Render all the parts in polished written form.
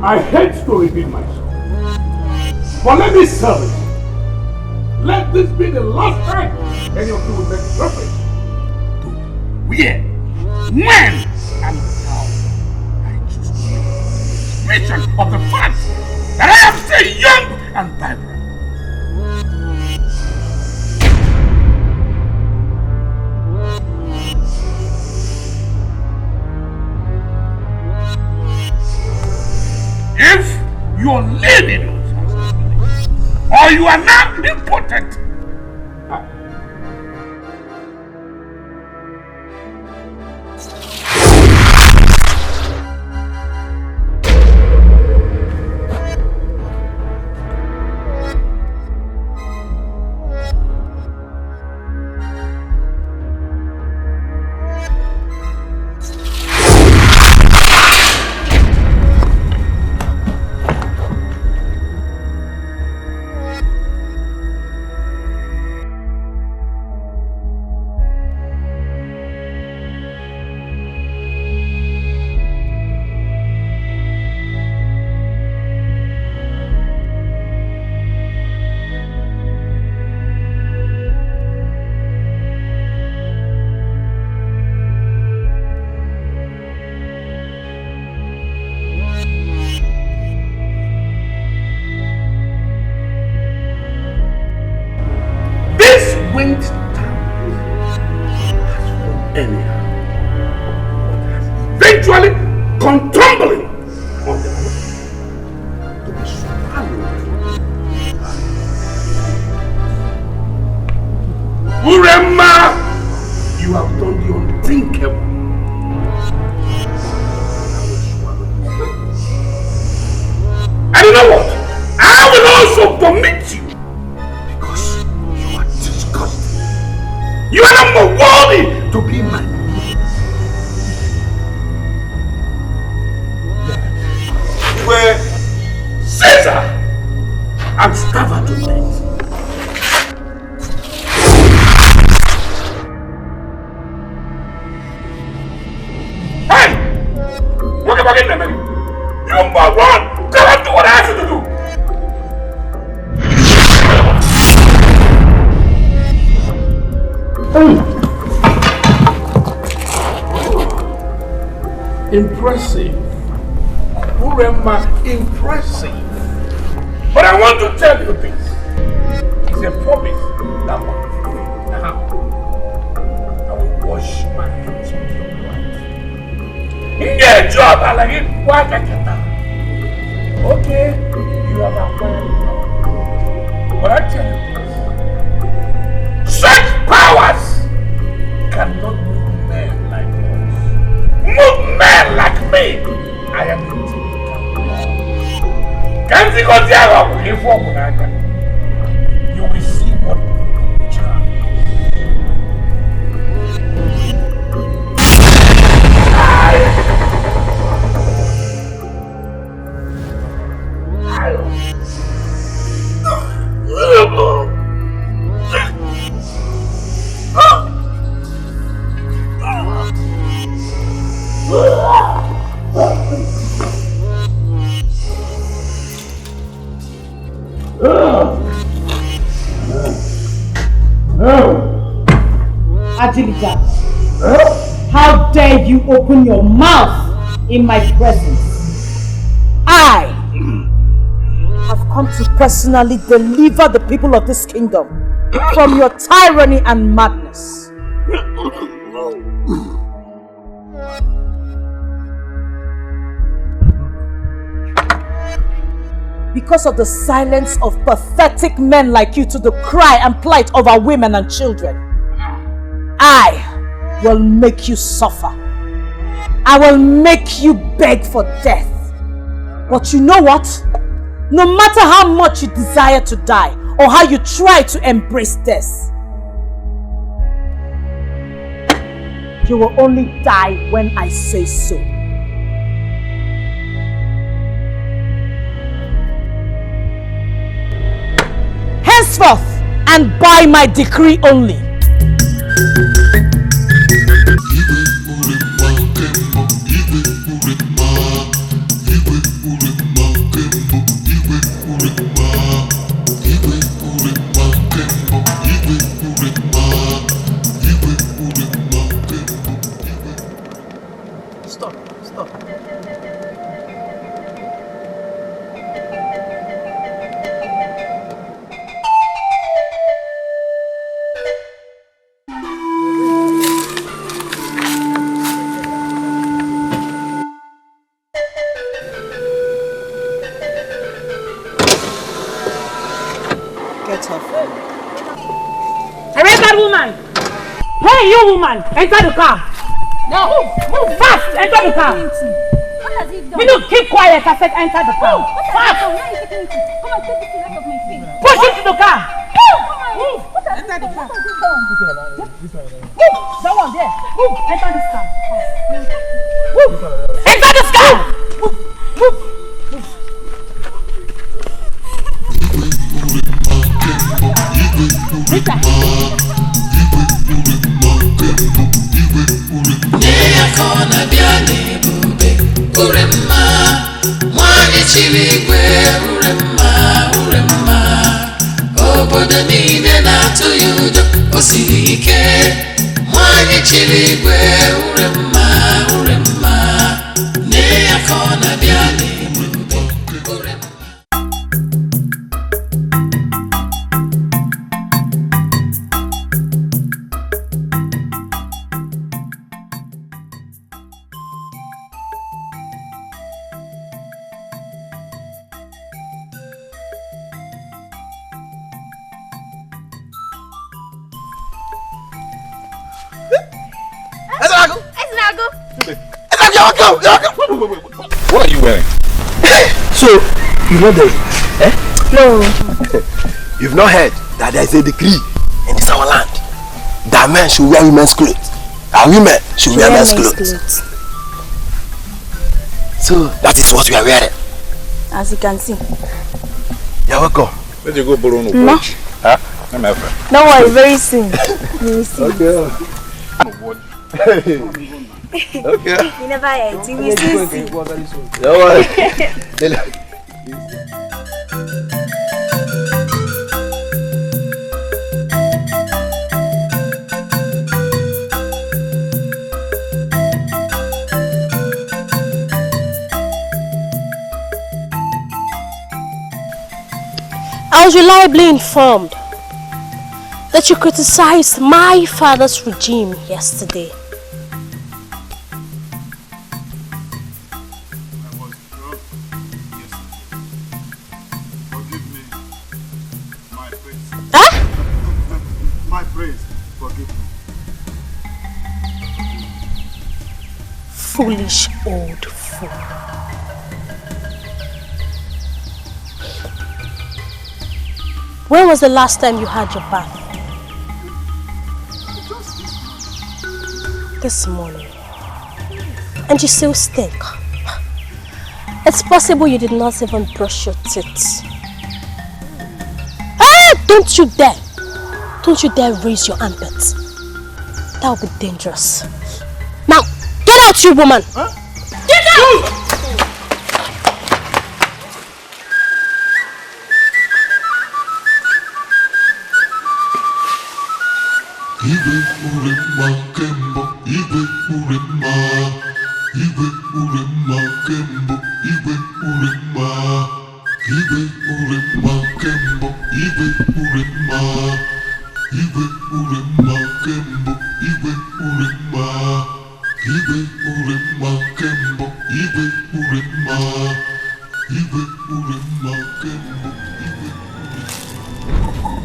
I hate to repeat myself, but let me serve it. Let this be the last time any of you will make reference to where, when, and how I choose to live. Mention of the fact that I am still young and vibrant. If your lady knows how to believe, or you are now impotent, impressive. Uremma, impressive. But I want to tell you this. It's a promise that must be fulfilled. Now, I will wash my hands of your blood. In your job, I like it. Okay, you have acquired power. But I tell you this. Such powers cannot move men like us. Move men like me. I am the Can't you will see what charm Angelica, how dare you open your mouth in my presence? I have come to personally deliver the people of this kingdom from your tyranny and madness. Because of the silence of pathetic men like you to the cry and plight of our women and children, I will make you suffer. I will make you beg for death. But you know what? No matter how much you desire to die or how you try to embrace death, you will only die when I say so. Henceforth, and by my decree only. Iwe, Urema, Kemo, Iwe, Urema, Iwe, Urema. Stop. Get off. Arrest that woman! Hey, you woman! Enter the car! Now move fast! Enter the car! What has he done? Will you keep quiet? I said enter the car! Fast! Come on, take this thing out of my face! Push it to the car! Move! Enter the car! Move! That one there! Move! Enter this car! Move! Enter this car! Move! Rita! Kona biani bube uremma mwani chirigwe uremma obodo niile na-atụ ya ụjọ osiri ike mwani chirigwe uremma nne ya kona biani bube uremma. What are you wearing? So, you know the... No. You've not heard that there is a decree in this our land that men should wear women's clothes and women should wear men's clothes. So, that is what we are wearing. As you can see. You're welcome. Where'd you go, Bruno? No. Huh? I'm my friend. Don't worry, very soon. Very soon. Okay. Okay. You never ate. You will soon see. Don't worry. I was reliably informed that you criticized my father's regime yesterday. My praise, forgive me. Foolish old fool. When was the last time you had your bath? This morning. And you still stink. It's possible you did not even brush your teeth. Don't you dare! Don't you dare raise your armpits. That would be dangerous. Now, get out, you woman! Huh? Get out! Ibe uremma kembo, ibe uremma kembo, ibe uremma kembo, ibe uremma kembo, ibe uremma kembo, ibe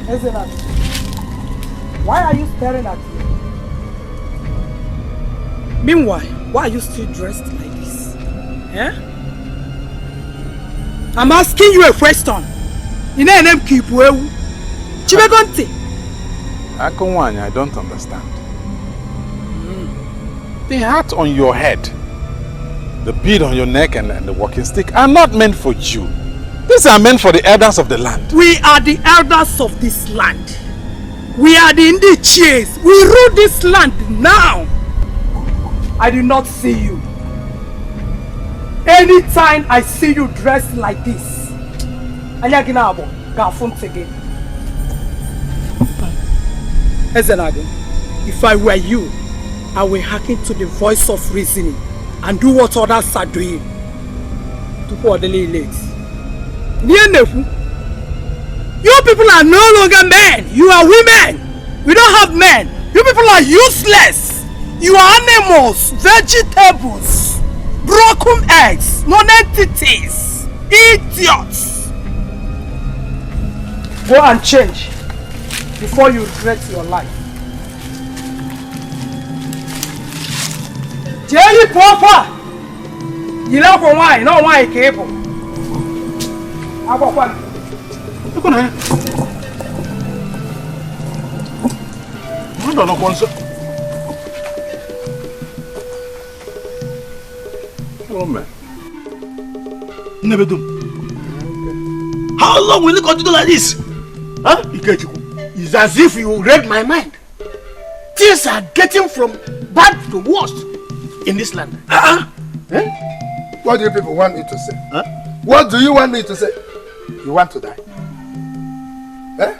Ezra, why are you staring at me? Meanwhile, why are you still dressed like this? Eh? I'm asking you a question. You know name Kipuewu. Chibegonte. Akonwanya, I don't understand. The hat on your head, the bead on your neck and the walking stick are not meant for you. These are meant for the elders of the land. We are the elders of this land. We are the Indiches. We rule this land now. I do not see you. Anytime I see you dressed like this, Ezenago, if I were you, I will hearken to the voice of reasoning and do what others are doing. To poor the late. You people are no longer men. You are women. We don't have men. You people are useless. You are animals, vegetables, broken eggs, non-entities, idiots. Go and change before you regret your life. Jelly Papa! You know for why? No why cable. How about one? Look on here. I don't know what's up. Oh man. Never do. How long will it continue like this? Huh? It's as if you read my mind. Things are getting from bad to worse in this land. Eh? What do you people want me to say? Huh? What do you want me to say? You want to die? Eh?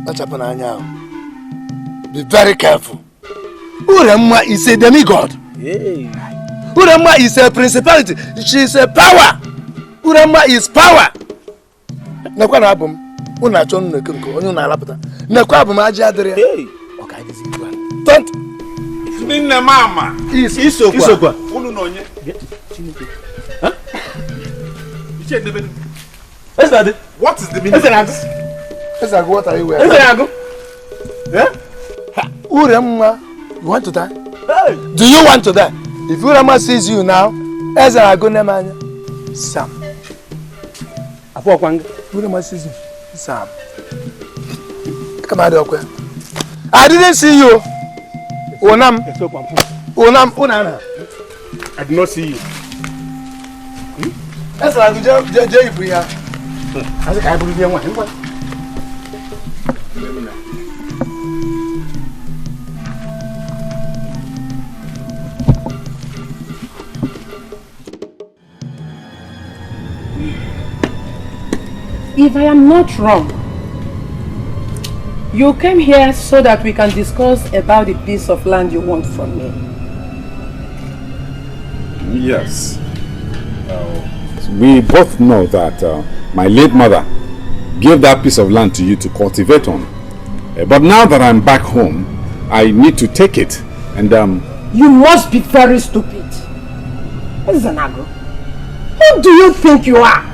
What's happening now? Be very careful. Urama is a demigod. Hey. Urama is a principality. She is a power. Urama is power. Nakwa na abum. Una chonu na kiriko. Onye na alapata. Nakwa abum aji adere. Hey. Okay, this is good. Don't. Minna mama. Isokwa. Unu no onye. Huh? What is the meaning? What are you wearing? Yeah? Urama, you want to die? Hey. Do you want to die? If Urama sees you now, Sam. Urama sees you. Sam. Come on, Dokwe. I didn't see you. Unana. I did not see you. That's like you here. I think I believe you. If I am not wrong, you came here so that we can discuss about the piece of land you want from me. Yes. We both know that my late mother gave that piece of land to you to cultivate on. But now that I'm back home, I need to take it. And You must be very stupid. What is an agro? Who do you think you are?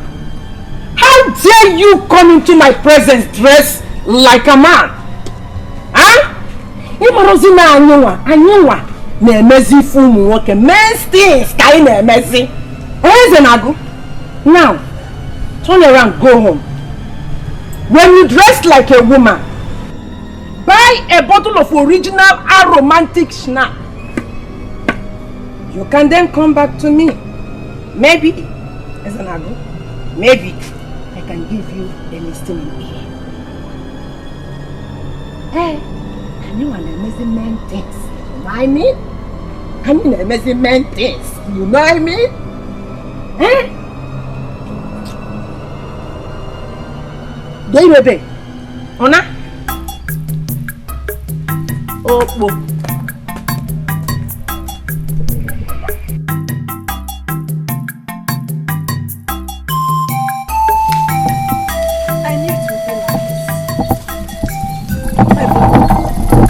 How dare you come into my presence dressed like a man? Huh? Na-emezi fumu nwoke men's things ka ị na-emezi. Where is an agro? Now, turn around, go home. When you dress like a woman, buy a bottle of original aromantic schnapps. You can then come back to me. Maybe, as an agro, maybe I can give you a listening ear. Hey, I know an amazing man things. You know what I mean? I mean amazing man things. You know what I mean? Eh? Do you know? Ona? Oh,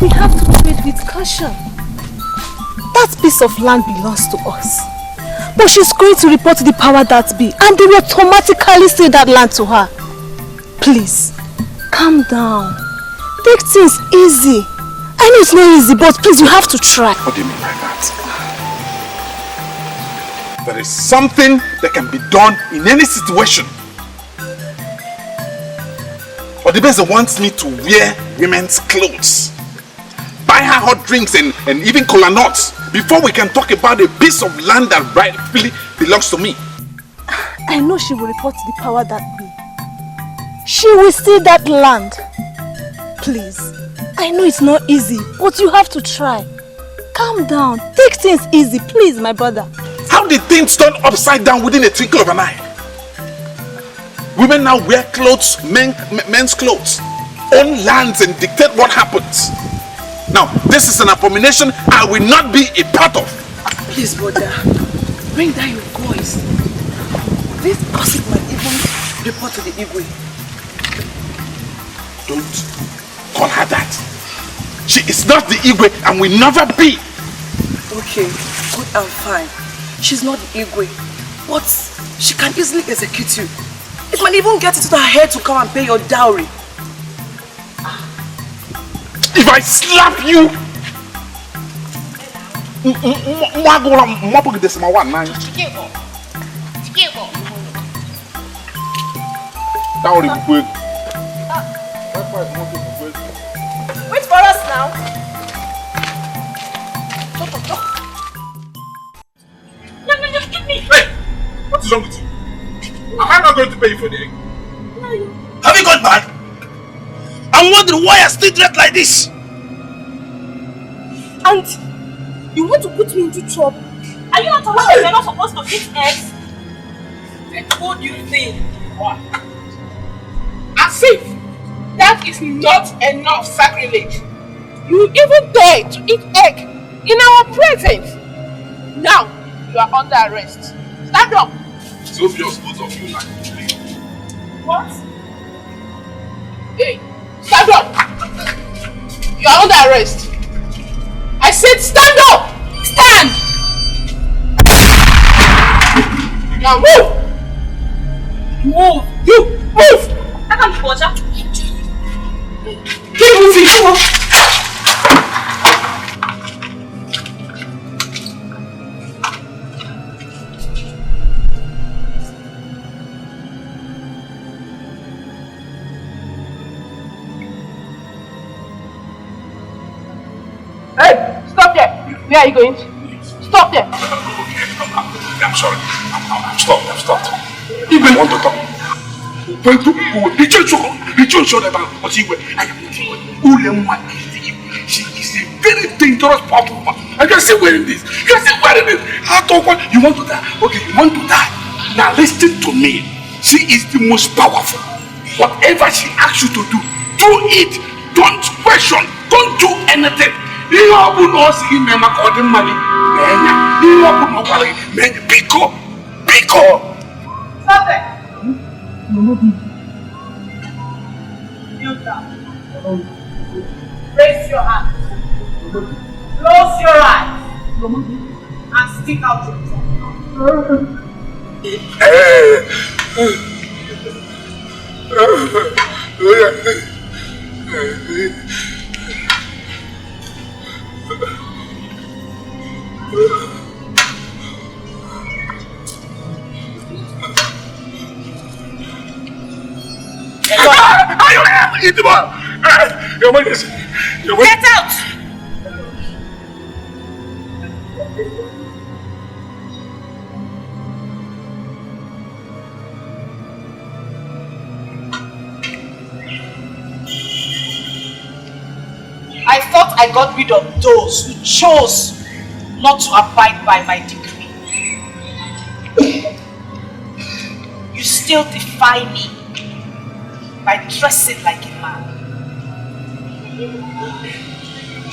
we have to trade with caution. That piece of land belongs to us. But she's going to report to the power that be, and they will automatically sell that land to her. Please, calm down. Take things easy. I know it's not easy, but please, you have to try. What do you mean by that? There is something that can be done in any situation. Odibeze wants me to wear women's clothes, buy her hot drinks and even cola nuts before we can talk about a piece of land that rightfully belongs to me. I know she will report to the power that be. She will steal that land. Please, I know it's not easy, but you have to try. Calm down. Take things easy, please, my brother. How did things turn upside down within a twinkle of an eye? Women now wear clothes, men's clothes, own lands and dictate what happens. Now, this is an abomination I will not be a part of. Please, brother, bring down your voice. This gossip might even report to the Igwe. Don't call her that. She is not the Igwe and will never be. Okay, good and fine. She's not the Igwe, but she can easily execute you. It might even get into her head to come and pay your dowry. If I slap you, Wait for us now. No, give me. Hey, what is wrong with you? Am I not going to pay you for the egg? Have you got mad? I'm wondering why I still dressed like this. And you want to put me into trouble? Are you not aware that you're not supposed to eat eggs? And what do you think? What? As if that is not enough sacrilege. You even dare to eat egg in our presence. Now you are under arrest. Stand up. It's obvious both of you like to play. What? Hey, stand up. You are under arrest. I said stand up. Stand. Now move. Move. You move. I can't watch her. Keep moving. Come on. Hey, stop there. Where are you going? Stop there. I'm sorry. I'm stopped. Even want to talk. But the church showed that I am not Igwe. Ulema is the Igwe. She is a very dangerous powerful woman. I can see wearing this. You want to die? Okay, you want to die. Now listen to me. She is the most powerful. Whatever she asks you to do it. Don't question. Don't do anything. Pico. Stop it. Kneel down. Raise your hands. Close your eyes. And stick out your tongue. Get out! I thought I got rid of those who chose not to abide by my decree. You still defy me by dressing like a man.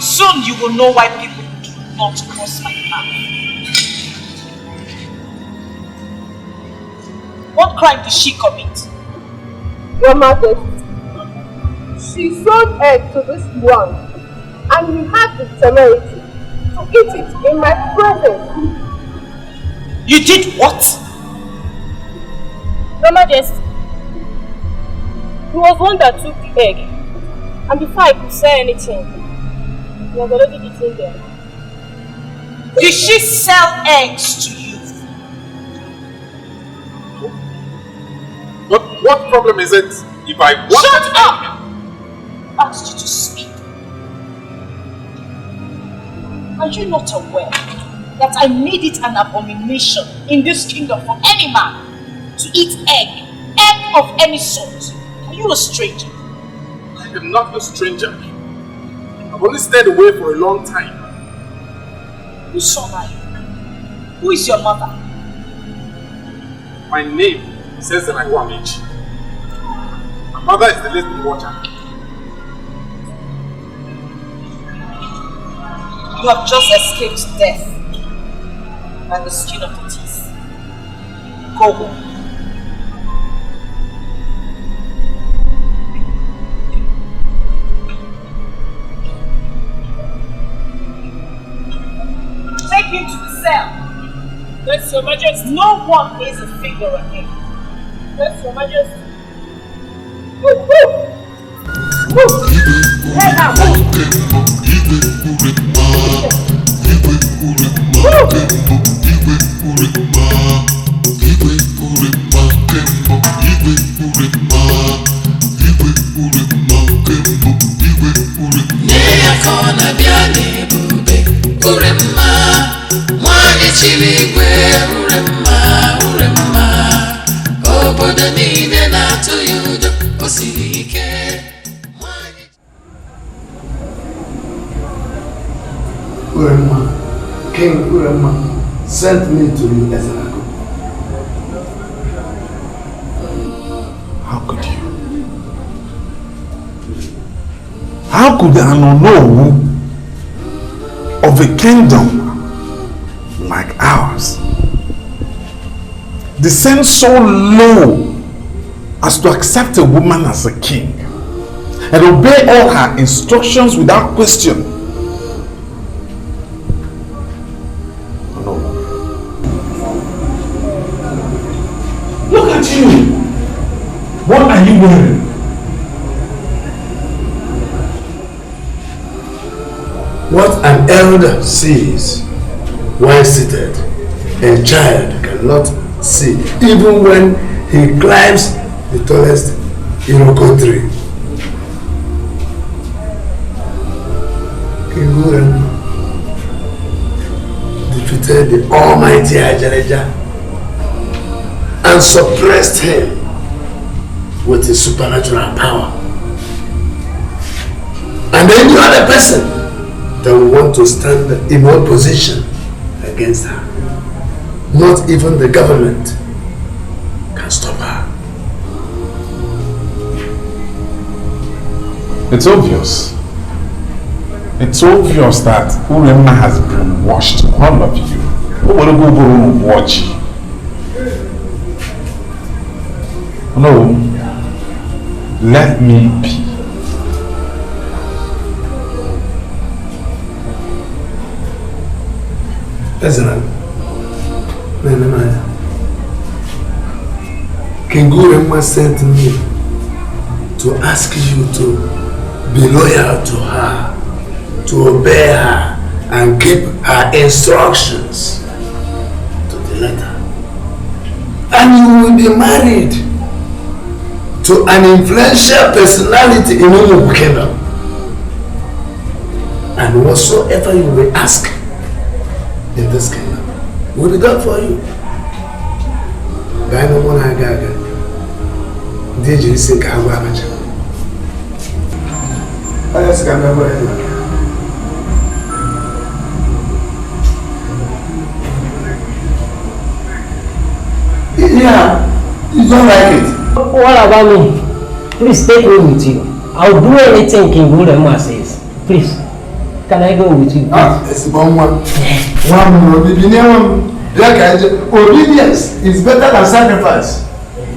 Soon you will know why people do not cross my path. What crime did she commit? Your Majesty, she sold egg to this one, and he had the temerity to eat it in my presence. You did what? Your Majesty, he was one that took the egg, and before I could say anything, he was already eating them. Did she sell eggs to you? What problem is it if I want? Shut up! I asked you to speak. Are you not aware that I made it an abomination in this kingdom for any man to eat egg of any sort? Are you a stranger? I am not a stranger. I've only stayed away for a long time. Whose son are you? Who is your mother? My name says that I go age. My mother is the listening watcher. You have just escaped death and the skin of the teeth. Go home. Take him to the cell. Yes, Your Majesty. No one lays a finger on him. Yes, Your Majesty. Woo, woo. Woo. Head out, woo. Urema, King Urema sent me to you, Ezanago. How could you? How could I not know of a kingdom like ours descend so low as to accept a woman as a king and obey all her instructions without question? No. Look at you. What are you wearing? What an elder sees while seated, a child cannot see, even when he climbs the tallest Iroko tree. King Urema defeated the almighty Ajareja and suppressed him with his supernatural power. And any other person that will want to stand in one position against her, not even the government can stop her. It's obvious. It's obvious that Urema has brainwashed all of you. No, let me be. Listen, King Urema sent me to ask you to be loyal to her, to obey her, and keep her instructions to the letter. And you will be married to an influential personality in Umubu Kingdom. And whatsoever you will ask in this kingdom will be done for you. Gaga. Did you say Kawabacha? I just can't remember it. Yeah, you don't like it. What about me? Please take me with you. I'll do anything King Urema says. Please, can I go with you? It's one. Obedience is better than sacrifice.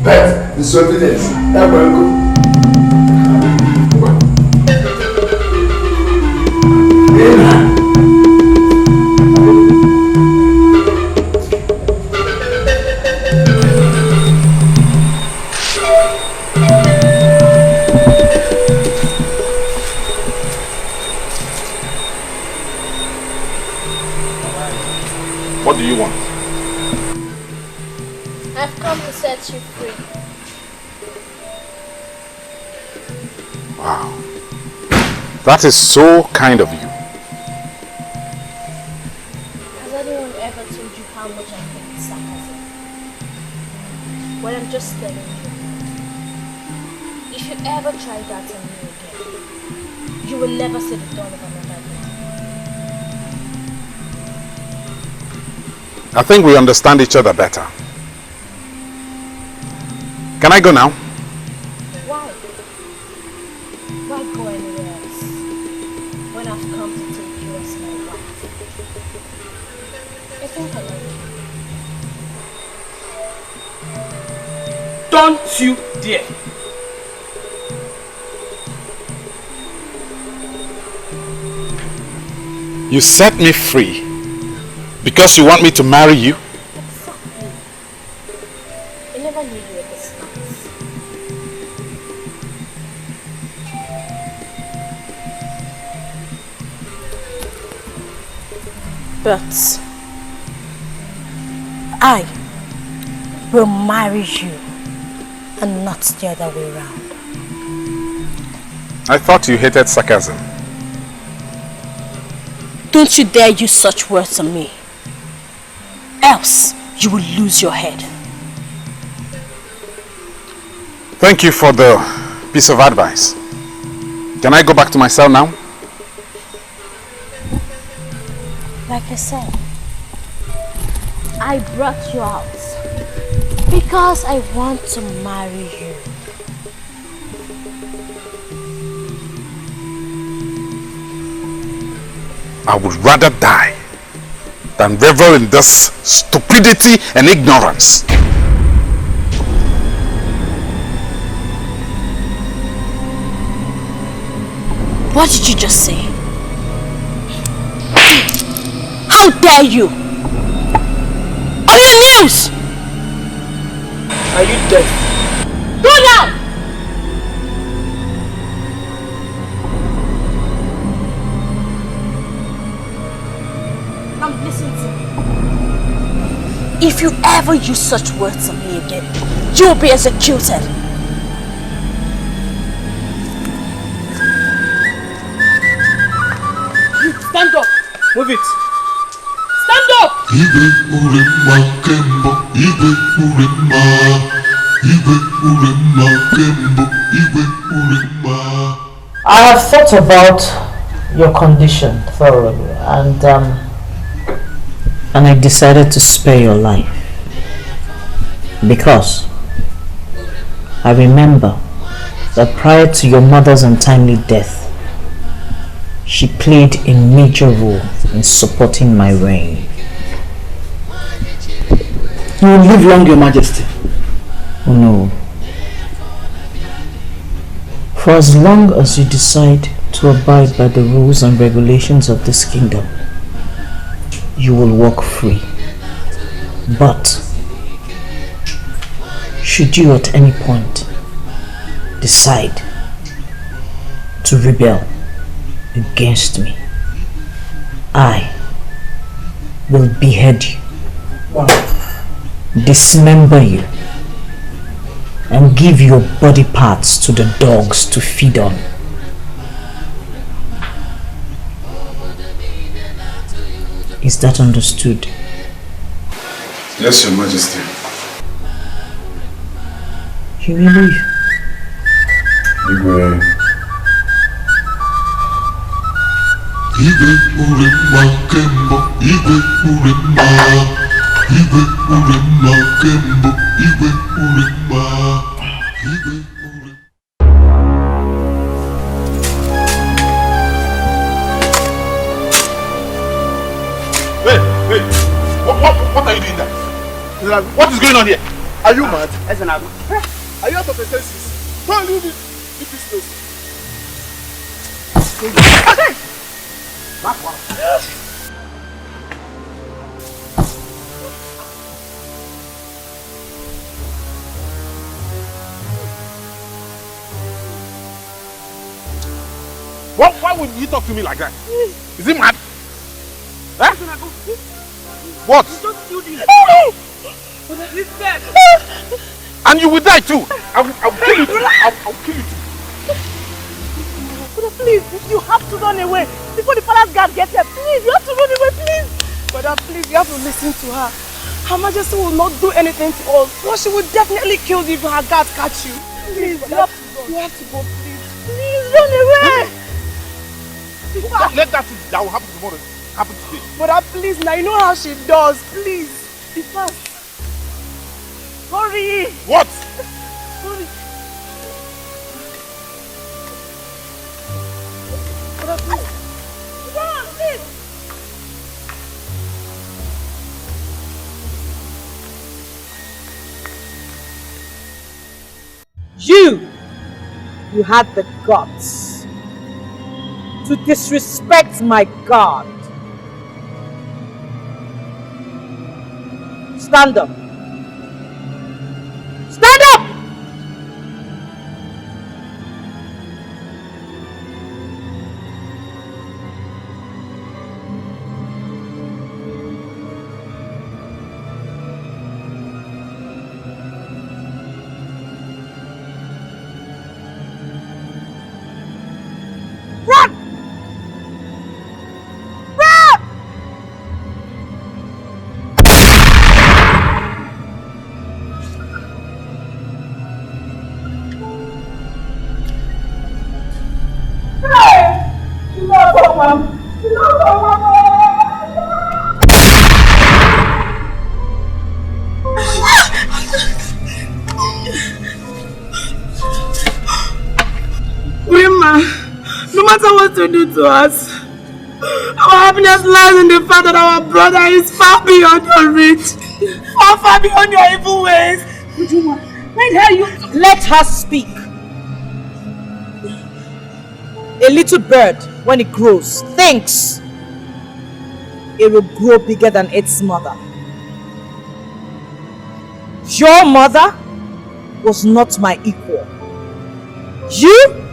But disobedience, that will go. What do you want? I've come to set you free. Wow. That is so kind of you. Has anyone ever told you how much I hate sarcasm? Well, I'm just telling you. If you ever try that on me again, you will never see the dawn of another day. I think we understand each other better. Can I go now? Why? Why go anywhere else when I've come to take you as my wife? I think I like you. Don't you dare. You set me free because you want me to marry you? Exactly. I never knew you were this nice. But I will marry you and not the other way around. I thought you hated sarcasm. Don't you dare use such words on me. Else, you will lose your head. Thank you for the piece of advice. Can I go back to my cell now? Like I said, I brought you out because I want to marry you. I would rather die than revel in this stupidity and ignorance. What did you just say? How dare you? On your knees! Are you deaf? Go down! Now listen to me. If you ever use such words on me again, you will be executed. You stand up. Move it. Stand up. I have thought about your condition thoroughly and I decided to spare your life because I remember that prior to your mother's untimely death, she played a major role in supporting my reign. You will live long, Your Majesty. Oh no. For as long as you decide to abide by the rules and regulations of this kingdom, you will walk free. But should you at any point decide to rebel against me, I will behead you, dismember you, and give your body parts to the dogs to feed on. Is that understood? Yes, Your Majesty. You may leave. Wait, what are you doing there? What is going on here? Are you mad? Are you out of your senses? Why are you leave this place? Why would you talk to me like that? Is he mad? Huh? What? Don't do this. He's dead. And you will die too. I'll kill you too. I'll kill you too. Brother, please, you have to run away before the palace guard gets here. Please, you have to run away, please. Brother, please, you have to listen to her. Her Majesty will not do anything to us. No, she will definitely kill you if her guards catch you. Please, you have to go. You have to go, please. Please, run away. Let that thing that will happen tomorrow happen today. Brother, please, now you know how she does. Please, be fast. Hurry. What? Hurry. Brother, please. Run, please. You had the guts to disrespect my God. Stand up. Stand up! No matter what you do to us, our happiness lies in the fact that our brother is far beyond your reach, far beyond your evil ways. Let her speak. A little bird, when it grows, thinks it will grow bigger than its mother. Your mother was not my equal. You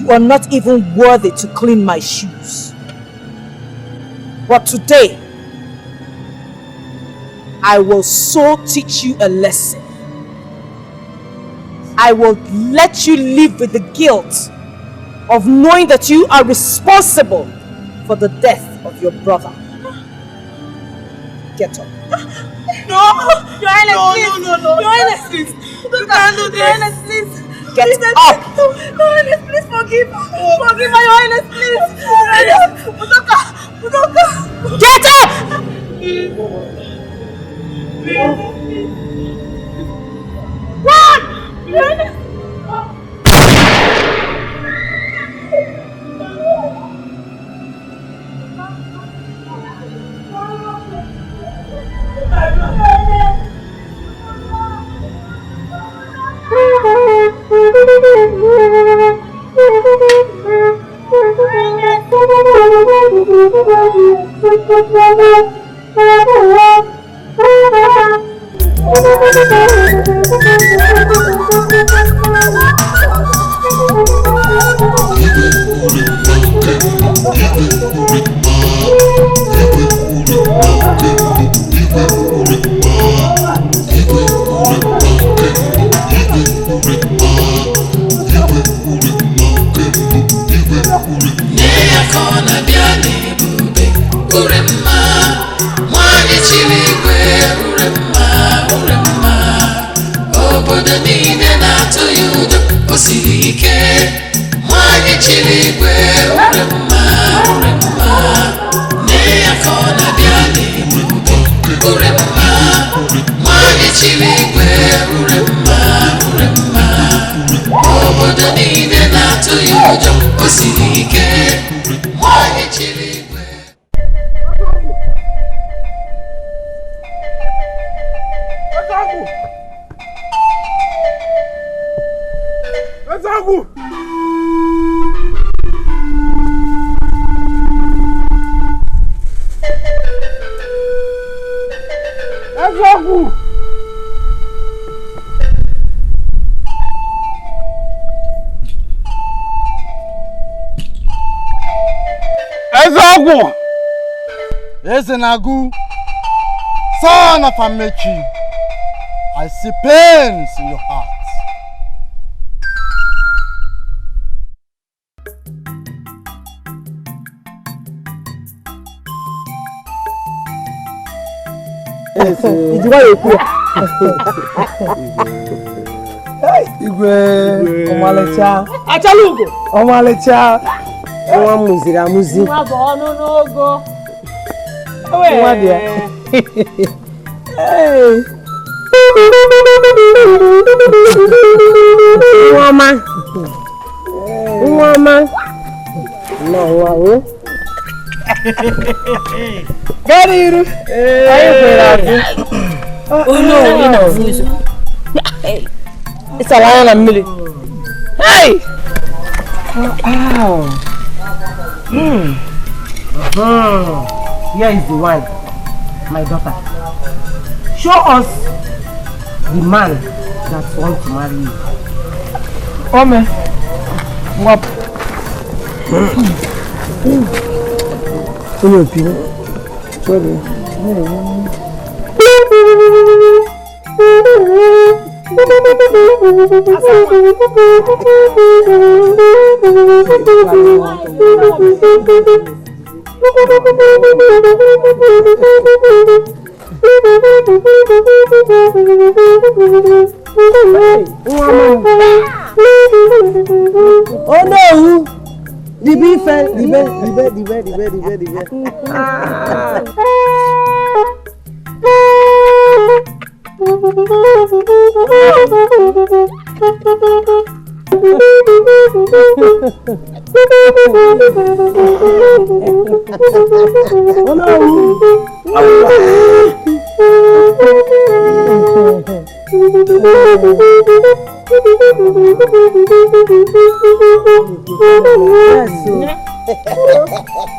are not even worthy to clean my shoes. But today, I will so teach you a lesson. I will let you live with the guilt of knowing that you are responsible for the death of your brother. Get up. No! Your Highness, no. Your Highness, please. You can't do this. Your Highness, please. Get please, up! Your Highness, please forgive. Forgive my Your Highness, please. Udoka. Get up! Run! Your Highness. Ezenagu, son of Amechi, I see pains in your heart. Igwe Omalecha. Achalugo. Omalecha. Ewa muziri amuzi. Nwa bo onu n'ogo. Nwa dia. Hey. Nwama. No, wow. Gariru. Ayo kwera. Oh no, you know. Hey. It's a lion and millie. Hey! Wow. Here is the one, my daughter. Show us the man that wants to marry you. Oh man. What? Sorry. Oh no! The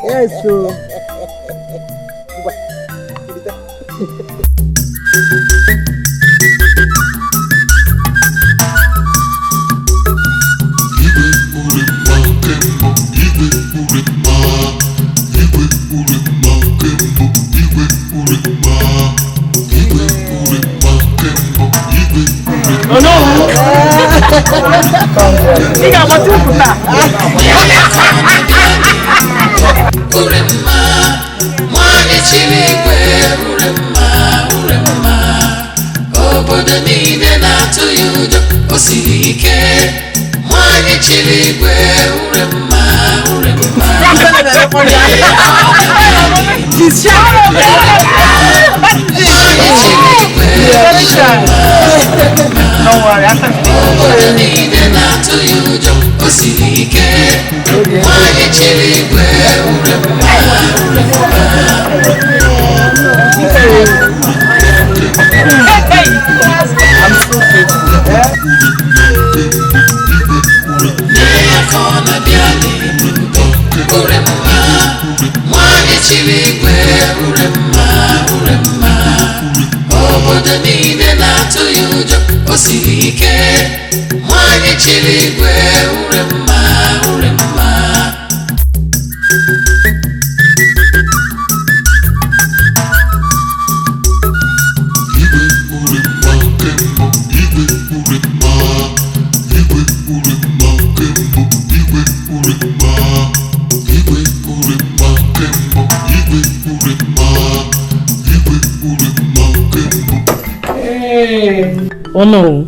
Yes, so. Oh no! Obodo niile na-atụ ya ụjọ, o siri ike. Nwanyị chiri igwe, ure mma. Obodo niile na-atụ ya ụjọ, o siri ike. Nwanyị chiri igwe, ure mma. I'm so Obodo niile na-atụ ya ụjọ, o siri ike. Nwanyị chiri igwe, ure mma. Oh no.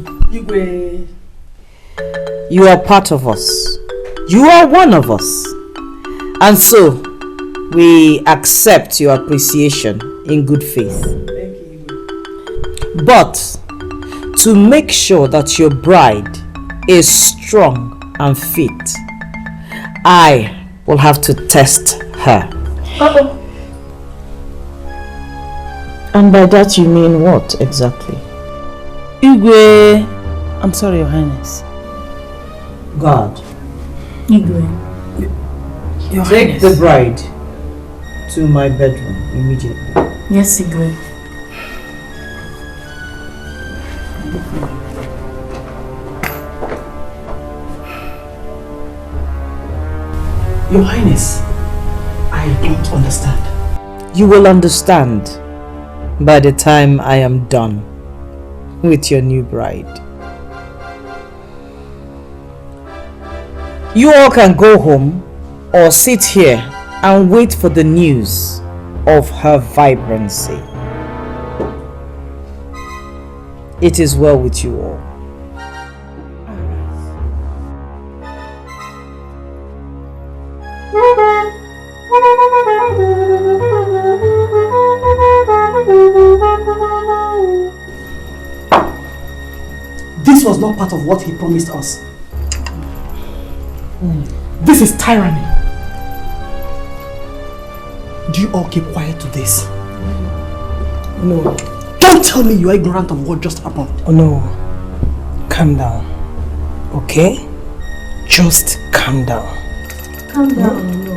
You are part of us. You are one of us. And so, we accept your appreciation in good faith. Thank you. But, to make sure that your bride is strong and fit, I will have to test her. Uh-oh. And by that you mean what exactly? Igwe, I'm sorry, Your Highness. God. Igwe. Your Take Highness. the bride to my bedroom immediately. Yes, Igwe. Your Highness, I don't understand. You will understand by the time I am done with your new bride. You all can go home or sit here and wait for the news of her vibrancy. It is well with you all. This was not part of what he promised us. This is tyranny. Do you all keep quiet to this? No. Don't tell me you are ignorant of what just happened. Oh no. Calm down, okay? Just calm down. Calm down, no.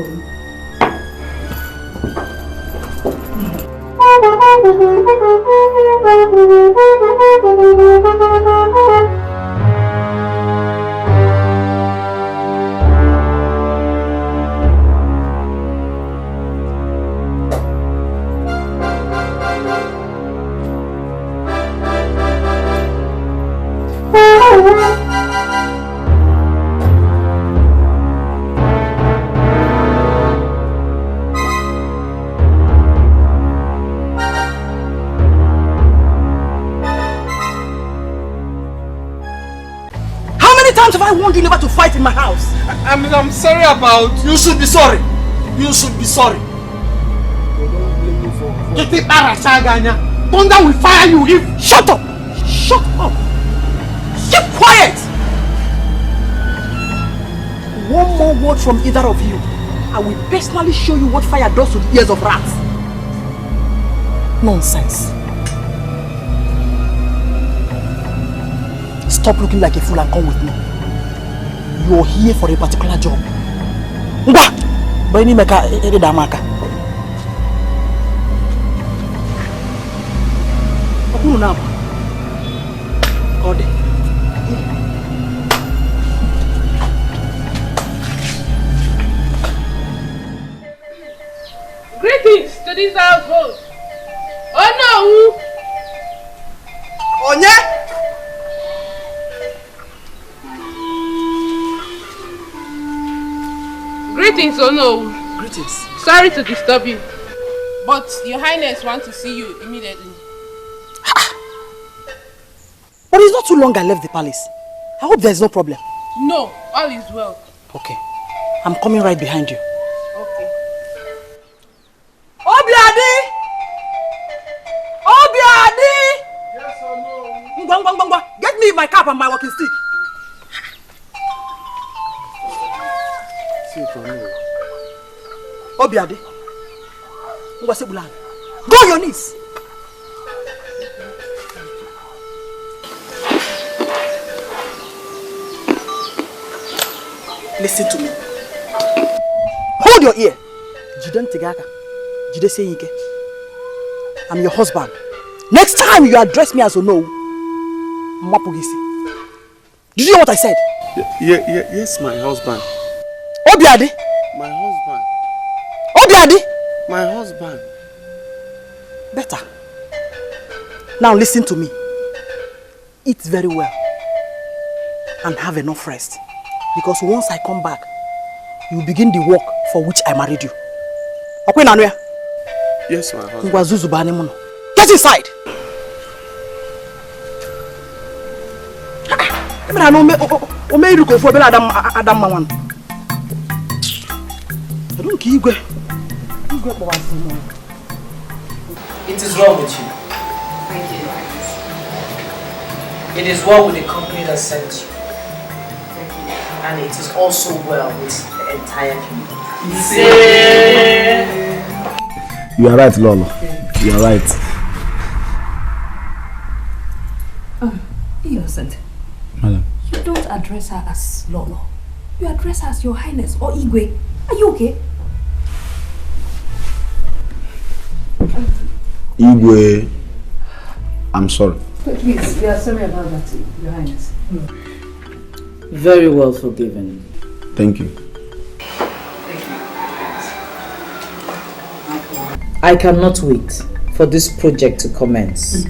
Have I warned you never to fight in my house? I'm sorry about... You should be sorry. You should be sorry. Thunder will fire you if... Shut up! Shut up! Keep quiet! One more word from either of you, I will personally show you what fire does to the ears of rats. Nonsense. Stop looking like a fool and come with me. You're here for a particular job. Ngwa! Bani meka edamaka. Okunu na. Ode. Greetings to this household. Oh no! Onye? Greetings, oh no. Greetings. Sorry to disturb you, but Your Highness wants to see you immediately. But it's not too long I left the palace. I hope there's no problem. No, all is well. Okay. I'm coming right behind you. Okay. Obiadi! Obiadi! Yes or no? Ngwa. Get me my cap and my walking stick. Obiadi. Ngwa sebulan. Go on your knees. Listen to me. Hold your ear. Jiden Tigaka. Jide Seyike. I'm your husband. Next time you address me as Ono, Mapugisi. Did you hear what I said? Yes, my husband. Obiadi. My husband. Obiadi. My husband. Better. Now listen to me. Eat very well. And have enough rest. Because once I come back, you begin the work for which I married you. Okay, Nanuya? Yes, my husband. Get inside! It is well with you. Thank you. It is well with the company that sent you. And it is also well with the entire kingdom. You are right, Lolo. You are right. Innocent. Madam. You don't address her as Lolo. You address her as Your Highness or Igwe. Are you okay? Igwe, I'm sorry. Please, we are sorry about that, Your Highness. Very well forgiven. Thank you. I cannot wait for this project to commence.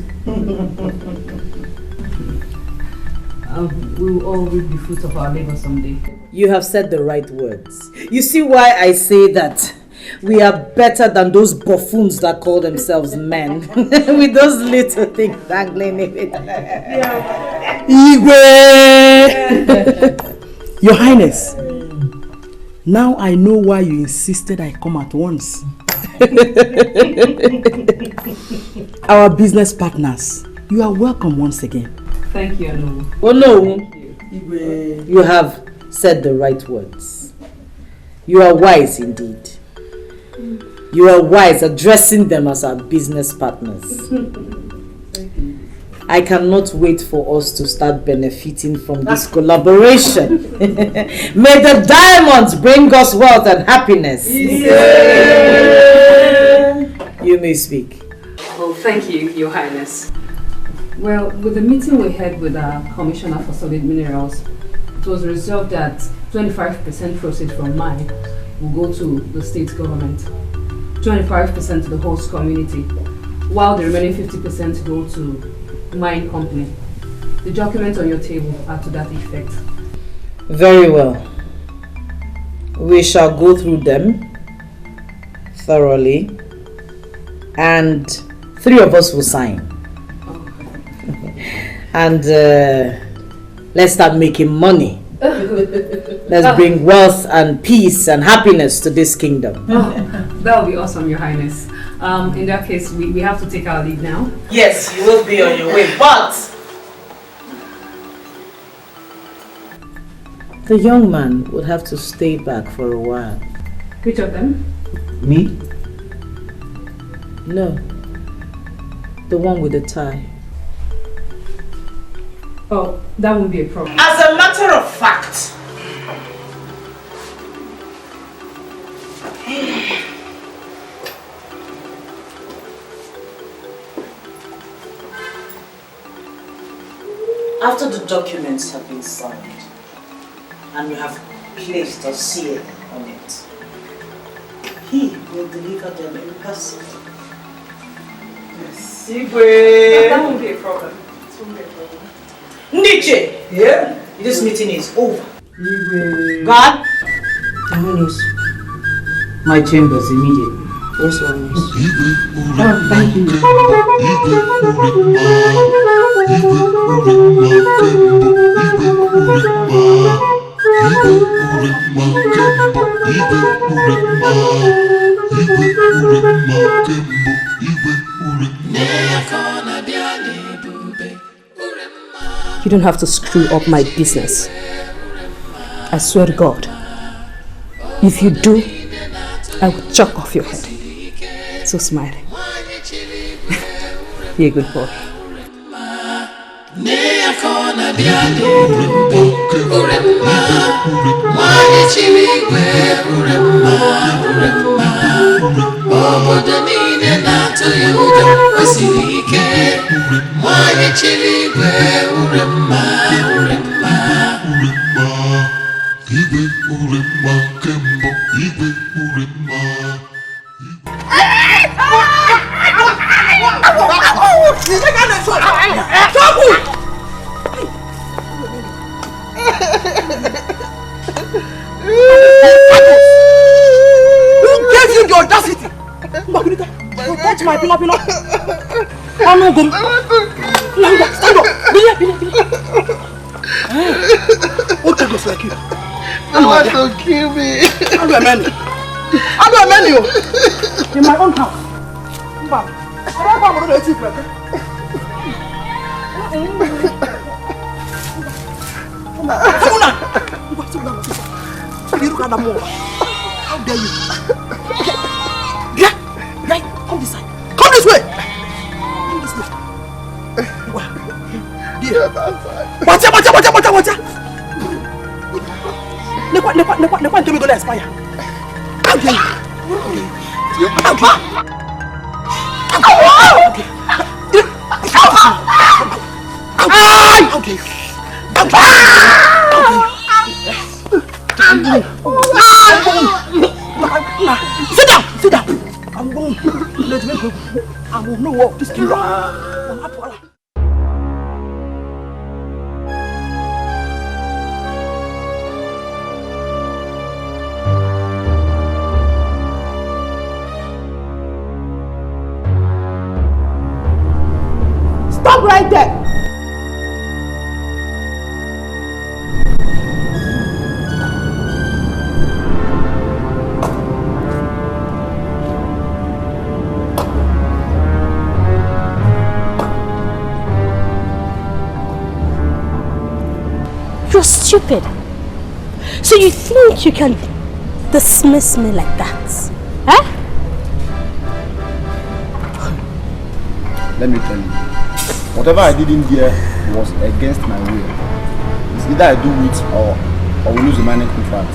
We will all reap the fruit of our labor someday. You have said the right words. You see why I say that we are better than those buffoons that call themselves men with those little things dangling in it. Igwe! Your Highness, now I know why you insisted I come at once. Our business partners, you are welcome once again. Thank you, Anu. Oh no, you have said the right words. You are wise indeed. You are wise addressing them as our business partners. I cannot wait for us to start benefiting from this collaboration. May the diamonds bring us wealth and happiness. Yeah. You may speak. Well, thank you, Your Highness. Well, with the meeting we had with our Commissioner for Solid Minerals, it was resolved that 25% proceeds from mine will go to the state government, 25% to the host community, while the remaining 50% go to mine company. The documents on your table are to that effect. Very well. We shall go through them thoroughly and 3 of us will sign. And let's start making money. Let's bring wealth and peace and happiness to this kingdom. That would be awesome, Your Highness. In that case, we have to take our leave now. Yes, you will be on your way, but the young man would have to stay back for a while. Which of them? Me? No. The one with the tie. Oh, that won't be a problem. As a matter of fact, after the documents have been signed and you have placed a seal on it, he will deliver them in person. Yes. That won't be a problem. It won't be a problem. Nietzsche! Yeah? This meeting is over. God? My chambers immediately. Yes, Your Highness. Oh, thank you. You don't have to screw up my business. I swear to God. If you do, I will chop off your head. So smile. Be a good boy. Who gave you the audacity? You touch my pillow. Oh no, go. Stand up. What kind of like you? You want to kill me? How do I man you? In my own house. How dare you? Come this side. Come this way. Watch out. Never tell me gonna expire. How dare you? Sit down. I'm going to let me go. I will know what this killer. Stop right there. You're stupid. So you think you can dismiss me like that? Huh? Let me tell you. Whatever I did in there was against my will. It's either I do it or we lose the mining contract.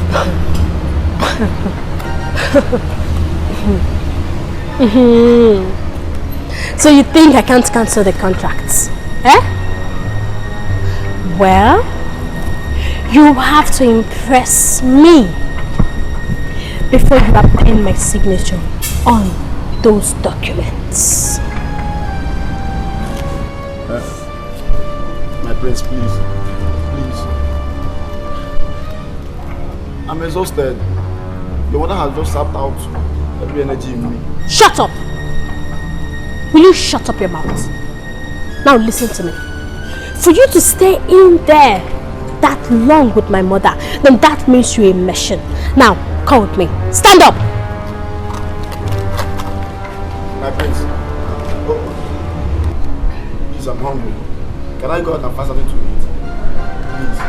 So you think I can't cancel the contracts? Eh? Well, you have to impress me before you append my signature on those documents. My prince, please. I'm exhausted. Your mother has just sapped out every energy in me. Shut up! Will you shut up your mouth? Now listen to me. For you to stay in there that long with my mother, then that means you're a machine. Now, come with me. Stand up! My prince. Please, I'm hungry. Can I go out and find something to eat? Please.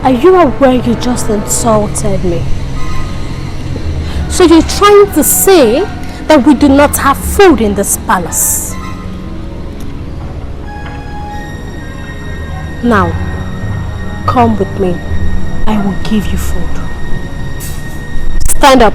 Are you aware you just insulted me? So you're trying to say that we do not have food in this palace? Now, come with me. I will give you food. Stand up.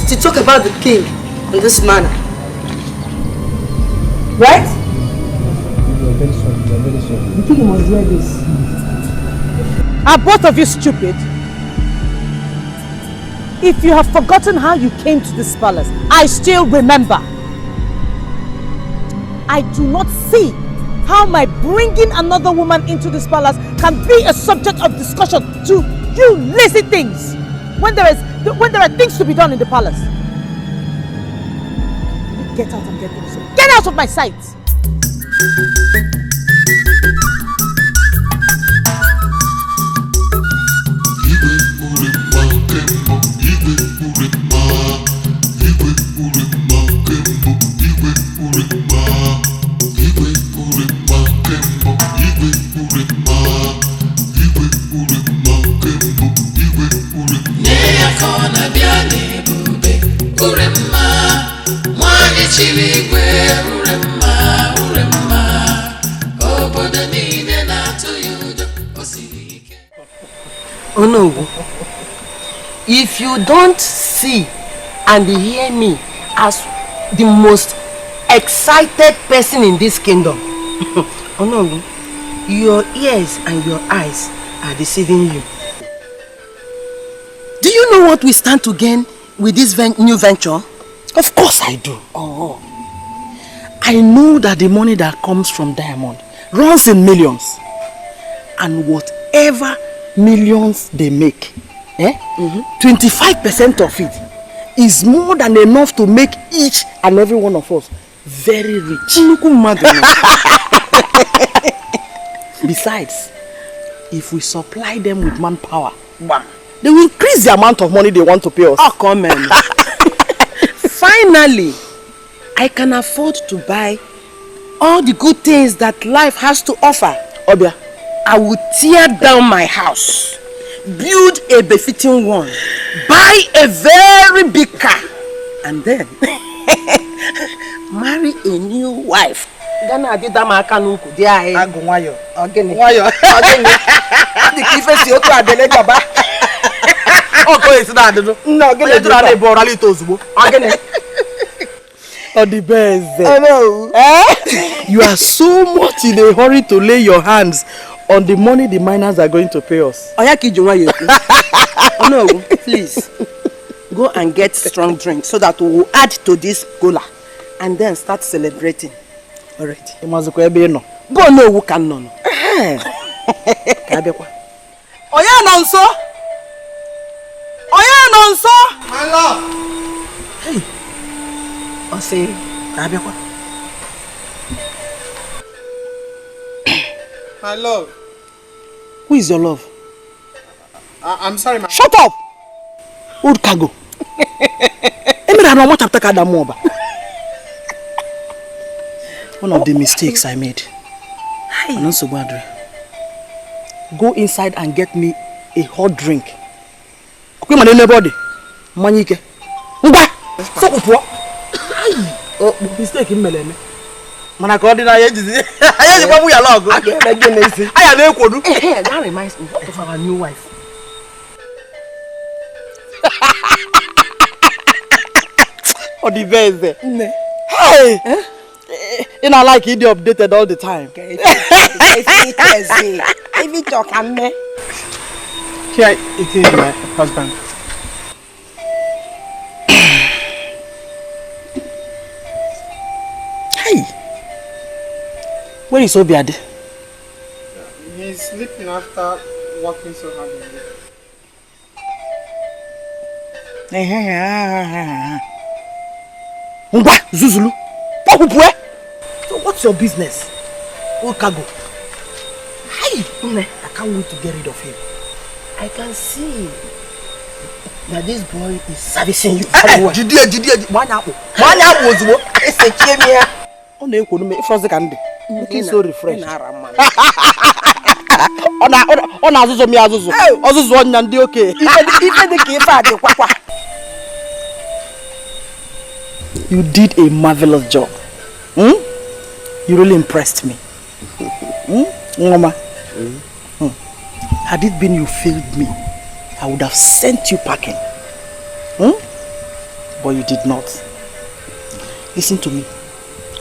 To talk about the king in this manner. Right? The king must hear this. Are both of you stupid? If you have forgotten how you came to this palace, I still remember. I do not see how my bringing another woman into this palace can be a subject of discussion to you lazy things when there are things to be done in the palace. Get out and get things. Get out of my sight! Oh no, if you don't see and hear me as the most excited person in this kingdom, oh no, your ears and your eyes are deceiving you. Do you know what we stand to gain with this new venture? Of course I do. Oh. I know that the money that comes from diamond runs in millions. And whatever millions they make, 25% of it is more than enough to make each and every one of us very rich. Besides, if we supply them with manpower, they will increase the amount of money they want to pay us. Oh, come on. Finally, I can afford to buy all the good things that life has to offer. Obia, I will tear down my house, build a befitting one, buy a very big car, and then marry a new wife. Gana did that maka nuku dia e. Agunwayo. Ogene. Wayo. Ogene. The kife si otu adele gaba. Oh, go is that no. No, ogene do na borali to ozugbo. Ogene. Or the best. I know. You are so much in a hurry to lay your hands on the money the miners are going to pay us. Oh no, please. Go and get strong drink so that we will add to this cola and then start celebrating. Alright. You must go no. Go no who can no. Oya nonso. Oya nonso. My love. Hey. I say, Abekwa. My love. Who is your love? I'm sorry, my. Shut up. Old cargo. One of the mistakes I made. I'm not so bad. Go inside and get me a hot drink. Okay, my neighbor. Manike. So what? Oh, mistake in Melene. Mana ko ordinary agency. Aye, you come we along. I am Ekodu. That reminds me of our new wife. Or the best. Hey! You know, like he updated all the time. If you talk, I'm me. Here, it is my husband. Hey! Where is Obiade? He's sleeping after working so hard in the Zuzulu. So what's your business? Old cargo. Hey! I can't wait to get rid of him. I can see that this boy is servicing you very well. One apple was what? It's a chimney. On the economy, if I was candy. Looking so refreshed. On Azuzo, me Azuzo. Azuzo, and the okay. Even the key for the quack. You did a marvelous job. You really impressed me. Mama. Had it been you failed me, I would have sent you packing. But you did not. Listen to me.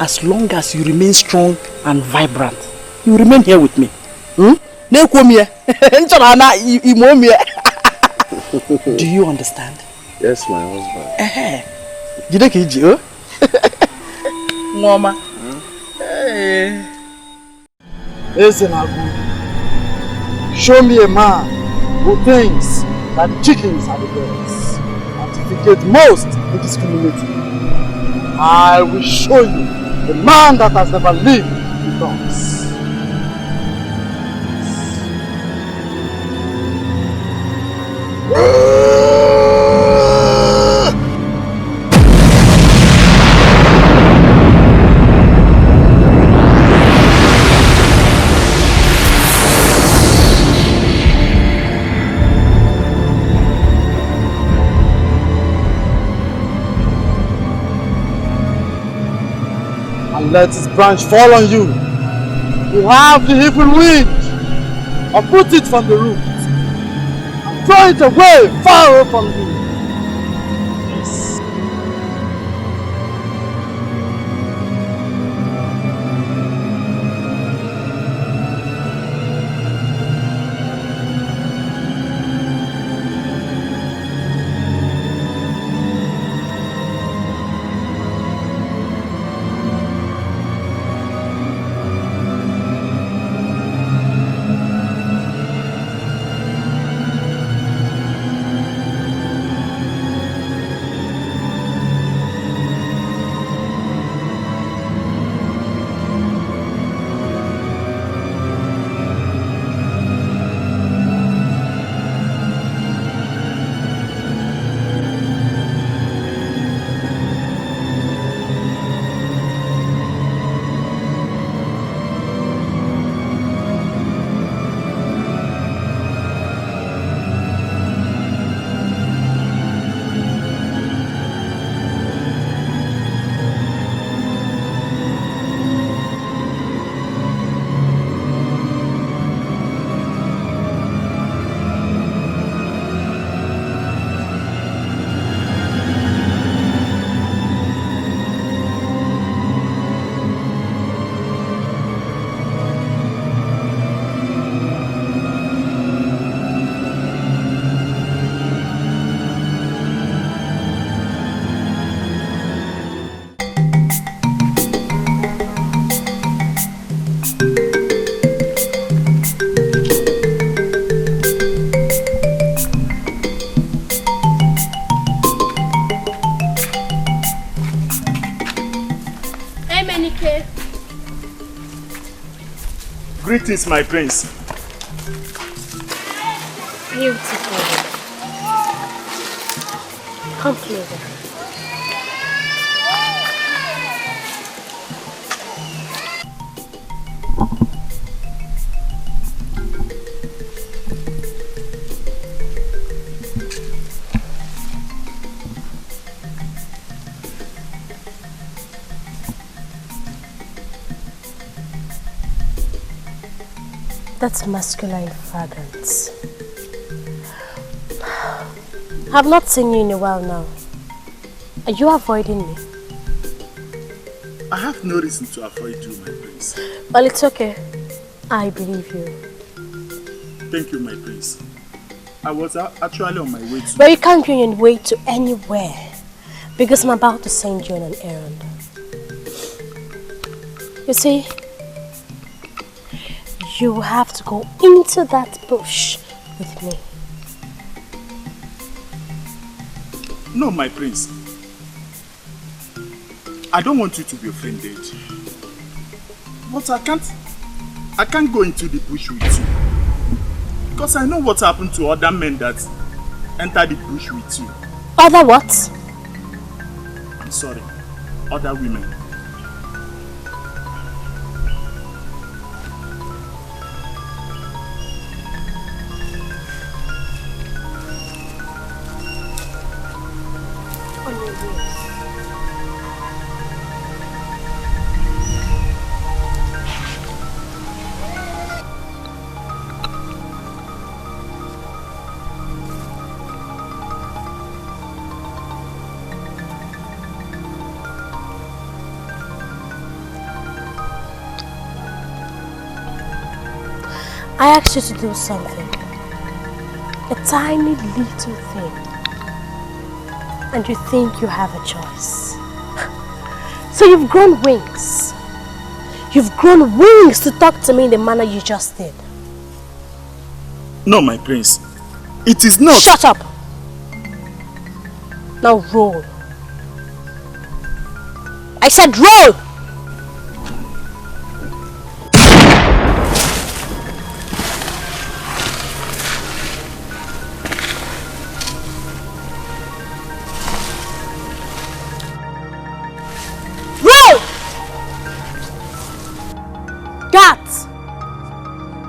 As long as you remain strong and vibrant, you remain here with me. Do you understand? Yes, my husband. Mama. Listen, Agu. Show me a man who thinks that chickens are the birds and defecate most indiscriminately. I will show you the man that has never lived with us. Let his branch fall on you. You have the evil wind. Uproot it from the root and throw it away, far away from you. Yes. Emenike. Greetings, my prince. Beautiful. Come closer. That's masculine fragrance. I've not seen you in a while now. Are you avoiding me? I have no reason to avoid you, my prince. Well, it's okay. I believe you. Thank you, my prince. I was actually on my way to... But you can't be on your way to anywhere because I'm about to send you on an errand. You see, you have to go into that bush with me. No, my prince. I don't want you to be offended. But I can't go into the bush with you. Because I know what happened to other men that entered the bush with you. Other what? I'm sorry. Other women. I asked you to do something. A tiny little thing. And you think you have a choice. So you've grown wings. You've grown wings to talk to me in the manner you just did. No, my prince. It is not. Shut up! Now roll. I said roll!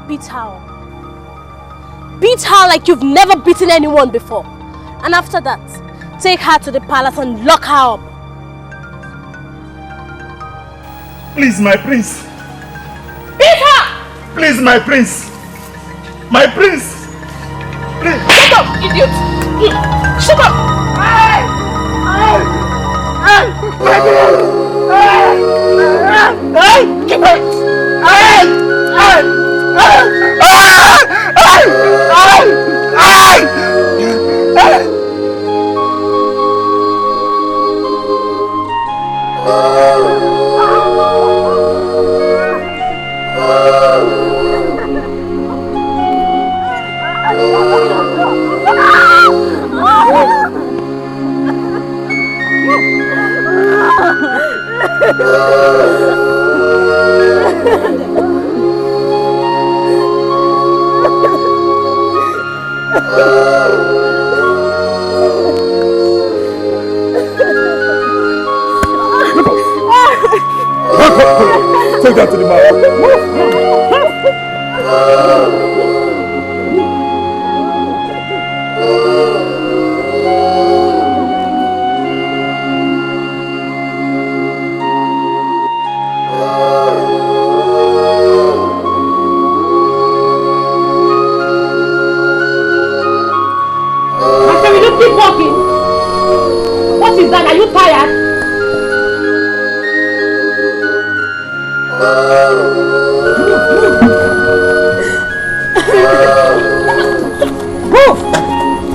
Beat her. Beat her like you've never beaten anyone before. And after that, take her to the palace and lock her up. Please, my prince. Beat her! Please, my prince. My prince. Please. Shut up, idiot! Shut up! Keep it! Take that to the mouth. Master, will you keep walking? What is that? Are you tired? Move!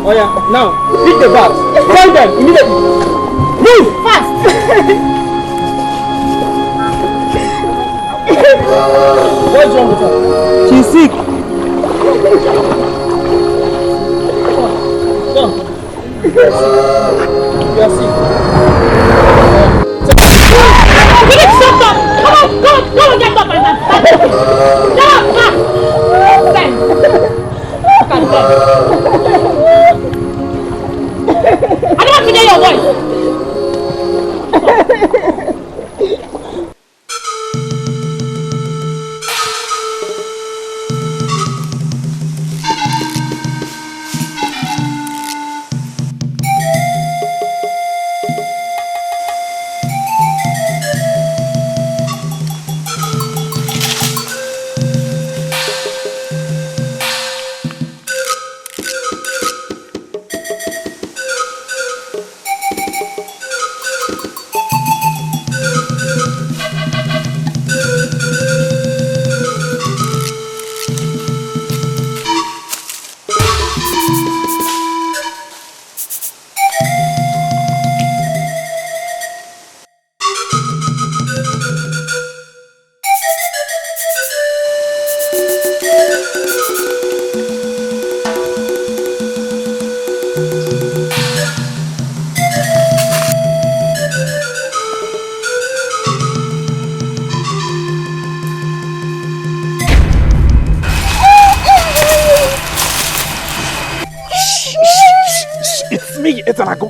Oh yeah, now pick the bags. Find them immediately. Move fast! What's wrong with her? She's sick. Come. You are sick. Stop that! Mr. Nago.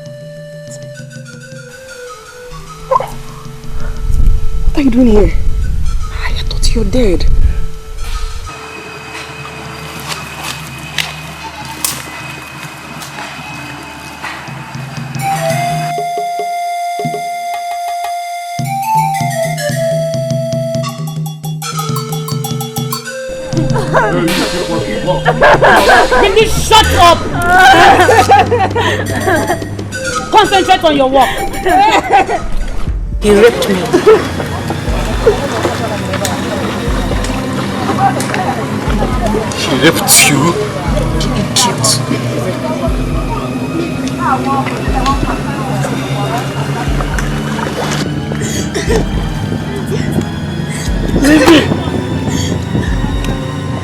What are you doing here? I thought you're dead. Can you shut up? Concentrate on your work. He raped me. She raped you? You idiot. Lady!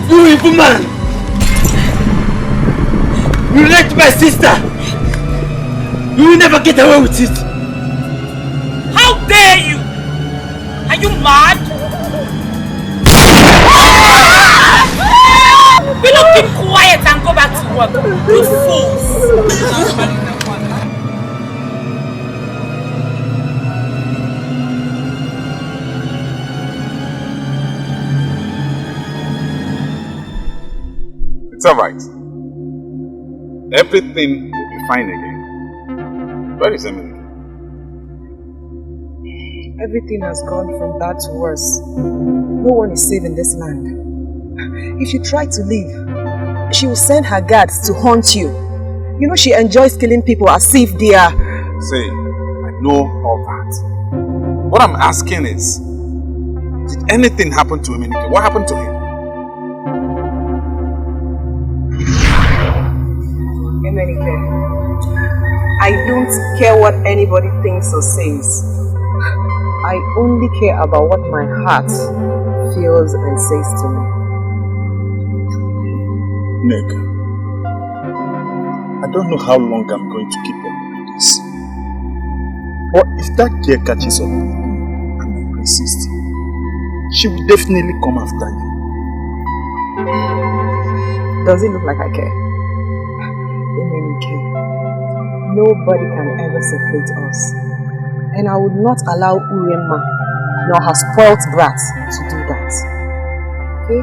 You evil man! You raped my sister! You will never get away with it! How dare you? Are you mad? Will you keep quiet and go back to work? You fools! It's alright. Everything will be fine again. Where is Emily? Everything has gone from bad to worse. No one is safe in this land. If you try to leave, she will send her guards to hunt you. You know she enjoys killing people as if they are... Say, I know all that. What I'm asking is, did anything happen to Emenike? What happened to him? Emenike, I don't care what anybody thinks or says. I only care about what my heart feels and says to me. Nick, I don't know how long I'm going to keep up with this. But if that girl catches up with me and I persist, she will definitely come after you. Does it look like I care? Emenike, nobody can ever separate us. And I would not allow Urema nor her spoilt brat to do that. Okay?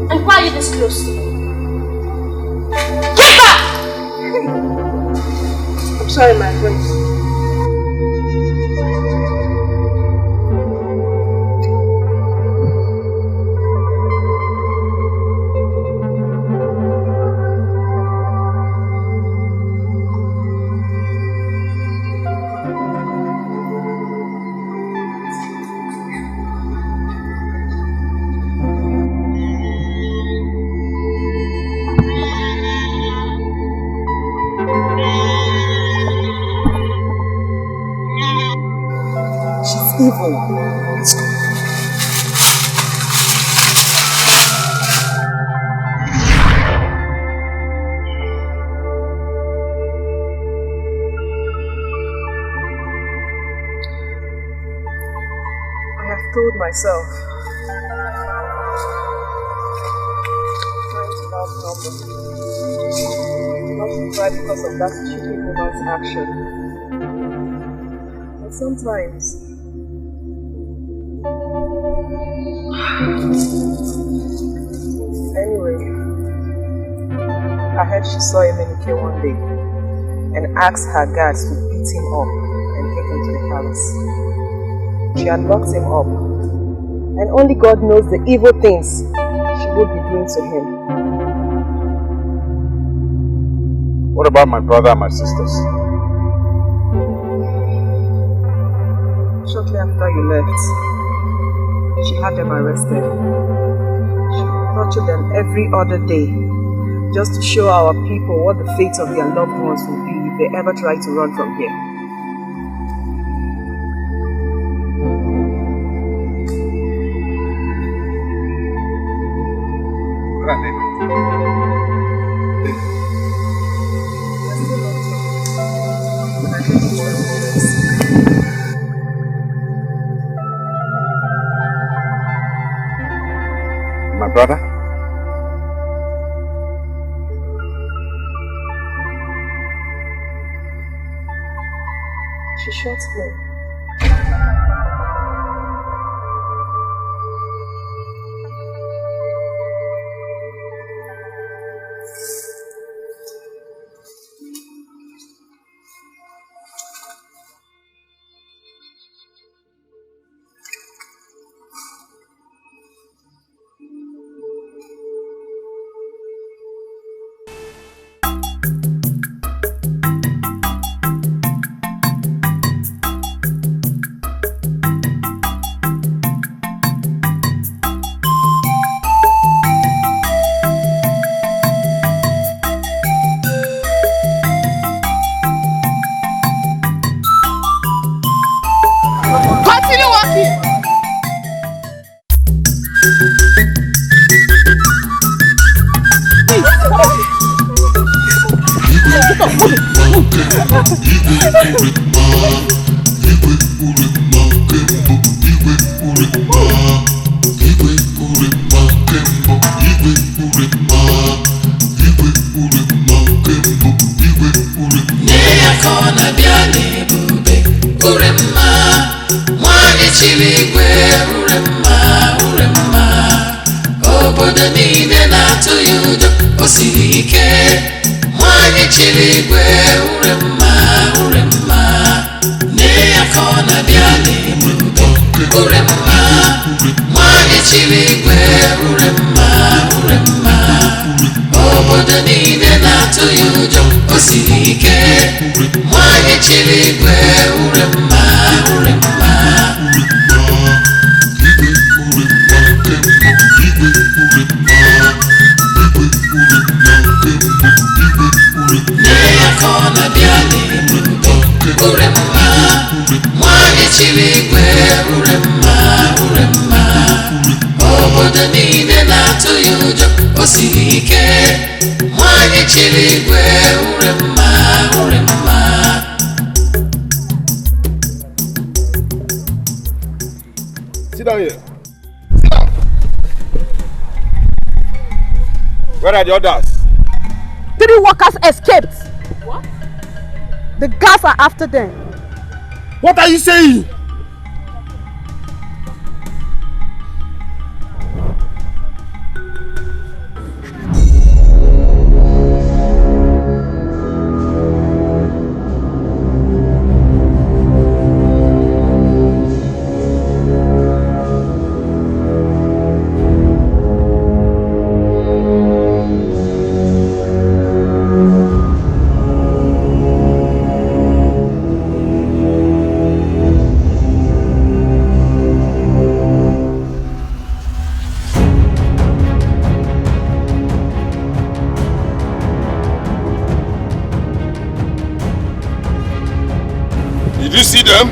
And why are you this close to me? Get back! I'm sorry, my friends. Evil. Let's go. I have told myself trying to love nobody, not to cry because of that stupid woman's action. But sometimes anyway, I heard she saw Emenike one day and asked her guards to beat him up and take him to the palace. She had locked him up, and only God knows the evil things she would be doing to him. What about my brother and my sisters? Shortly after you left, she had them arrested. She torture them every other day, just to show our people what the fate of their loved ones will be if they ever try to run from here. My brother? She shot him. Continue walking. Obodo niile na-atụ ya ụjọ, o siri ike. Nwanyị chiri igwe, ure mma. Nne ya ka ọ na-abịa n'ebube, ure mma. Nwanyị chiri igwe, ure mma. Obodo niile na-atụ ya ụjọ, o siri ike. Nwanyị chiri igwe, ure mma. Obodo niile na-atụ ya ụjọ, o siri ike. Nwanyị chiri igwe, ure mma. Sit down here. Sit down. Where are the others? 3 workers escaped. What? The guards are after them. What are you saying? Did you see them?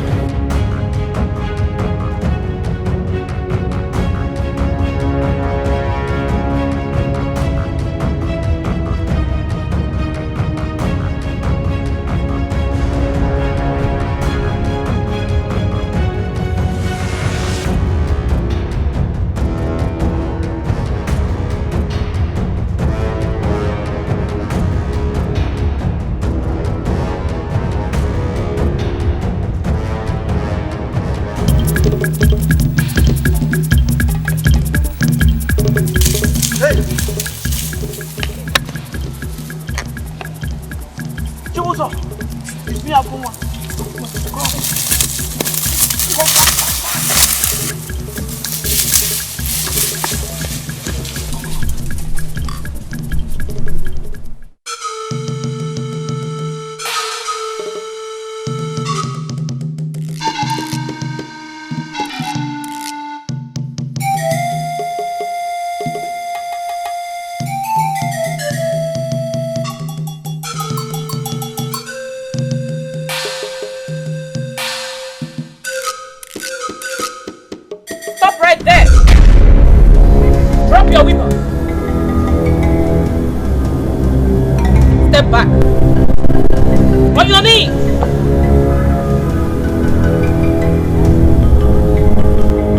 On your knee!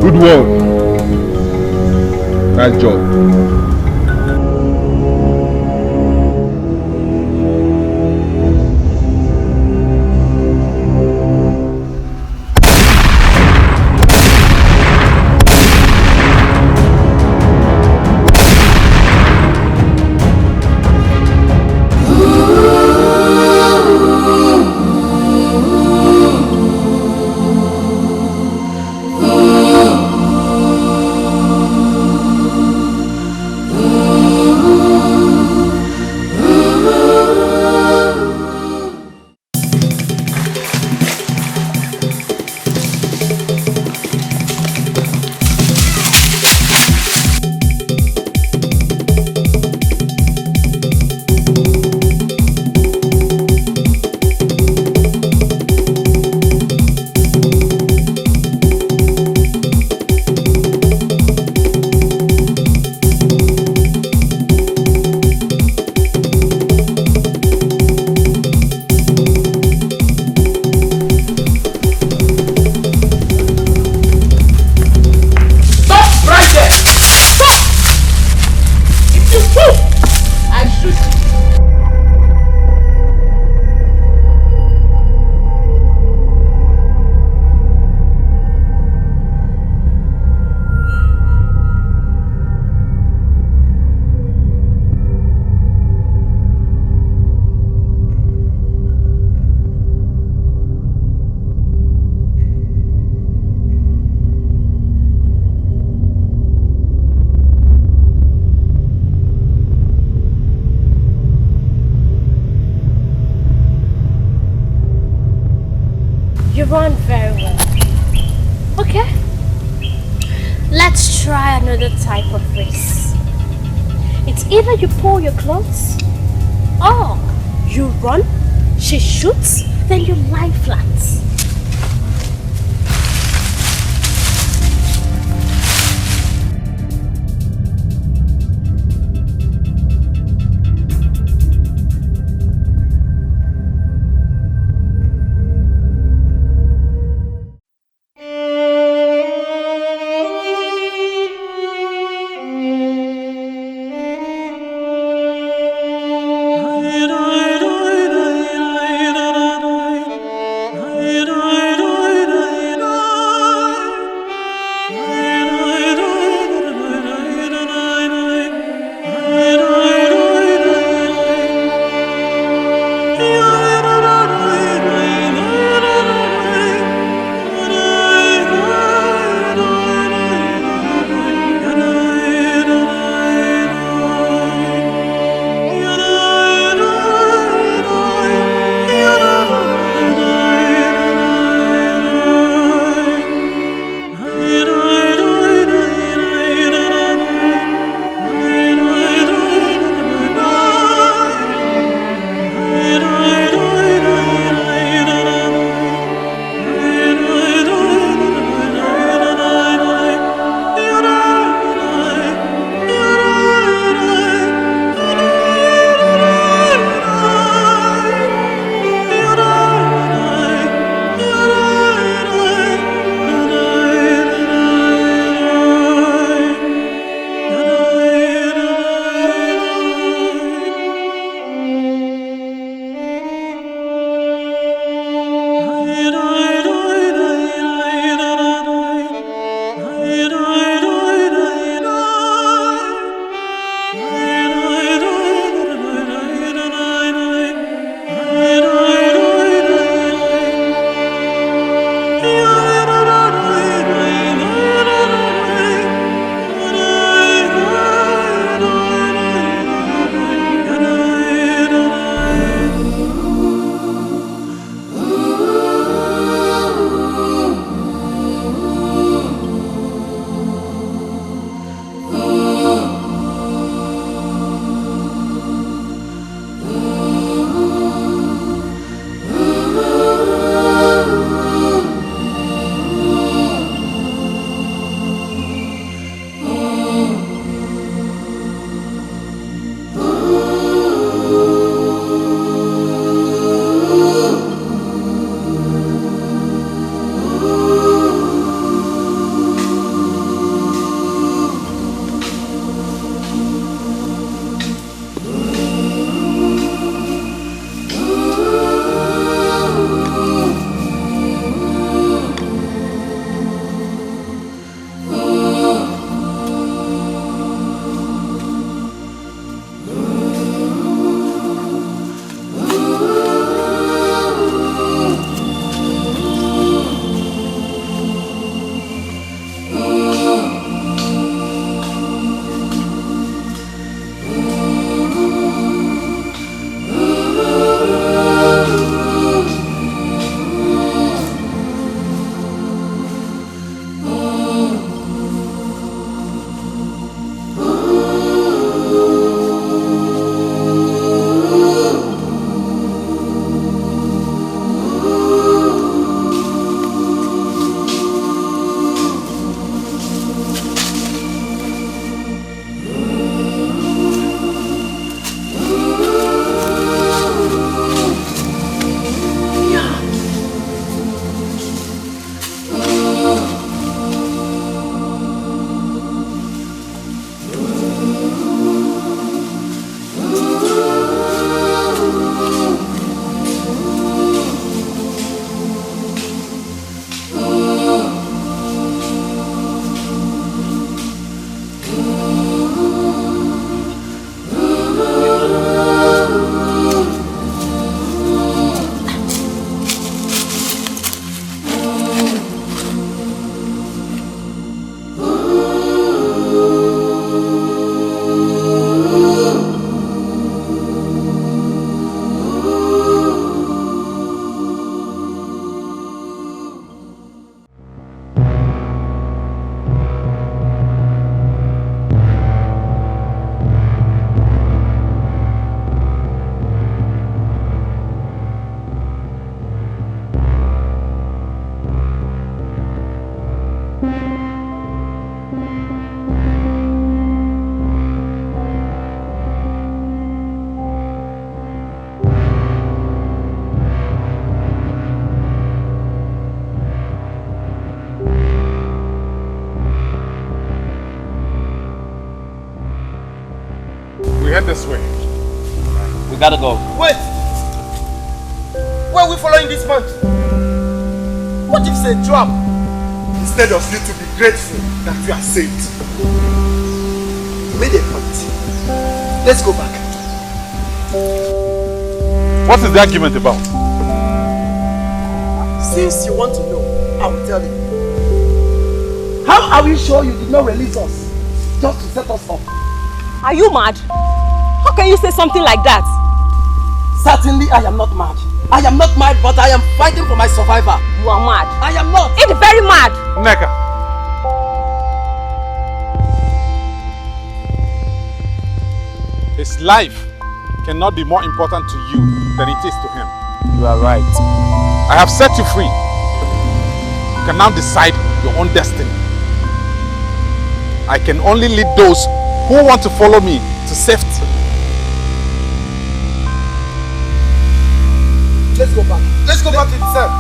Good work. Nice job. You run very well. Okay? Let's try another type of race. It's either you pull your clothes, or you run, she shoots, then you lie flat. I Gotta go. Wait! Where are we following this man? What if it's a trap? Instead of you to be grateful that you are saved. You made a point. Let's go back. What is the argument about? Since you want to know, I will tell you. How are we sure you did not release us just to set us up? Are you mad? How can you say something like that? Certainly I am not mad. I am not mad, but I am fighting for my survival. You are mad. I am not. It's very mad. Neka. His life cannot be more important to you than it is to him. You are right. I have set you free. You can now decide your own destiny. I can only lead those who want to follow me to safety. Let's go back. Let's go back to the cell.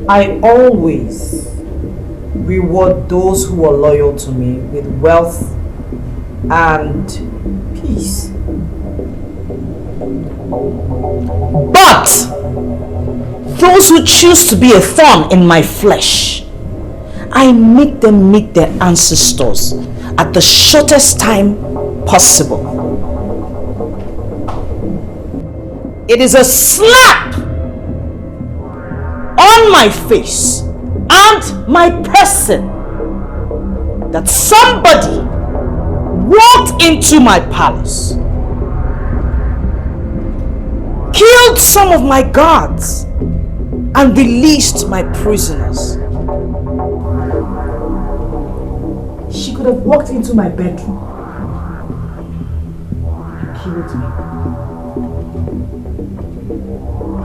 I always reward those who are loyal to me with wealth and peace. But those who choose to be a thorn in my flesh, I make them meet their ancestors at the shortest time possible. It is a slap on my face and my person that somebody walked into my palace, killed some of my guards, and released my prisoners. She could have walked into my bedroom and killed me.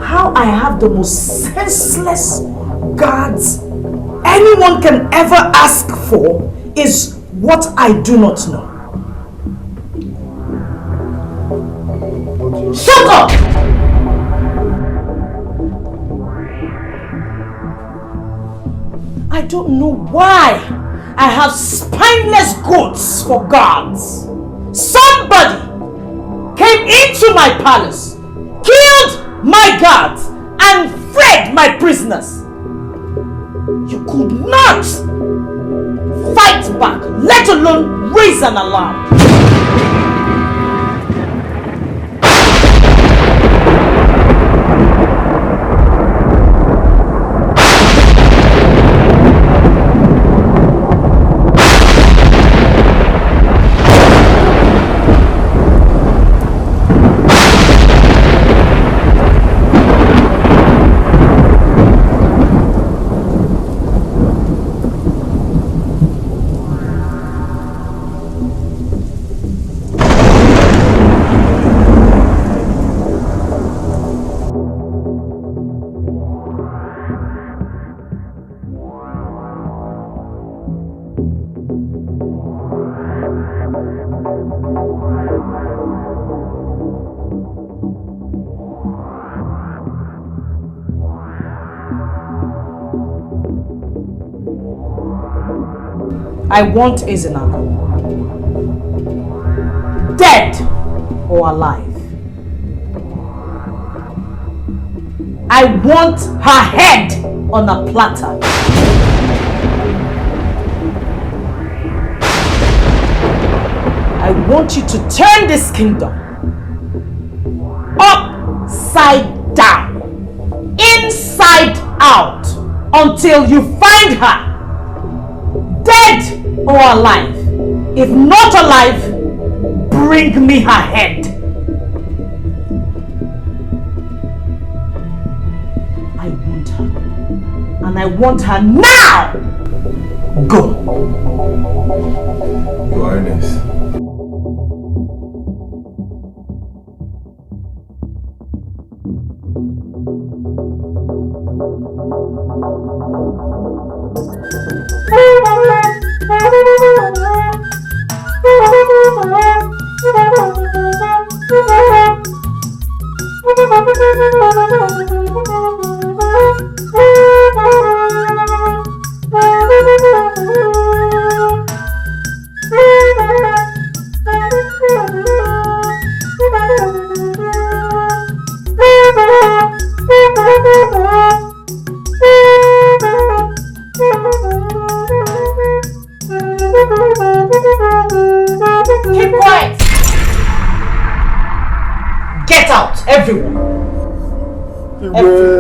How I have the most senseless guards anyone can ever ask for is what I do not know. Shut up! I don't know why I have spineless goats for guards. Somebody came into my palace, killed my guards, and freed my prisoners. You could not fight back, let alone raise an alarm. I want Ezenago, dead or alive. I want her head on a platter. I want you to turn this kingdom upside down, inside out, until you find her, dead or alive. If not alive, bring me her head. I want her, and I want her now. Go. Your Highness. Keep quiet! Get out, everyone! Everyone.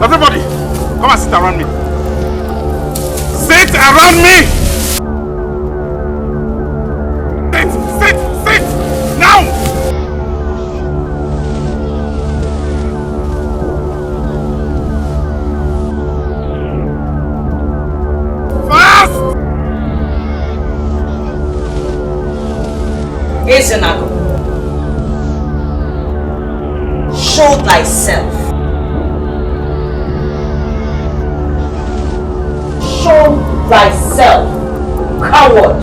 Everybody, come and sit around me. Sit around me! Sit! Now! Fast! Ezenago, show thyself. Show thyself, coward.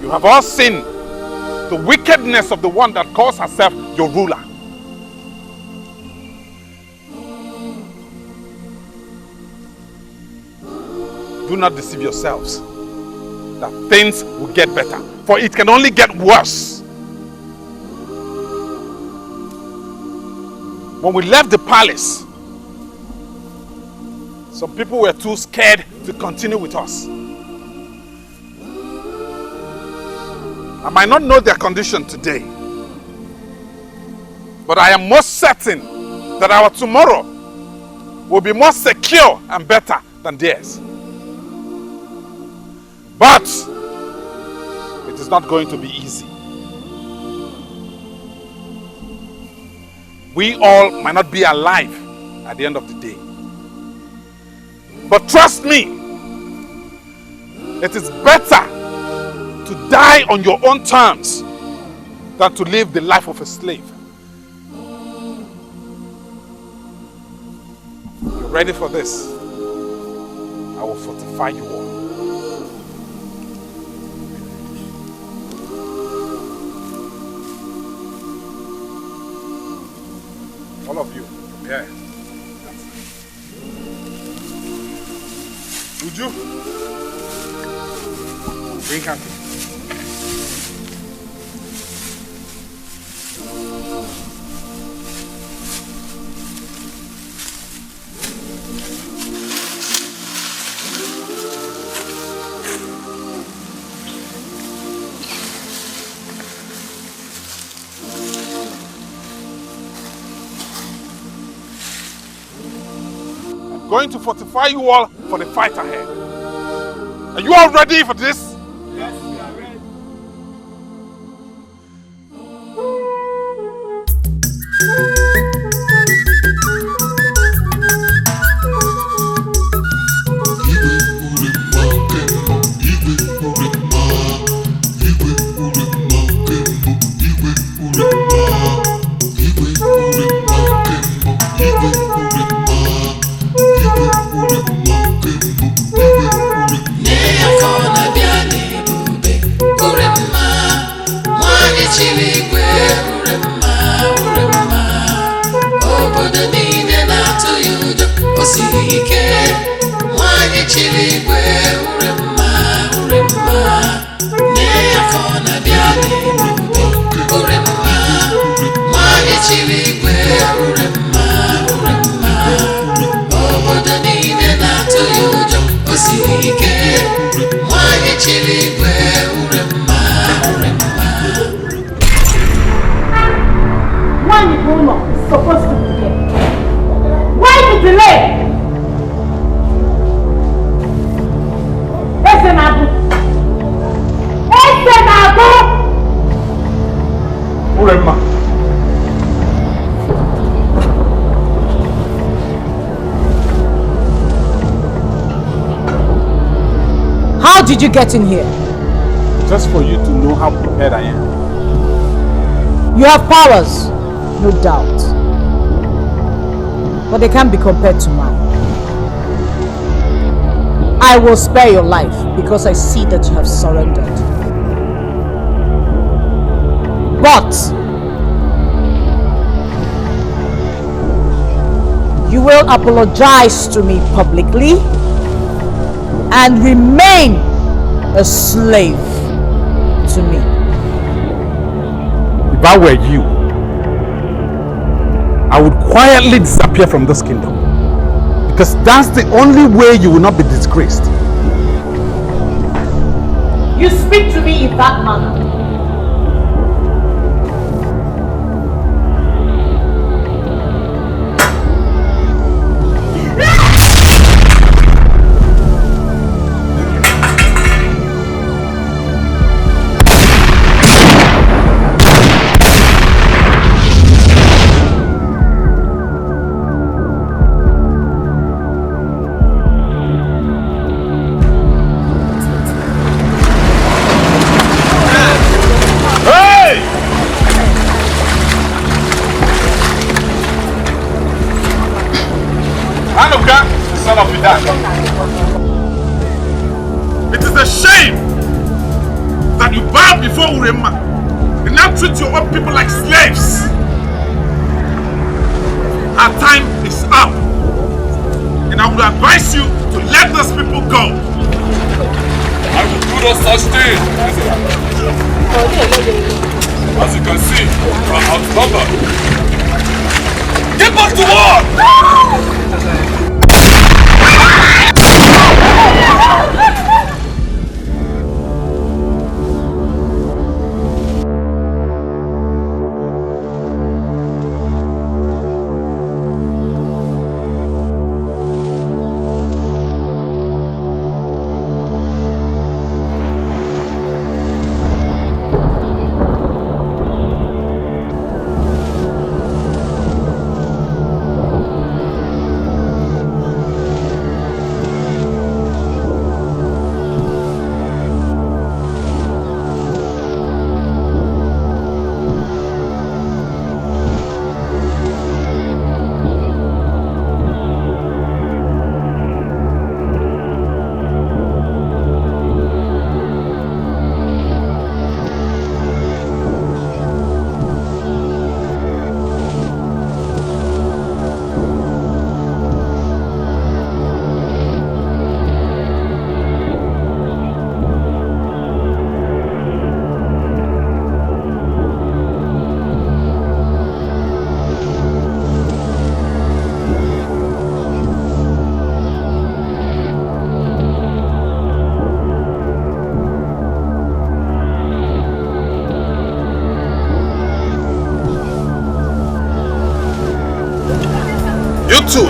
You have all seen the wickedness of the one that calls herself your ruler. Do not deceive yourselves. that things will get better, for it can only get worse. When we left the palace, some people were too scared to continue with us. I might not know their condition today, but I am most certain that our tomorrow will be more secure and better than theirs. But it is not going to be easy. We all might not be alive at the end of the day. But trust me, it is better to die on your own terms than to live the life of a slave. You're ready for this? I will fortify you all. All of you, prepare. Would you? Bring hanky. Going to fortify you all for the fight ahead. Are you all ready for this? Yes, we are ready. Supposed to be here. Why the delay? Uremma. How did you get in here? Just for you to know how prepared I am. You have powers, no doubt. But they can't be compared to mine. I will spare your life because I see that you have surrendered. But you will apologize to me publicly and remain a slave to me. If I were you, I would quietly disappear from this kingdom, because that's the only way you will not be disgraced. You speak to me in that manner. It is a shame that you bow before Uremma and now treat your own people like slaves. Our time is up, and I would advise you to let those people go. I will do no such thing. As you can see, we are outnumbered. Get back to war! Two.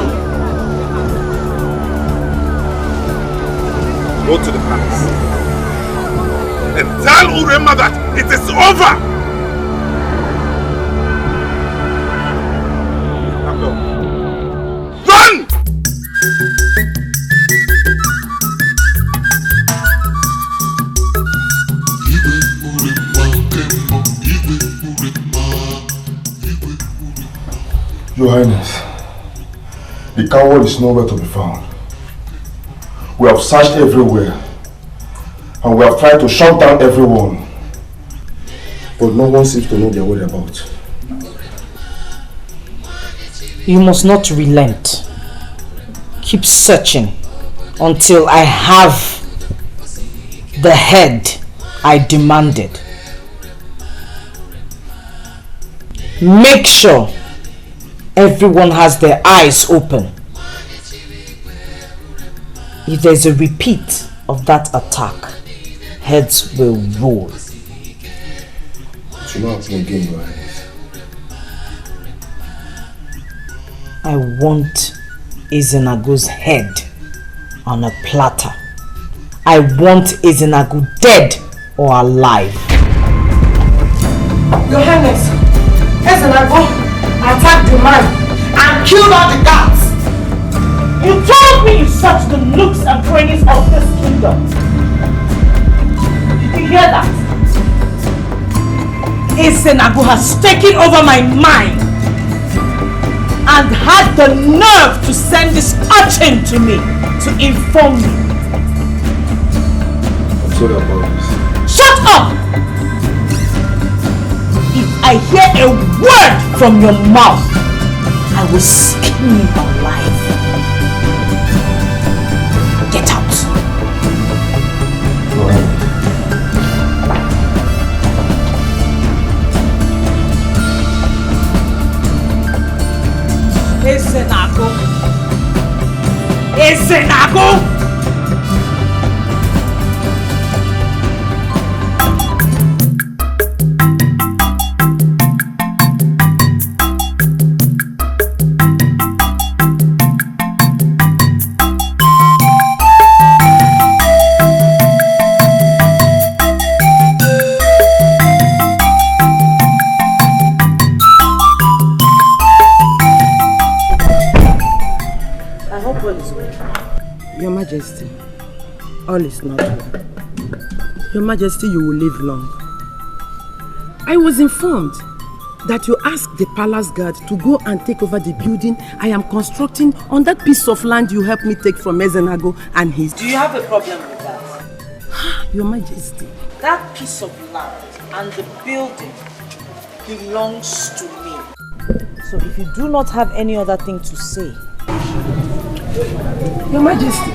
Go to the palace and tell Urema that it is over. Now go. Run! Your Highness, the coward is nowhere to be found. We have searched everywhere and we have tried to shut down everyone, but no one seems to know their whereabouts. You must not relent. Keep searching until I have the head I demanded. Make sure everyone has their eyes open. If there's a repeat of that attack, heads will roll. It should not happen again, Your Highness. I want Ezenago's head on a platter. I want Ezenago dead or alive. Your Highness, Ezenago attacked the man and killed all the guards. You told me you searched the nooks and crannies of this kingdom. Did you hear that? Ezenago has taken over my mind and had the nerve to send this urchin to me to inform me. I'm sorry about this. Shut up! If I hear a word from your mouth, I will skin you alive. Get out. Ezenago. Ezenago. Your Majesty, all is not well. Your Majesty, you will live long. I was informed that you asked the palace guard to go and take over the building I am constructing on that piece of land you helped me take from Ezenago and his... Do you have a problem with that? Your Majesty. That piece of land and the building belongs to me. So if you do not have any other thing to say... Your Majesty.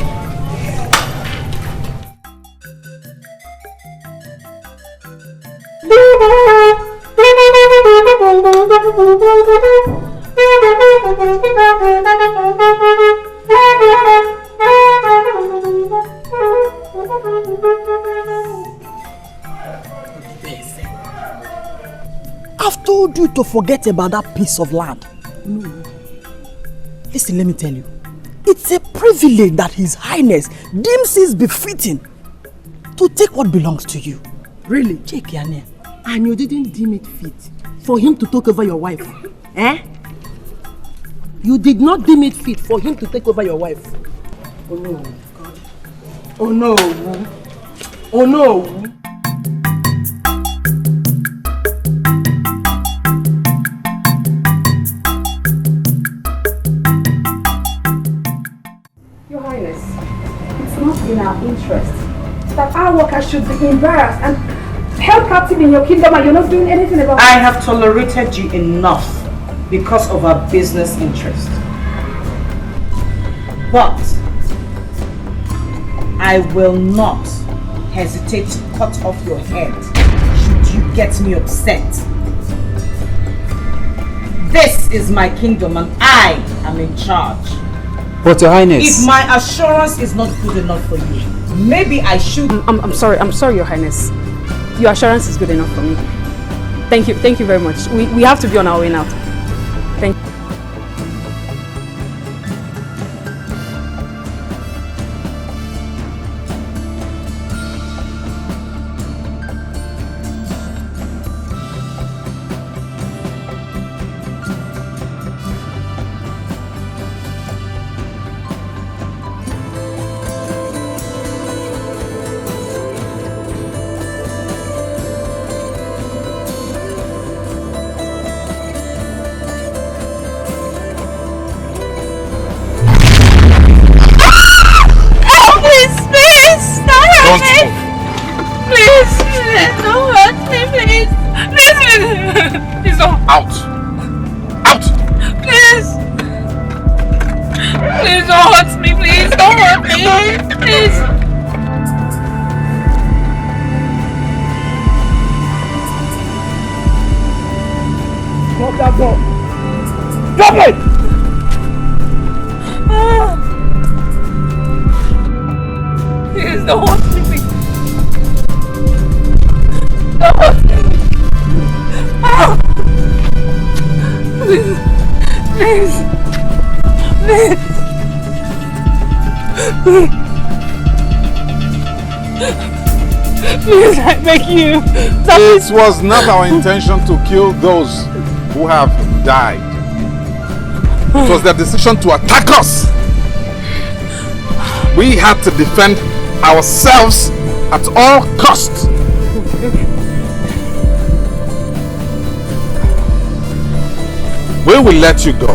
told you to forget about that piece of land. No. Listen, let me tell you. It's a privilege that His Highness deems is befitting to take what belongs to you. Really? Check your name. And you didn't deem it fit for him to take over your wife? Eh? You did not deem it fit for him to take over your wife? Oh no, God. Oh no. Oh no. Your Highness, it's not in our interest that our workers should be embarrassed and held captive in your kingdom and you're not doing anything about it. I have tolerated you enough because of our business interest. But I will not hesitate to cut off your head should you get me upset. This is my kingdom and I am in charge. But Your Highness... If my assurance is not good enough for you, maybe I should... I'm sorry, Your Highness. Your assurance is good enough for me. Thank you very much. We have to be on our way now. Thank you. Please, I beg you. It was not our intention to kill those who have died. It was their decision to attack us. We had to defend ourselves at all costs. We will let you go.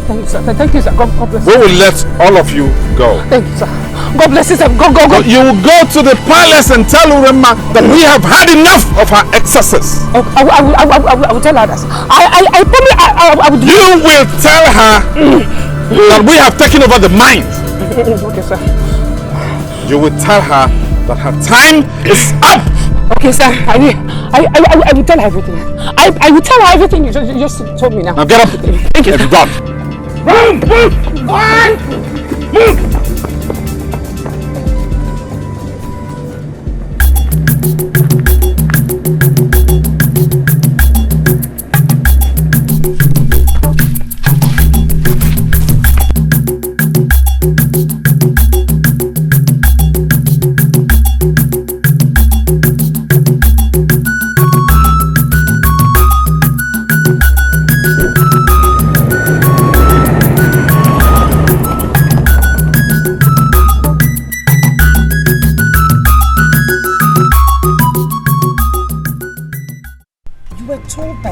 Thank you, sir. Thank you, sir. God bless you. We will let all of you go. Thank you, sir. God bless you, sir. Go. You will go to the palace and tell Urema that we have had enough of her excesses. I will tell her that. I promise I will do. You will tell her that we have taken over the mind. Okay, sir. You will tell her that her time is up. Okay, sir. I will tell her everything. I will tell her everything you just told me now. Now get up. Thank you. Let's go. Move!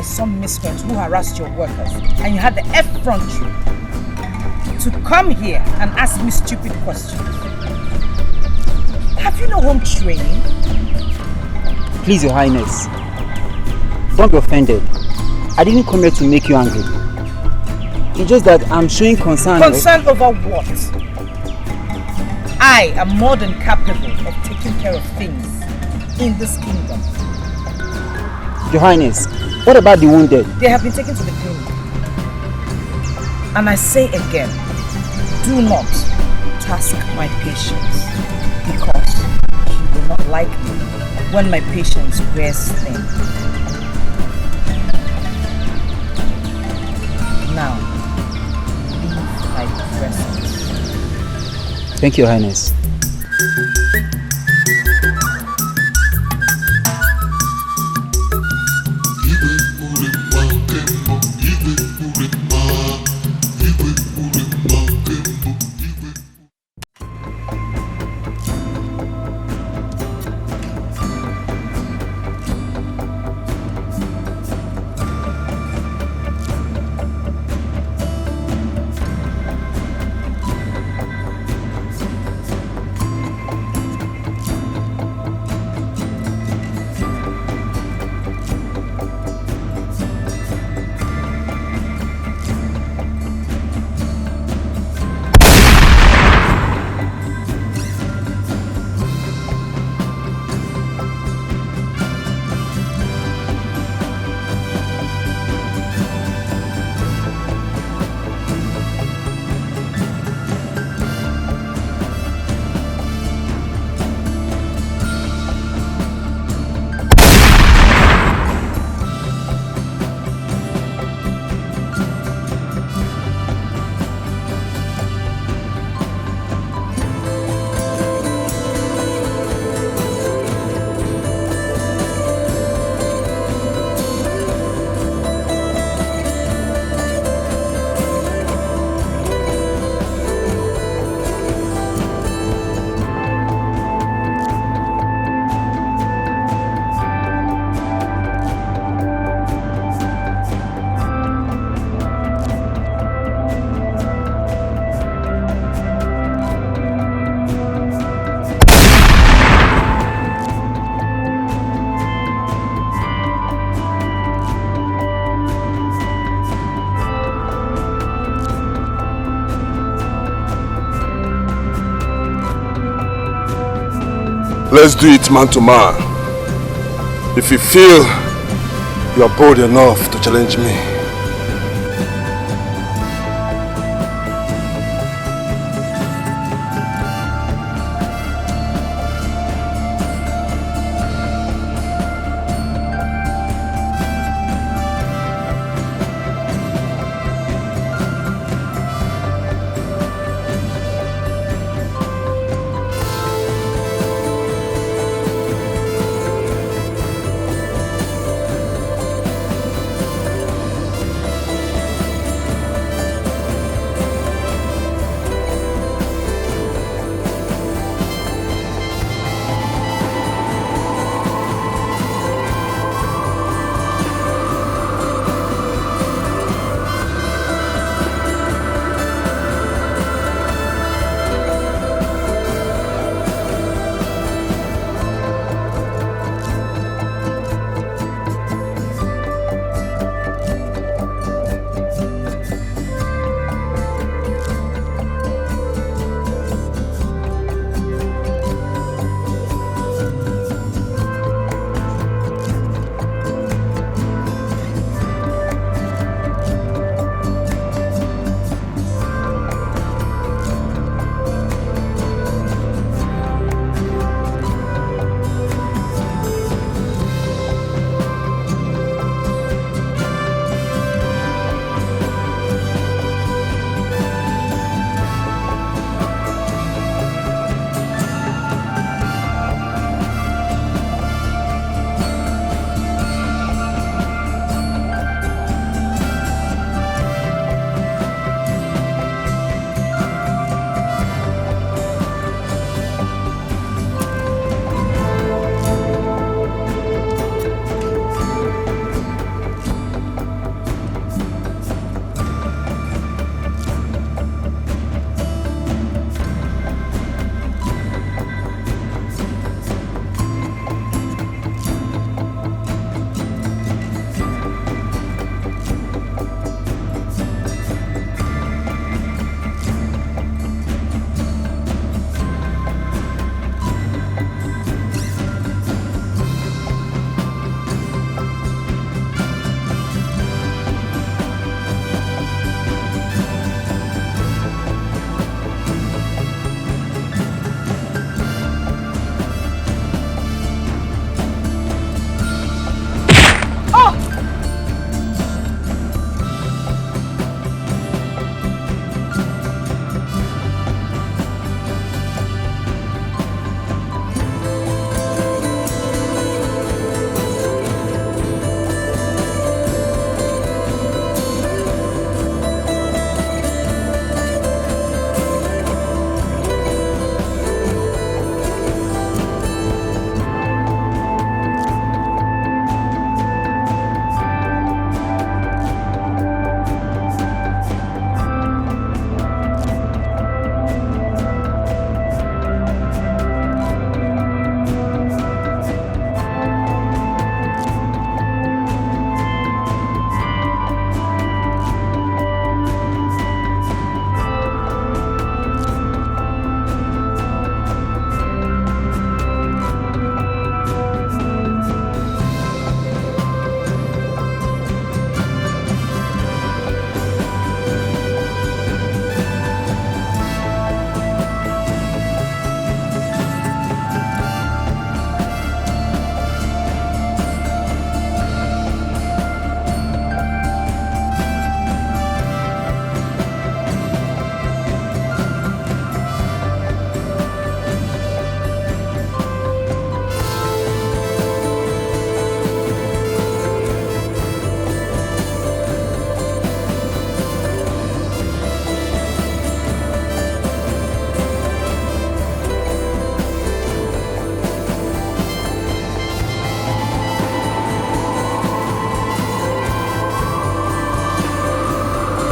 Some miscreants who harassed your workers, and you had the effrontery to come here and ask me stupid questions. Have you no home training? Please, Your Highness, don't be offended. I didn't come here to make you angry. It's just that I'm showing concern. Concern over what? I am more than capable of taking care of things in this kingdom. Your Highness, what about the wounded? They have been taken to the clinic. And I say again, do not task my patience, because he will not like me when my patience wears thin. Thank you, Your Highness. Let's do it man to man. If you feel you are bold enough to challenge me.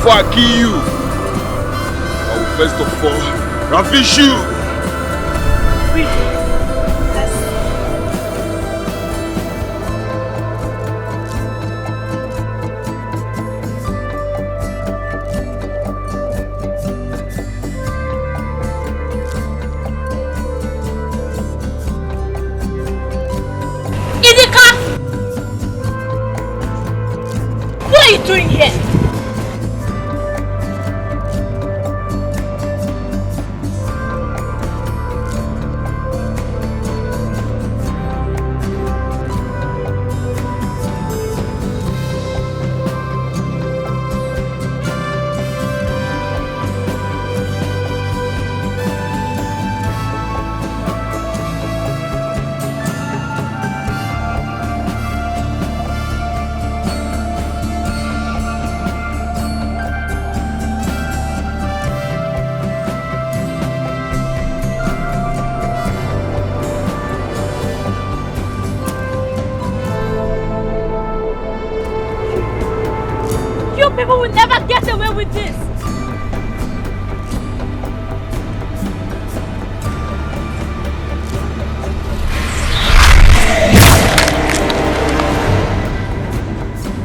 before I kill you. I will first of all ravish you. What are you doing here? People will never get away with this.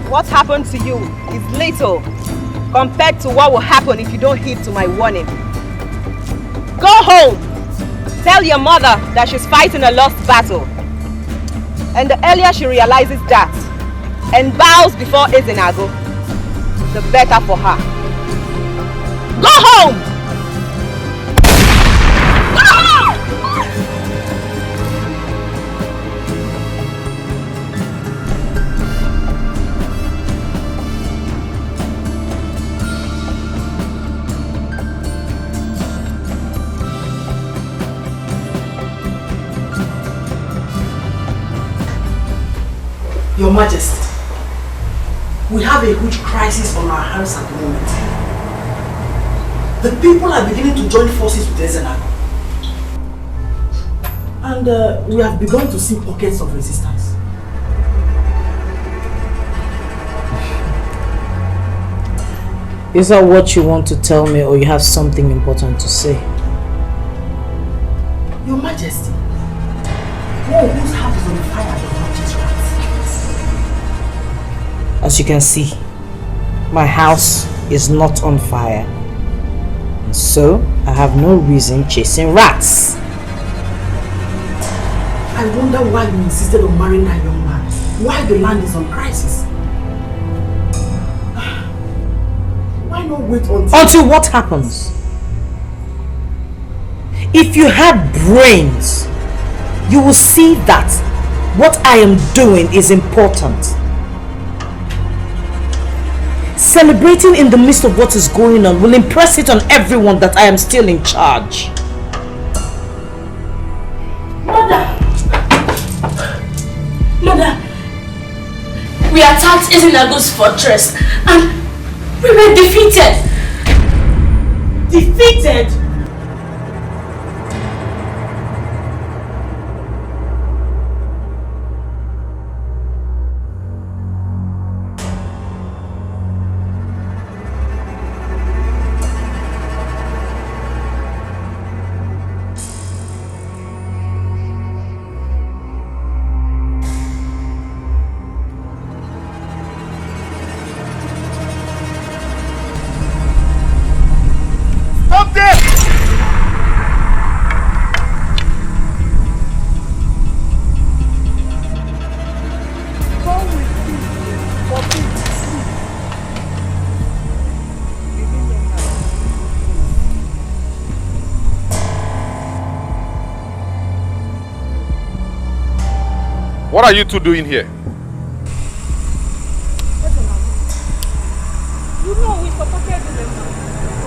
What happened to you is little compared to what will happen if you don't heed to my warning. Go home. Tell your mother that she's fighting a lost battle. And the earlier she realizes that and bows before Ezenago, the better for her. Go home! Go home! Your Majesty, we have a huge crisis on our hands at the moment. The people are beginning to join forces with Ezenago. And we have begun to see pockets of resistance. Is that what you want to tell me, or you have something important to say? Your Majesty, one whose heart is on fire does not chase rats. As you can see, my house is not on fire. And so, I have no reason chasing rats. I wonder why you insisted on marrying that young man. Why the land is on crisis. Why not wait until what happens? If you had brains, you will see that what I am doing is important. Celebrating in the midst of what is going on will impress it on everyone that I am still in charge. Mother, we attacked Ezenago's fortress and we were defeated. Defeated? What are you two doing here? You know we supported the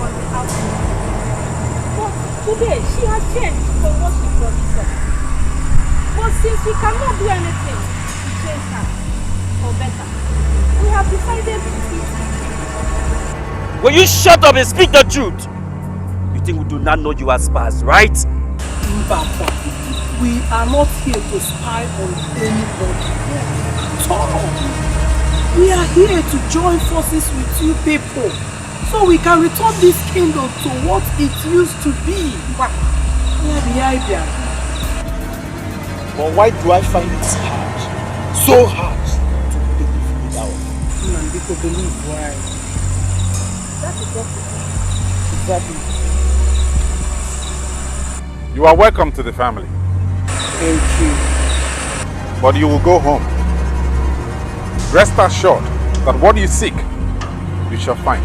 on the outside. But today she has changed from what she promised us. But since we cannot do anything to change her for better, we have decided to beat her. Will you shut up and speak the truth? You think we do not know you as spies, right? Mbapa, we are not here to spy on anybody at all. We are here to join forces with you people So we can return this kingdom to what it used to be. But why do I find it hard, so hard, to believe without? People believe why? That is what exactly. You are welcome to the family. Thank you. But you will go home. Rest assured that what you seek, you shall find.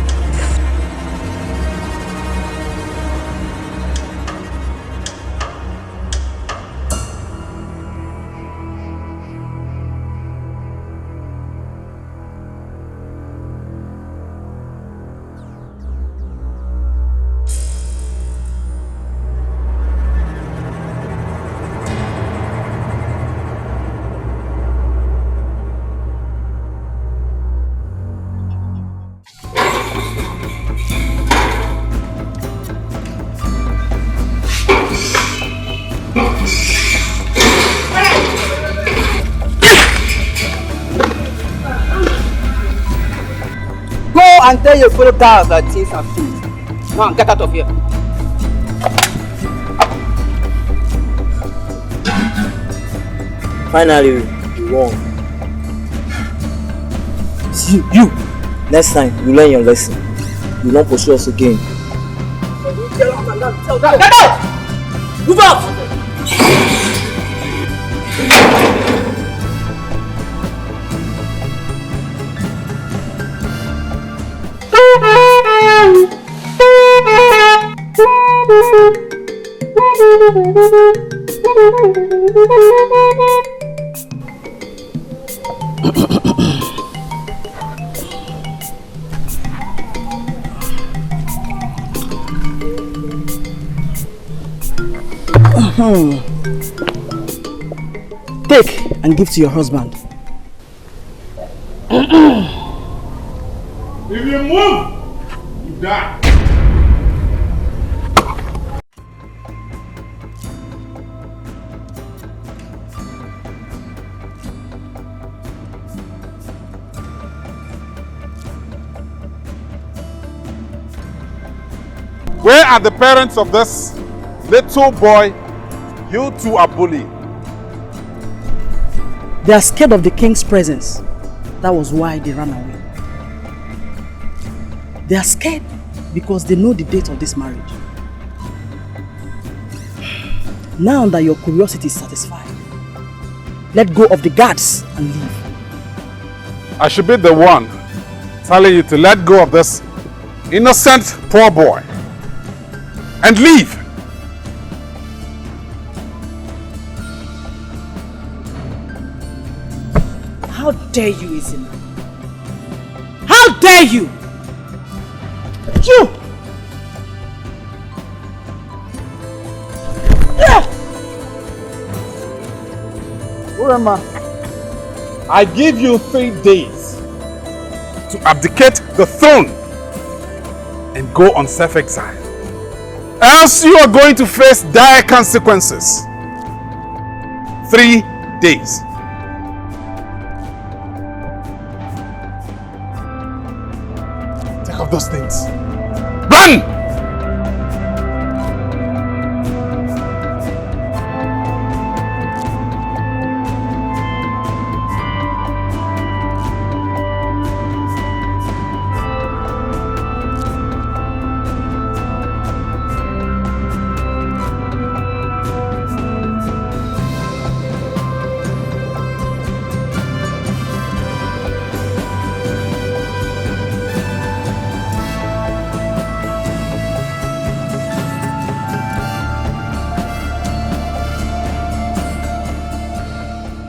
And tell your fellow guys that things have changed. Now get out of here. Finally, you won. See, you, next time you learn your lesson. You won't pursue us again. Get out! Move out! Take and give to your husband. If you move, you die. Where are the parents of this little boy you two are bullying? They are scared of the king's presence. That was why they ran away. They are scared because they know the date of this marriage. Now that your curiosity is satisfied, let go of the guards and leave. I should be the one telling you to let go of this innocent poor boy and leave. How dare you, Izina? How dare you? You! Urema, I give you 3 days to abdicate the throne and go on self-exile. Else you are going to face dire consequences. 3 days. Take off those things. Run!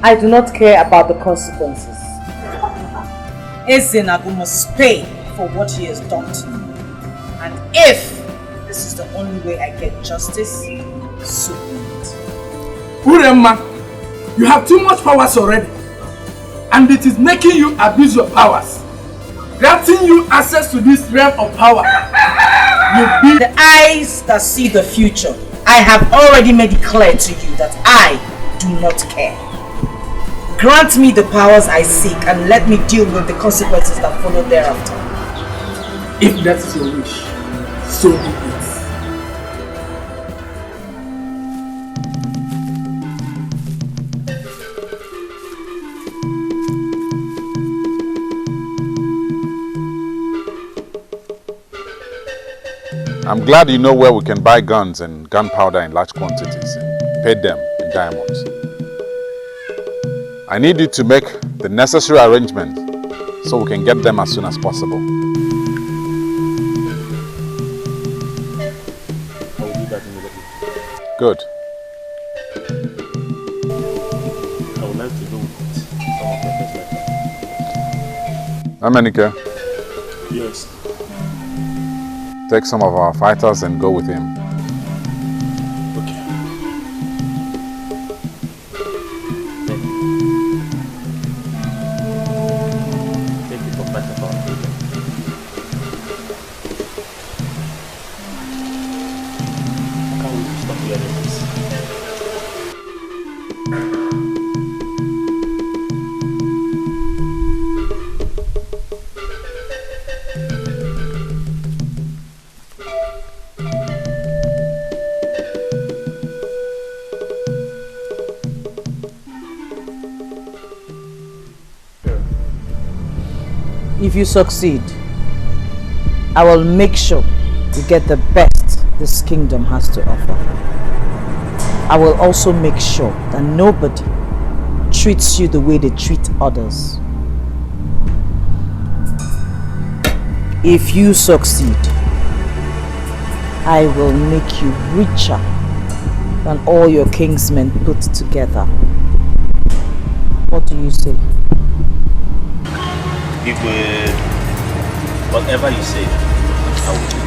I do not care about the consequences. Ezenagu must pay for what he has done to me. And if this is the only way I get justice, so be it. Urema, you have too much powers already. And it is making you abuse your powers. Granting you access to this realm of power. You be the eyes that see the future. I have already made it clear to you that I do not care. Grant me the powers I seek and let me deal with the consequences that follow thereafter. If that is your wish, so be it. I'm glad you know where we can buy guns and gunpowder in large quantities and pay them in diamonds. I need you to make the necessary arrangements so we can get them as soon as possible. I will do that immediately. Good. I would like to do some of the first letter. Amenike, Yes. take some of our fighters and go with him. Okay. Thank you for fighting for our freedom. I can't wait to stop hearing this. If you succeed, I will make sure you get the best this kingdom has to offer. I will also make sure that nobody treats you the way they treat others. If you succeed, I will make you richer than all your kingsmen put together. What do you say? Igwe, whatever you say, I will do.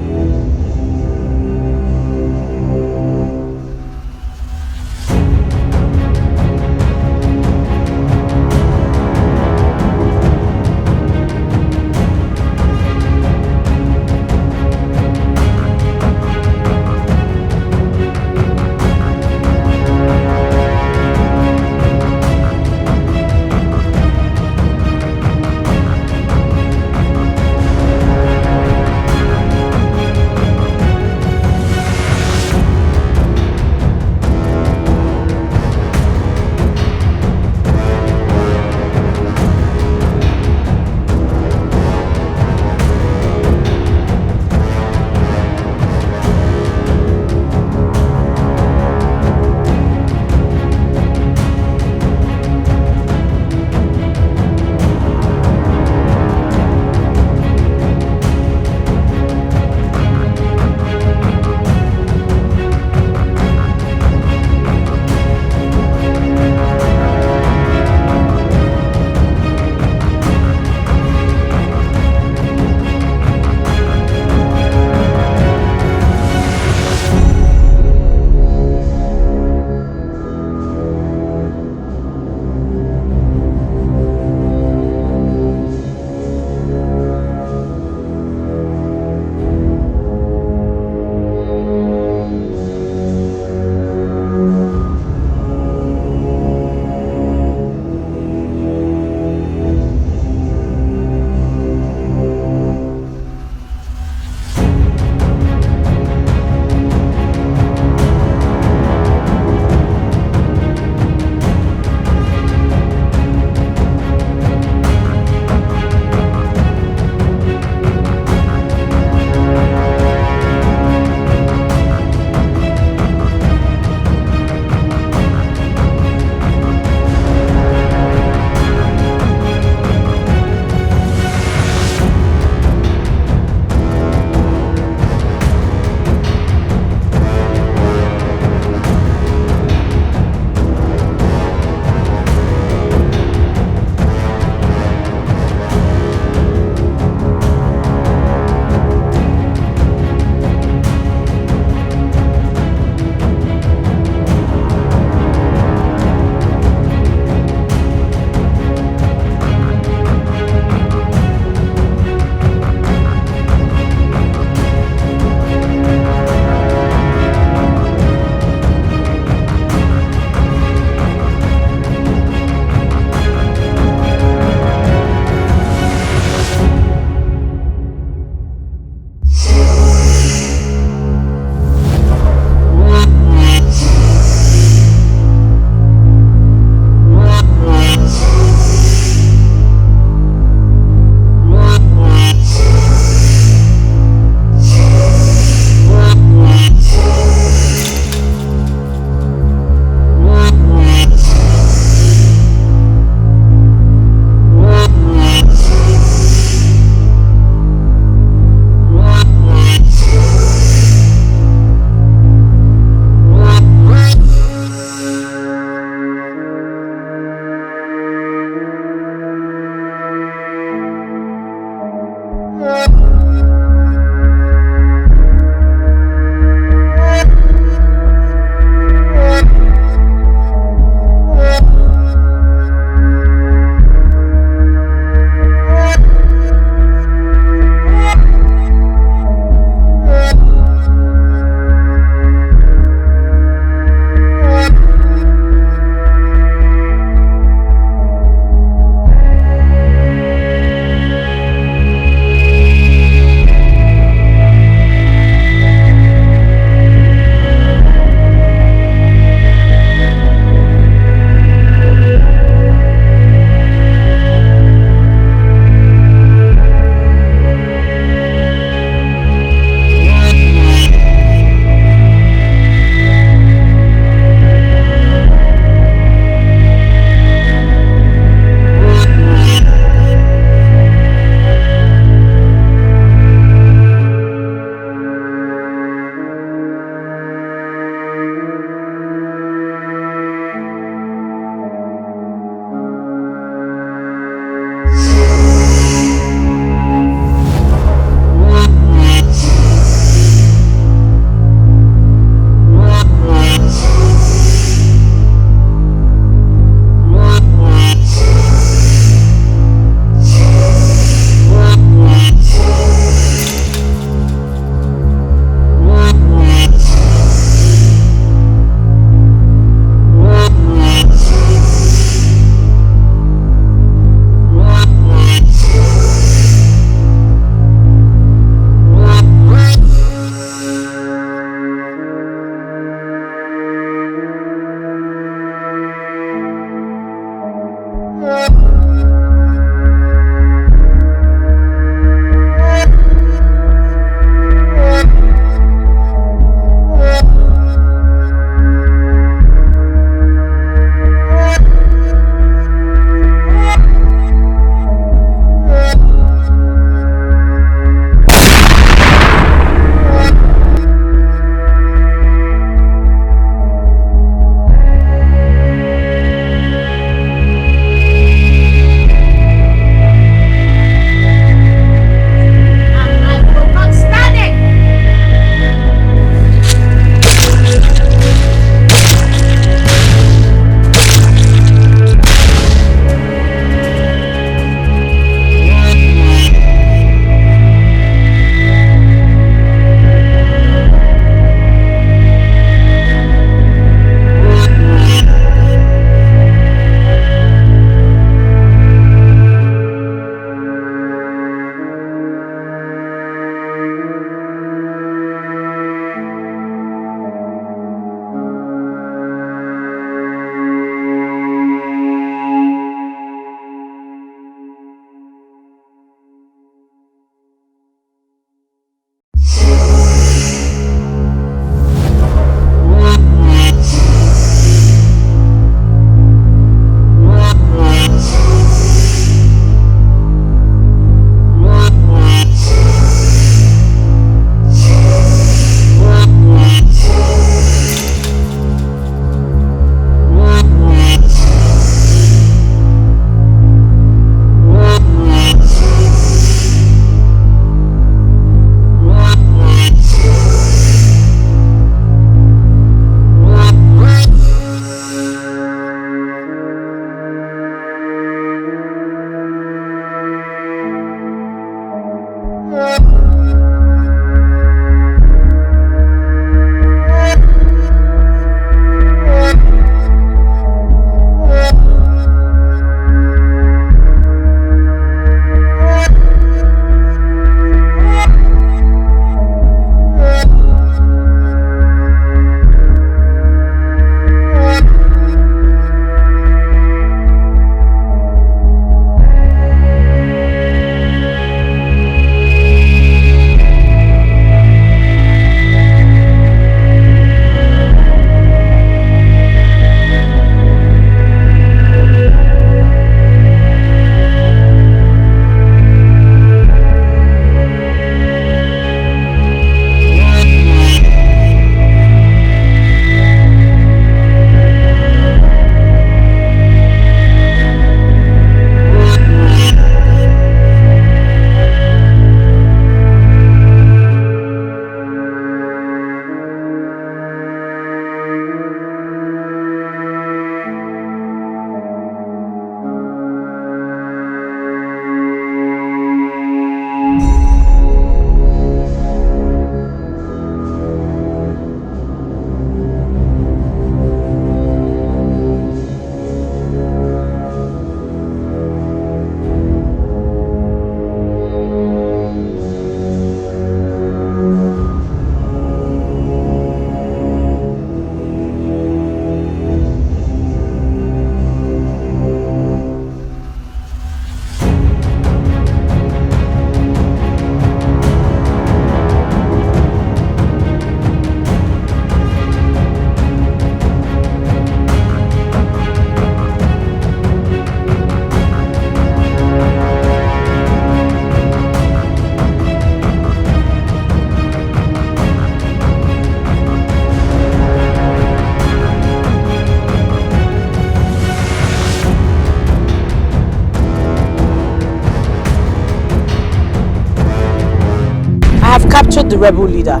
not the rebel leader.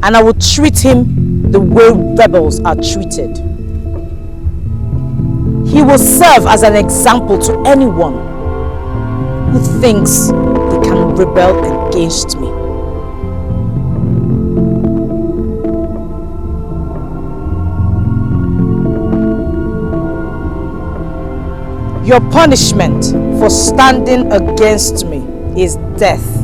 And I will treat him the way rebels are treated. He will serve as an example to anyone who thinks they can rebel against me. Your punishment for standing against me is death.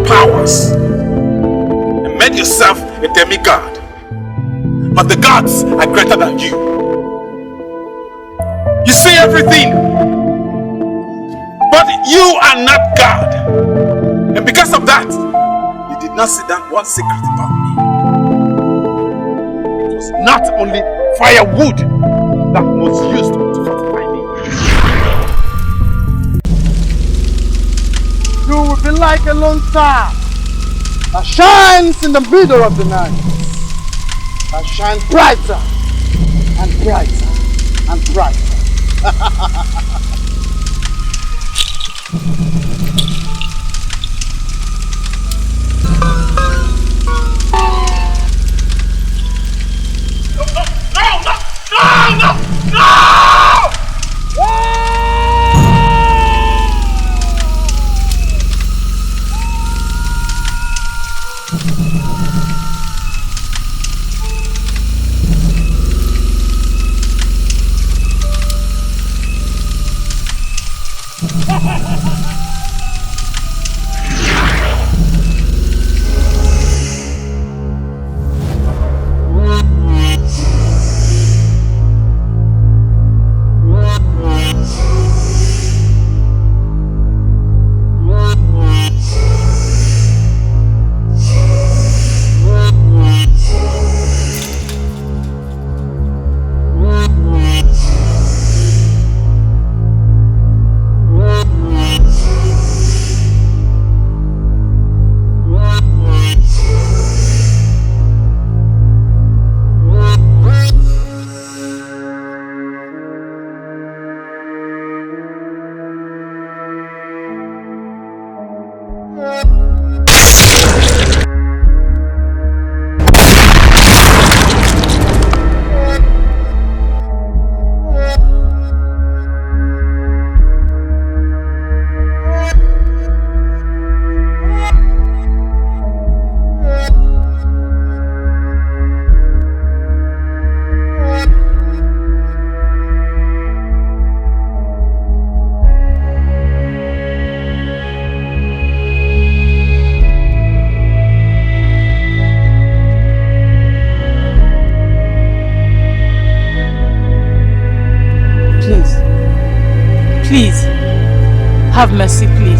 Powers and made yourself a demigod, but the gods are greater than you. You see everything, but you are not God, and because of that, you did not see that one secret about me. It was not only firewood that was used to fortify me. You will be like a lone star that shines in the middle of the night, that shines brighter and brighter and brighter. Please, have mercy, please.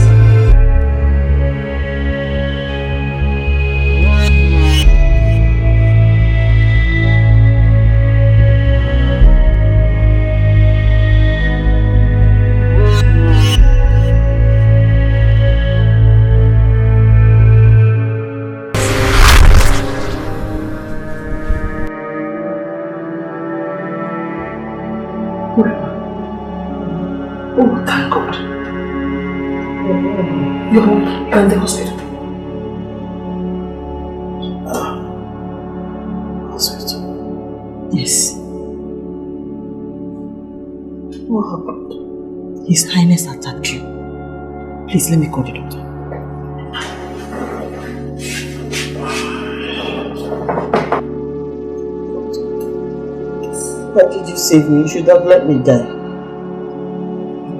Oh, thank God. You're home and the hospital. Hospital? Yes. What happened? His Highness attacked you. Please, let me call the doctor. Why did you save me? You should have let me die.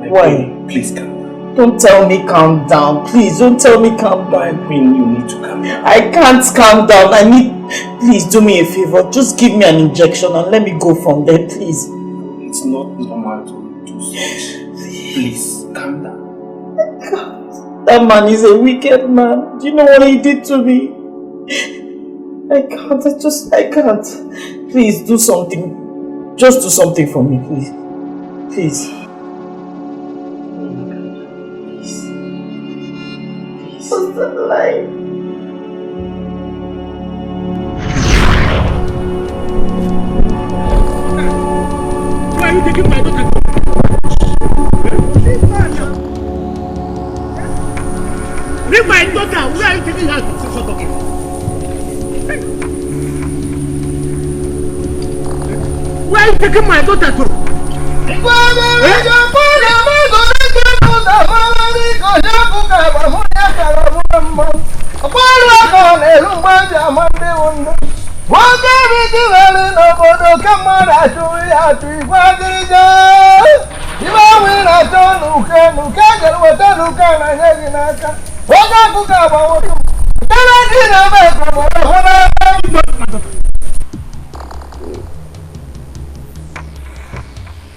Why? Please calm down. Don't tell me calm down. Please, don't tell me calm down. My queen, you need to calm down. I can't calm down. I need... Please, do me a favor. Just give me an injection and let me go from there, please. It's not normal to do such. Please, calm down. God, that man is a wicked man. Do you know what he did to me? I can't. Please, do something. Just do something for me, please. Please. What's that lie? Why are you taking my daughter? Leave my daughter! Where are you taking her to? Stop talking. Where are you taking my daughter to?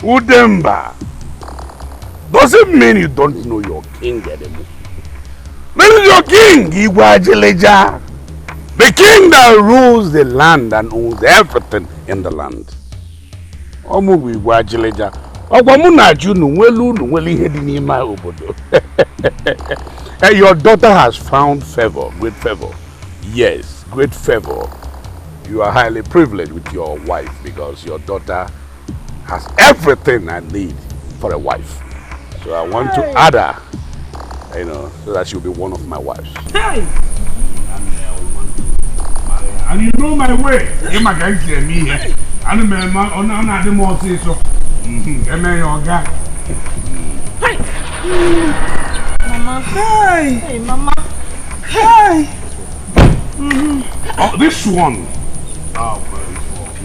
Udemba, doesn't mean you don't know your king anymore. Maybe your king, Igwajeleja, the king that rules the land and owns everything in the land. Omu Igwajeleja, Ogwamunaju nuwelu nuweli hedini ma obodo. Your daughter has found favor, great favor. Yes, great favor. You are highly privileged with your wife because your daughter has everything I need for a wife. So I want to add her, so that she'll be one of my wives. Hey! And you know my way. You my guys hear me here. And I'm the more say so. Your guy. Hey! Mama. Hey! Hey, Mama. Hey! Oh, this one.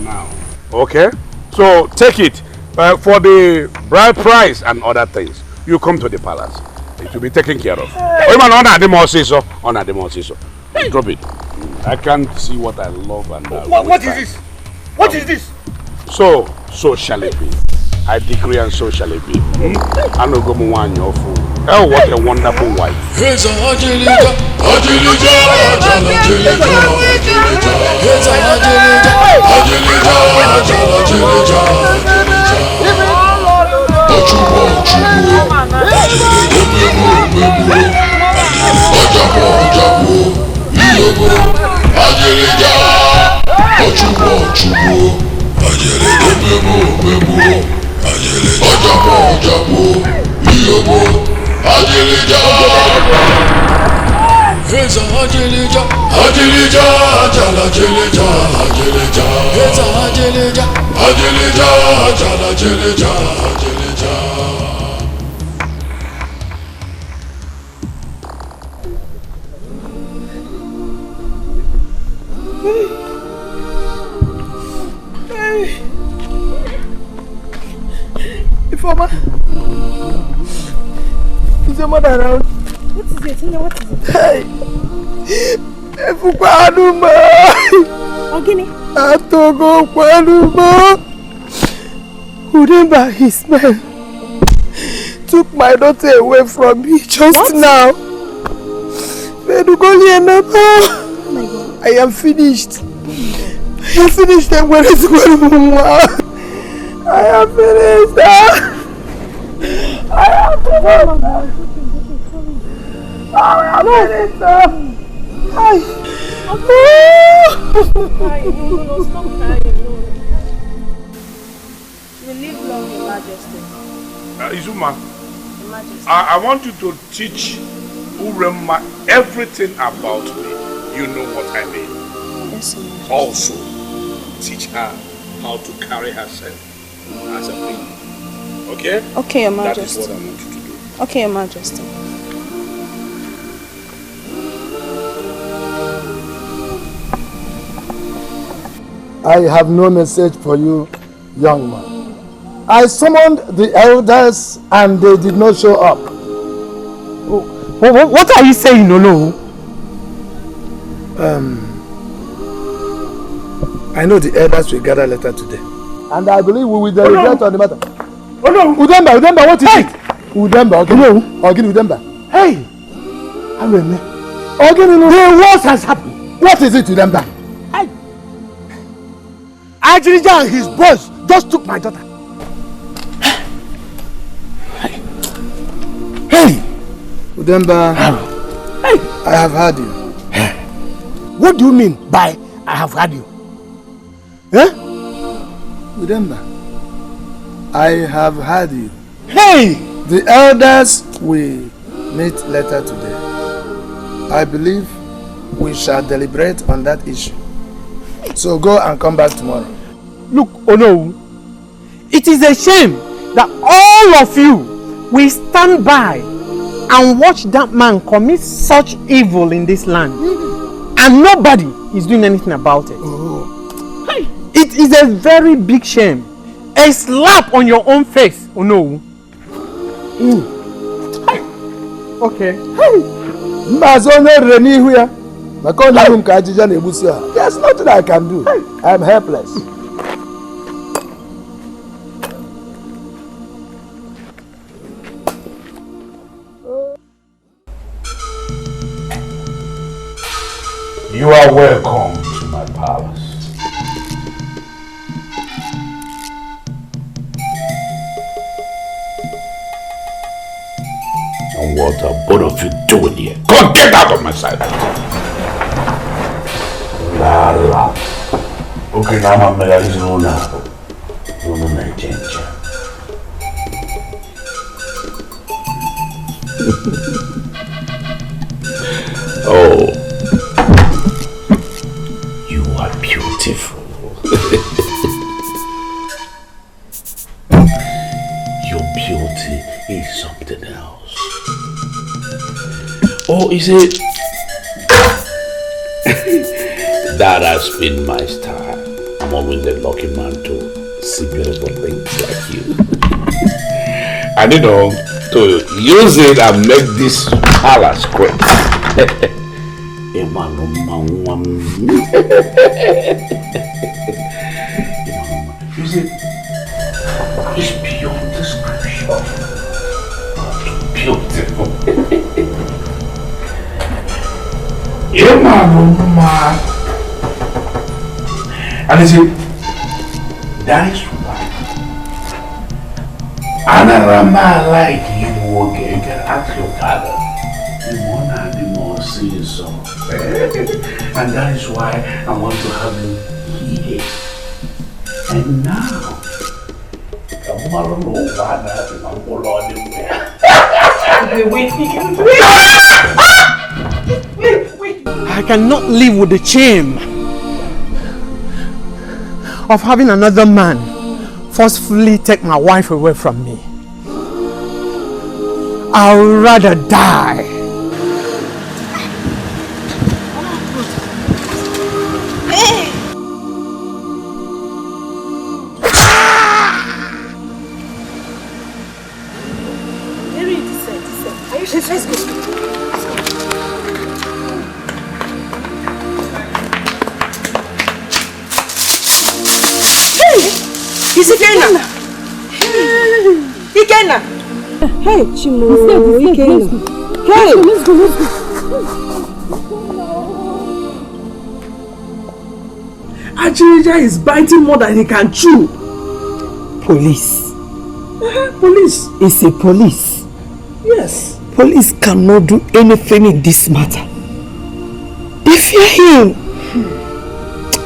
Now. Okay? So take it for the bride price and other things. You come to the palace. It will be taken care of. Honor the more say so. Honor the more say so. Drop it. I can't see what I love and what is this? What is this? So shall it be. I decree and so shall it be. I know go one your fool. Oh, what a wonderful wife. Ifeoma, is your mother around? What is it? What is it? Hey! Efukwanuma! Ogini? Atogo Kwanuma! Udemba, his man, took my daughter away from me just now. Oh my God. I am finished. I am finished. I am finished. I am finished. Stop crying. No, stop crying. No. We live long, Your Majesty. Izuma, I want you to teach Urema everything about me. You know what I mean. Yes, Your Majesty. Also, teach her how to carry herself as a queen. Okay? Okay, Your Majesty. That is what I want you to do. Okay, Your Majesty. I have no message for you, young man. I summoned the elders and they did not show up. What are you saying, no? I know the elders will gather later today. And I believe we will deliberate on the matter. Oh no! Udemba, what is it? Udemba, okay. No. Ogini Udemba. Hey! Ogini, the worst has happened. What is it, Udemba? Ajirija and his boys just took my daughter. Hey! Udemba, hey! I have heard you. What do you mean by I have heard you? Eh? Udemba, I have heard you. Hey! The elders will meet later today. I believe we shall deliberate on that issue. So go and come back tomorrow. Look, no. It is a shame that all of you will stand by and watch that man commit such evil in this land. And nobody is doing anything about it. Oh. It is a very big shame. A slap on your own face, no. Okay. There's nothing I can do. I'm helpless. You are welcome to my palace. And what are both of you doing here? Go get out of my sight! La. Okay, now I'm realizing now. No, change. Oh. You are beautiful. Your beauty is something else. Or is it that has been my style? I'm always a lucky man to see beautiful things like you. And to use it and make this palace great. You see, it's beyond description. Beautiful. And you see, that is why another man like you can ask your father. The more see so. And that is why I want to have you here. And now, I cannot live with the shame of having another man forcefully take my wife away from me. I would rather die. Let's go. Hey! Is it Ikenna? Ikenna! Hey, Chimo, Ikenna. Hey! Let's go. Ajirija is biting more than he can chew. Police. Police. It's a police. Yes. Police cannot do anything in this matter. They fear him.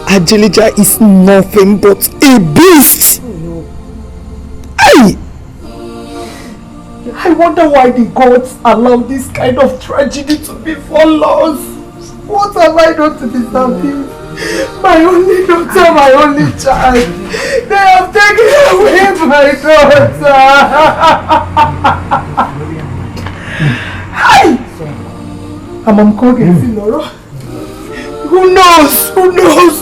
Ajirija is nothing but a beast. Oh, no. Hey! I wonder why the gods allow this kind of tragedy to befall us. What have I done to deserve this? My only daughter, my only child. They have taken away my daughter. Hi! I'm calling Laura. Who knows? Who knows?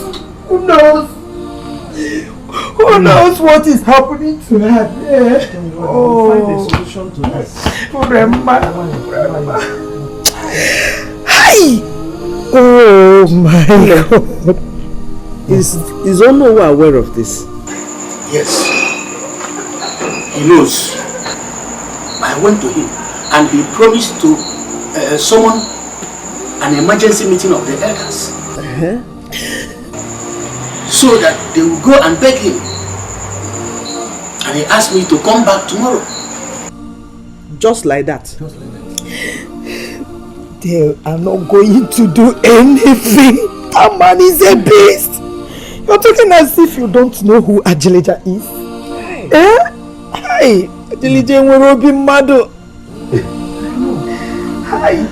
Who knows? Who knows what is happening to her there? Oh, find a solution to this. Remember. Hi! Oh my God! Is Ono aware of this? Yes. He knows. I went to him and he promised to summon an emergency meeting of the elders. So that they will go and beg him. And he asked me to come back tomorrow. Just like that? They are not going to do anything. That man is a beast. You're talking as if you don't know who Ajilija is. Hey, Ajilija will be mad. Hi,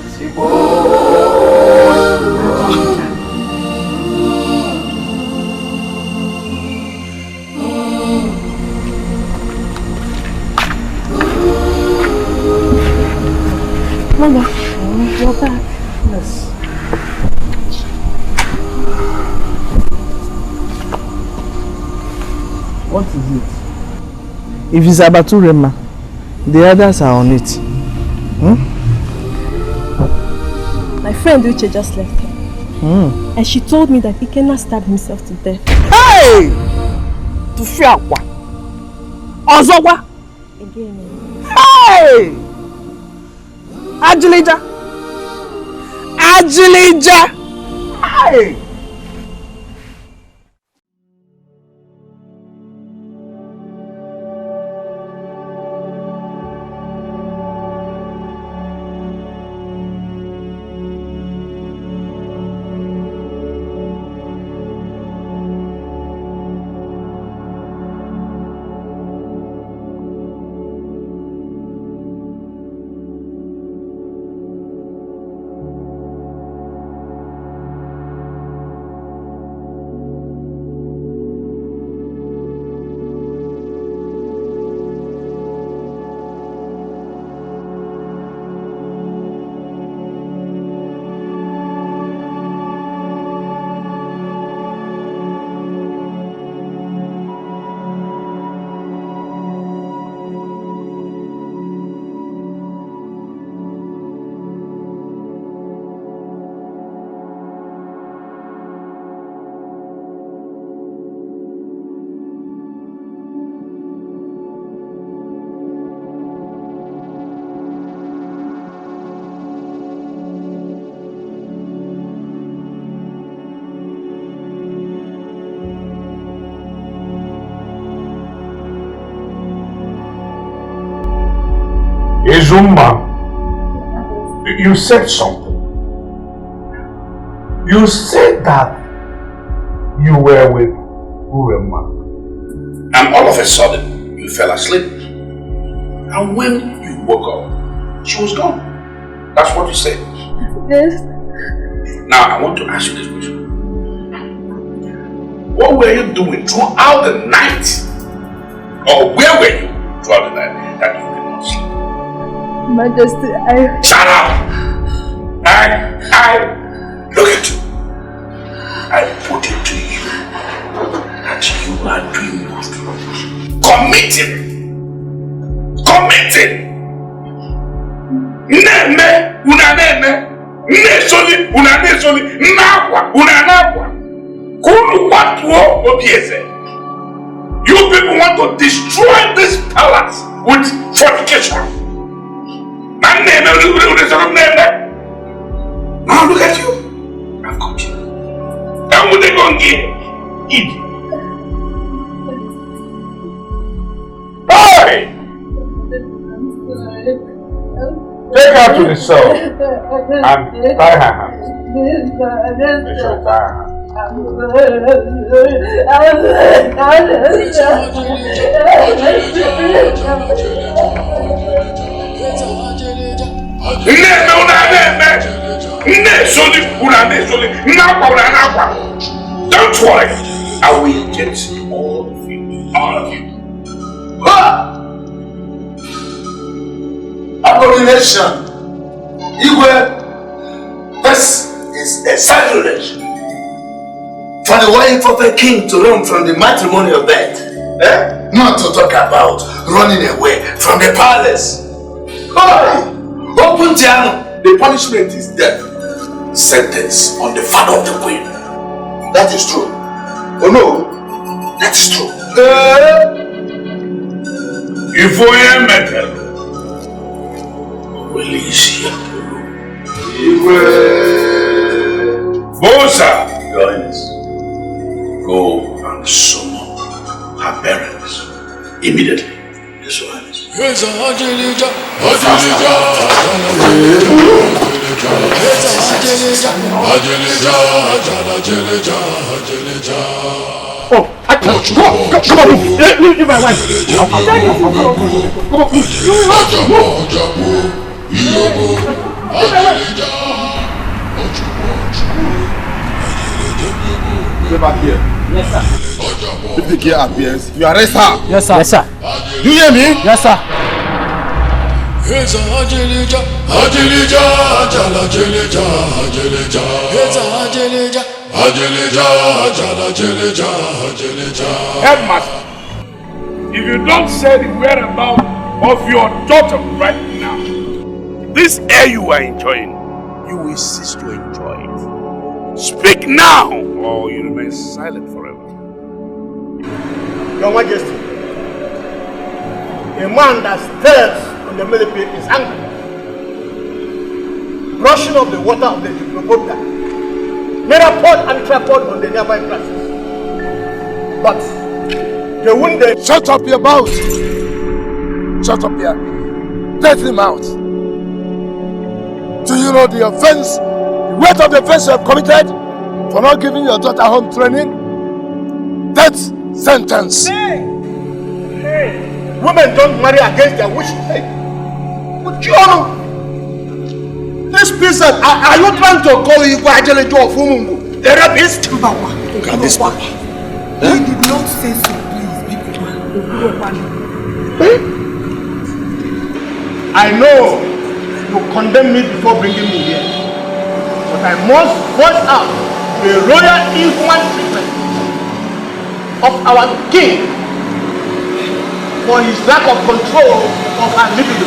Mama, you're back. Yes. What is it? If it's Abatu Rema, the others are on it. My friend Uche just left him. And she told me that he cannot stab himself to death. Hey! To Fiakwa! Ozowa! Again. Hey! Ajilija! Ajilija! Hey! Izumba, you said something. You said that you were with Urema. And all of a sudden, you fell asleep. And when you woke up, she was gone. That's what you said. Yes. Now, I want to ask you this question. What were you doing throughout the night? Or where were you throughout the night that you did not sleep? Majesty, Shut up! Look at you. I put it to you that you are doing good. Committing! Neme, unaneme, nesoli, unanesoli, nakwa, unanakwa. Kunu watuo obieze. You people want to destroy this palace with fornication. Now look at you. I've got you. And what they gonna get? Eat. Hey! Take her to the cell and tie her hands. Make sure tie her hands. Don't worry, I will get all of you. All of you. Abomination. This is a sacrilege for the wife of a king to run from the matrimonial bed. Not to talk about running away from the palace. Open down. The punishment is death. Sentence on the father of the queen. That is true. Oh no, that is true. If we are metal, release your Bosa, Your Highness, go and summon her parents immediately. Yes, Your Highness. Oh, come on, leave my wife. Stay back here. Yes, sir. If the girl appears, you arrest her. Yes, sir. Yes, sir. Do you hear me? Yes, sir. Headmaster, if you don't say the whereabouts of your daughter right now, this air you are enjoying, you will cease to enjoy it. Speak now, or you remain silent forever. Your Majesty, a man that stares on the millipede is angry. Brushing off the water of the diplopopter made a pot and tripod on the nearby grasses. But the wounded... Shut up your mouth! Shut up your dirty mouth! Do you know the offense, the weight of the offense you have committed for not giving your daughter home training? Death sentence! Hey! Women don't marry against their wishes. Hey! But you know, this person, are you trying to call you Guajelejo of Umungu? The rapist? He did not say so, please. I know you condemn me before bringing me here, but I must voice out the royal inhuman treatment of our king for his lack of control of our libido.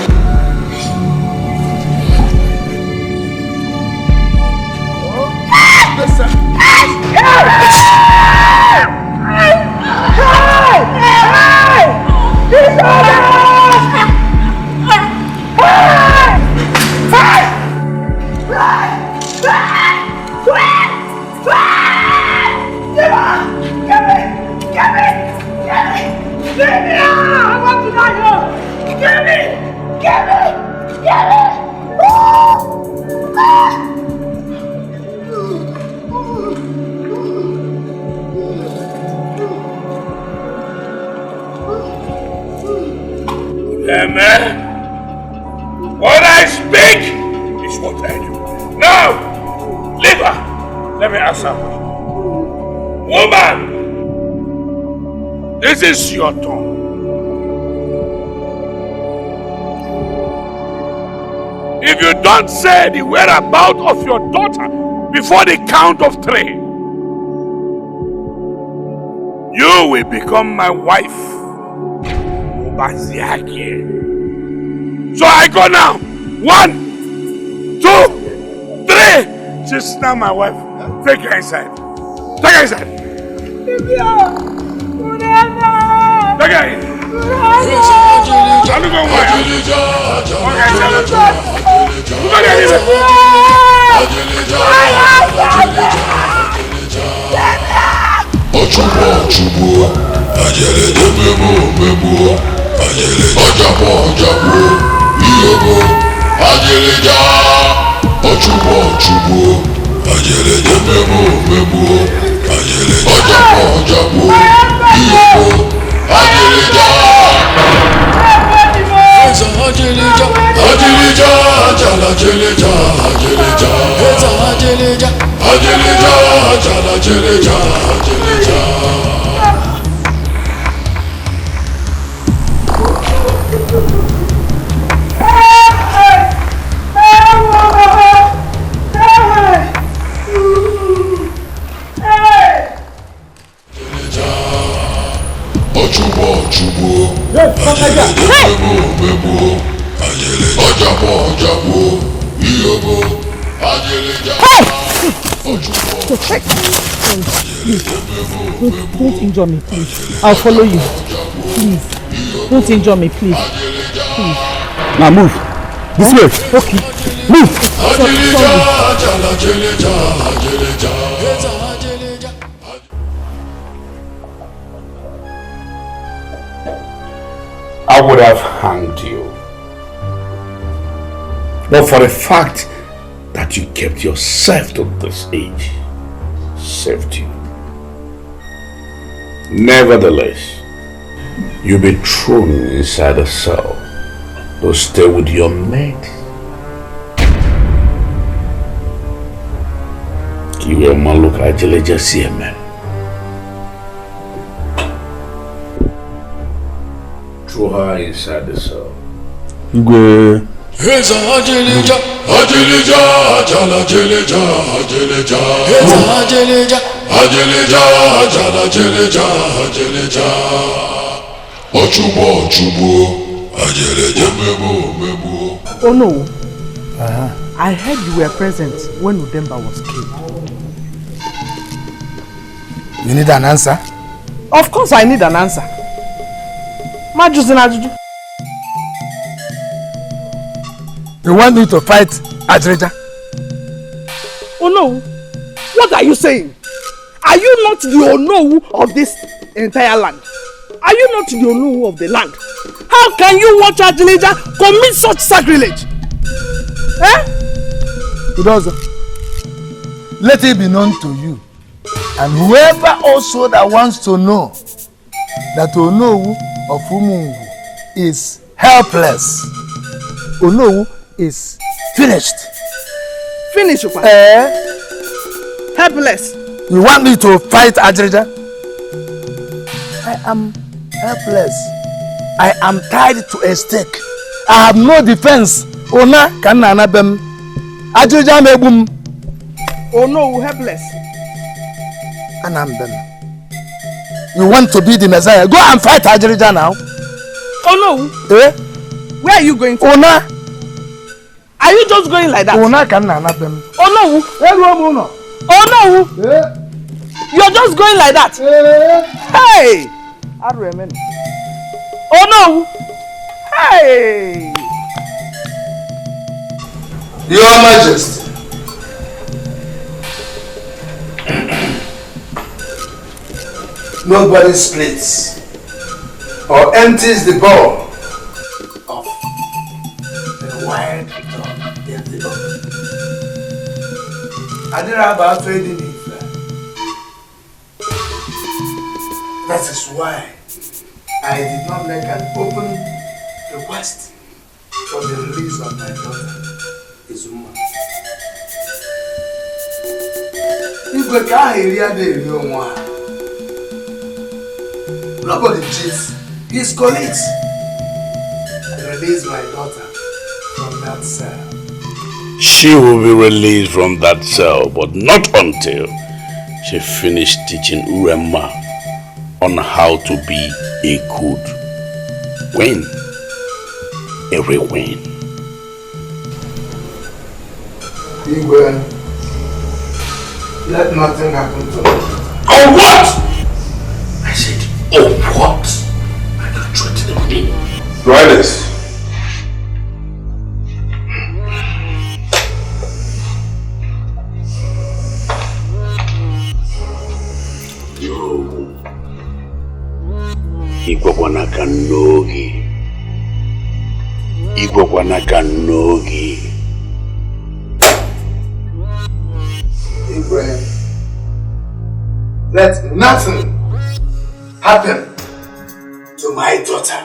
Amen. What I speak is what I do. Now, leave her. Let me ask her. Woman, this is your turn. If you don't say the whereabouts of your daughter before the count of 3, you will become my wife. So I go now. 1, 2, 3. She's now my wife. Take her inside. Take her inside. Take her in. I'm going ajeleja, ajeleja. Eza ajeleja, ajeleja, ajala ajeleja, ajeleja. Don't injure me, please. I'll follow you. Please. Don't injure me, please. Please. Now move. This way. Okay. Move. I would have hanged you. But for the fact that you kept yourself to this age, saved you. Nevertheless, you'll be thrown inside a cell to stay with your mate. Give your man look at just here, man. Throw her inside the cell. Go. Eza ajeleja, ajeleja, ajala ajeleja, ajeleja. Eza ajeleja, ajeleja, ajala ajeleja, ajeleja. Ochubo, ochubo, ajeleja, mebo, mebo. Oh no. I heard you were present when Udemba was killed. You need an answer? Of course I need an answer. Majuju. You want me to fight Ajreja? Oh no! What are you saying? Are you not the Onowu of this entire land? Are you not the Onowu of the land? How can you watch Ajreja commit such sacrilege? Udozo, let it be known to you, and whoever also that wants to know that Onowu of Umungu is helpless. Onowu is finished. Finish, Upa? Helpless. You want me to fight Ajreja? I am helpless. I am tied to a stake. I have no defense. Ona kana anabem. Ajreja mebum. Oh no, helpless. Anambem. You want to be the Messiah? Go and fight Ajreja now. Oh no. Where are you going to? Ona. Are you just going like that? Ona kana anabem. Oh no. Oh no. You're just going like that. Hey. Oh no. Hey. Your Majesty. Nobody splits or empties the ball of the wild dog in the open. I didn't have a trading it. That is why I did not make an open request for the release of my daughter, Izuma. Nobody cheats his colleagues. I release my daughter from that cell. She will be released from that cell, but not until she finished teaching Urema on how to be a good queen. Every win. Igwe, let nothing happen to me. Oh what? I said, oh what? I can threaten me. Try this. Igwagwanaka nogi. Igwagwanaka nogi. Ibrahim, let nothing happen to my daughter.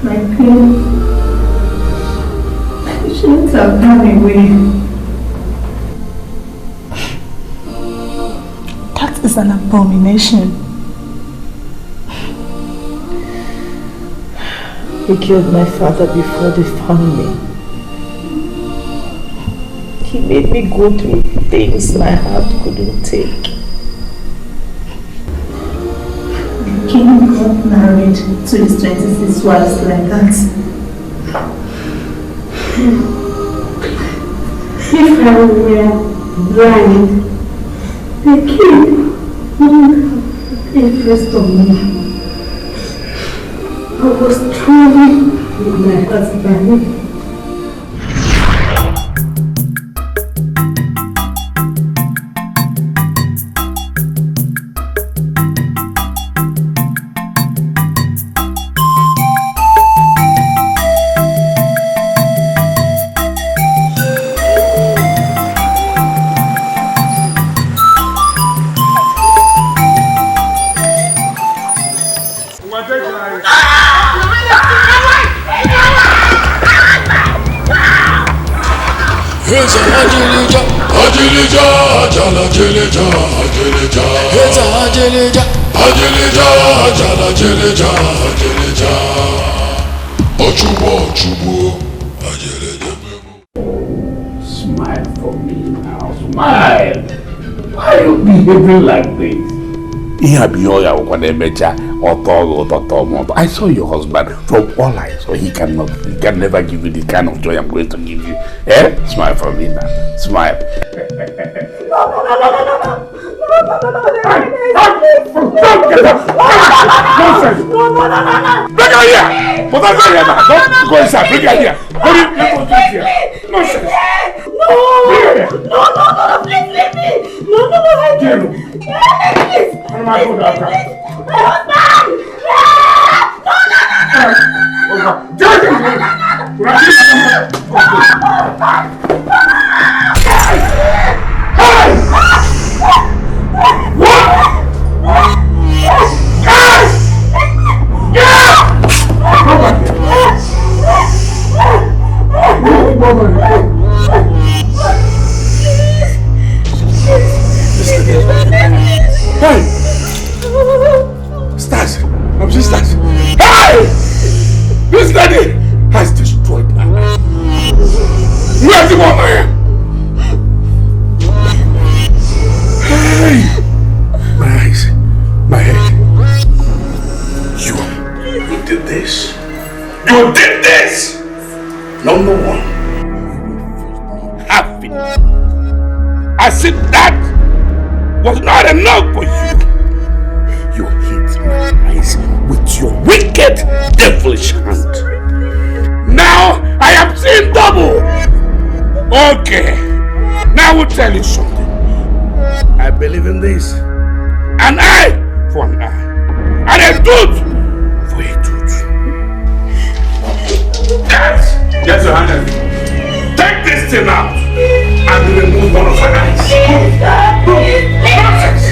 My pain, you shouldn't have gone away. That is an abomination. He killed my father before they found me. He made me go through things my heart couldn't take. The king got married to his 26 wives like that. If I were blind, the king wouldn't have interest on me. I was traveling with my husband. Smile for me now, smile. Why are you behaving like this? I saw your husband. From all I saw, he can never give you the kind of joy I'm going to give you. Eh? Smile for me now. Smile. Bring her here! Put her here now. Don't go inside. Bring her here. Hurry, let's go here. Nonsense. No, please leave me. No, please. My husband. Hey! Stars! I'm just Stars! Hey! This lady has destroyed my life. Where's the woman? Hey! My eyes, my head. You did this. You did this! Number one, happy. I said that was not enough for you. You hit my eyes with your wicked, devilish hand. Now I am seeing double. Okay, now I will tell you something. I believe in this. An eye for an eye, and a tooth for a tooth. Get your hand in. Take this thing out and remove one of her eyes. Nonsense!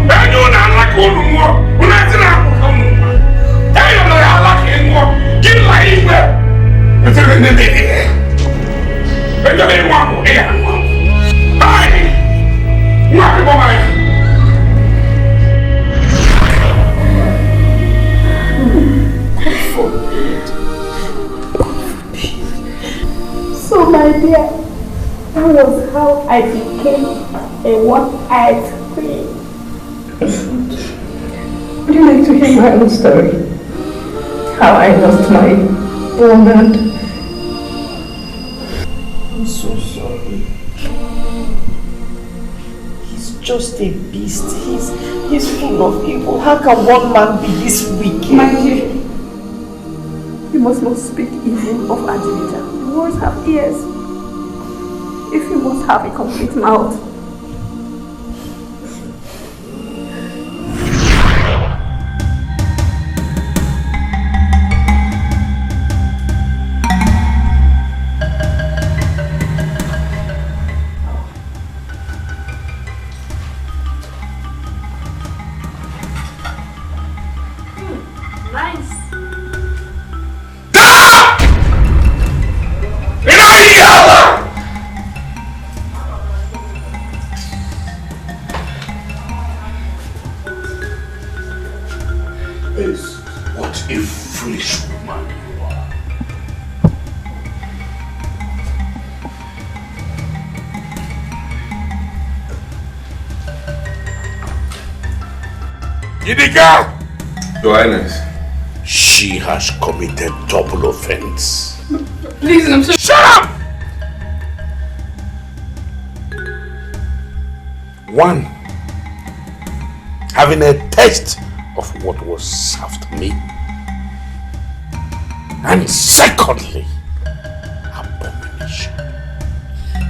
I don't like all more. When I say I'm coming, tell you that I like it more. Give like it well. It's in the day. It's in the one. Bye. Not So my dear, that was how I became a one-eyed queen. Would you like to hear my own story? How I lost my woman. I'm so sorry. He's just a beast. He's full of evil. How can one man be this wicked? My dear, you must not speak evil of Adilita. Words have ears. If you must have a complete mouth. Please. What a foolish woman you are. Idika! Your Highness. She has committed double offense. Please, I'm sorry. Shut up! One, having a taste of what was served me. And secondly, abomination.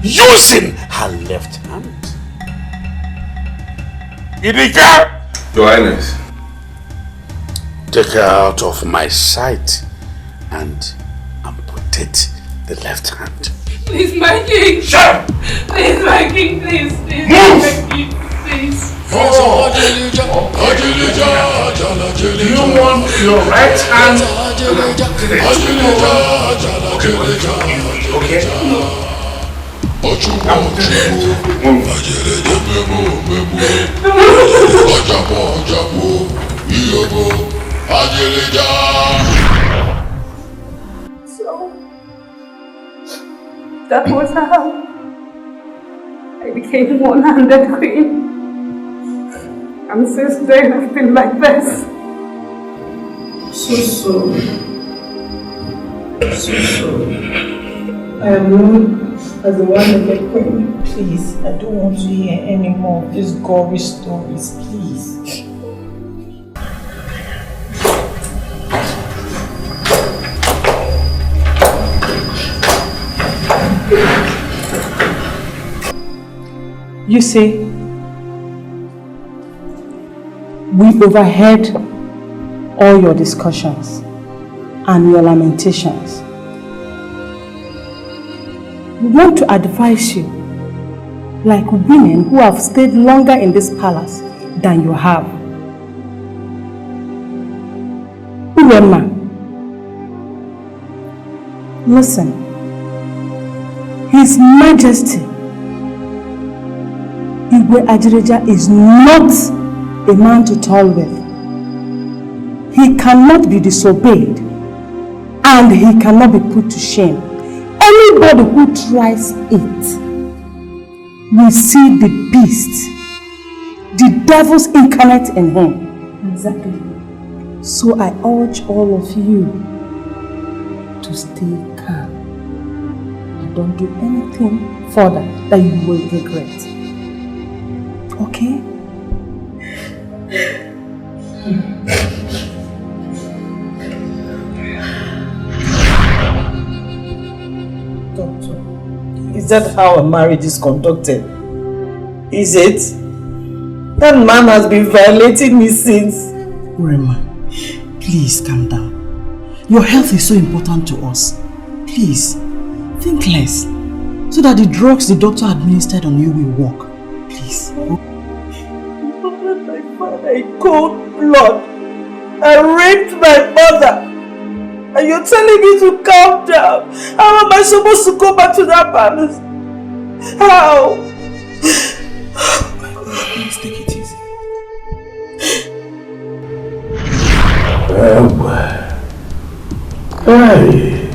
Using her left hand. Idika! Your Highness. Take her out of my sight and amputate the left hand. Please, my king. Shut up! Please, my king, please. Move! My king, please. Do you want your right hand? Okay. So, that was how I became one-handed queen. And since then I've been like this. So sorry. So sorry. I am known as the one-handed queen. Please, I don't want to hear any more of these gory stories, please. You see, we overheard all your discussions and your lamentations. We want to advise you, like women who have stayed longer in this palace than you have. Urema, listen, His Majesty Igwe Ajireja is not a man to toil with. He cannot be disobeyed and he cannot be put to shame. Anybody who tries it will see the beast, the devil's incarnate in him. Exactly. So I urge all of you to stay calm and don't do anything further that you will regret. Okay? Doctor, is that how a marriage is conducted? Is it? That man has been violating me since. Urema, please calm down. Your health is so important to us. Please, think less, so that the drugs the doctor administered on you will work. Please. My father in cold blood. I raped my mother. And you're telling me to calm down. How am I supposed to go back to that palace? How? Oh my God, please take it easy. Hey.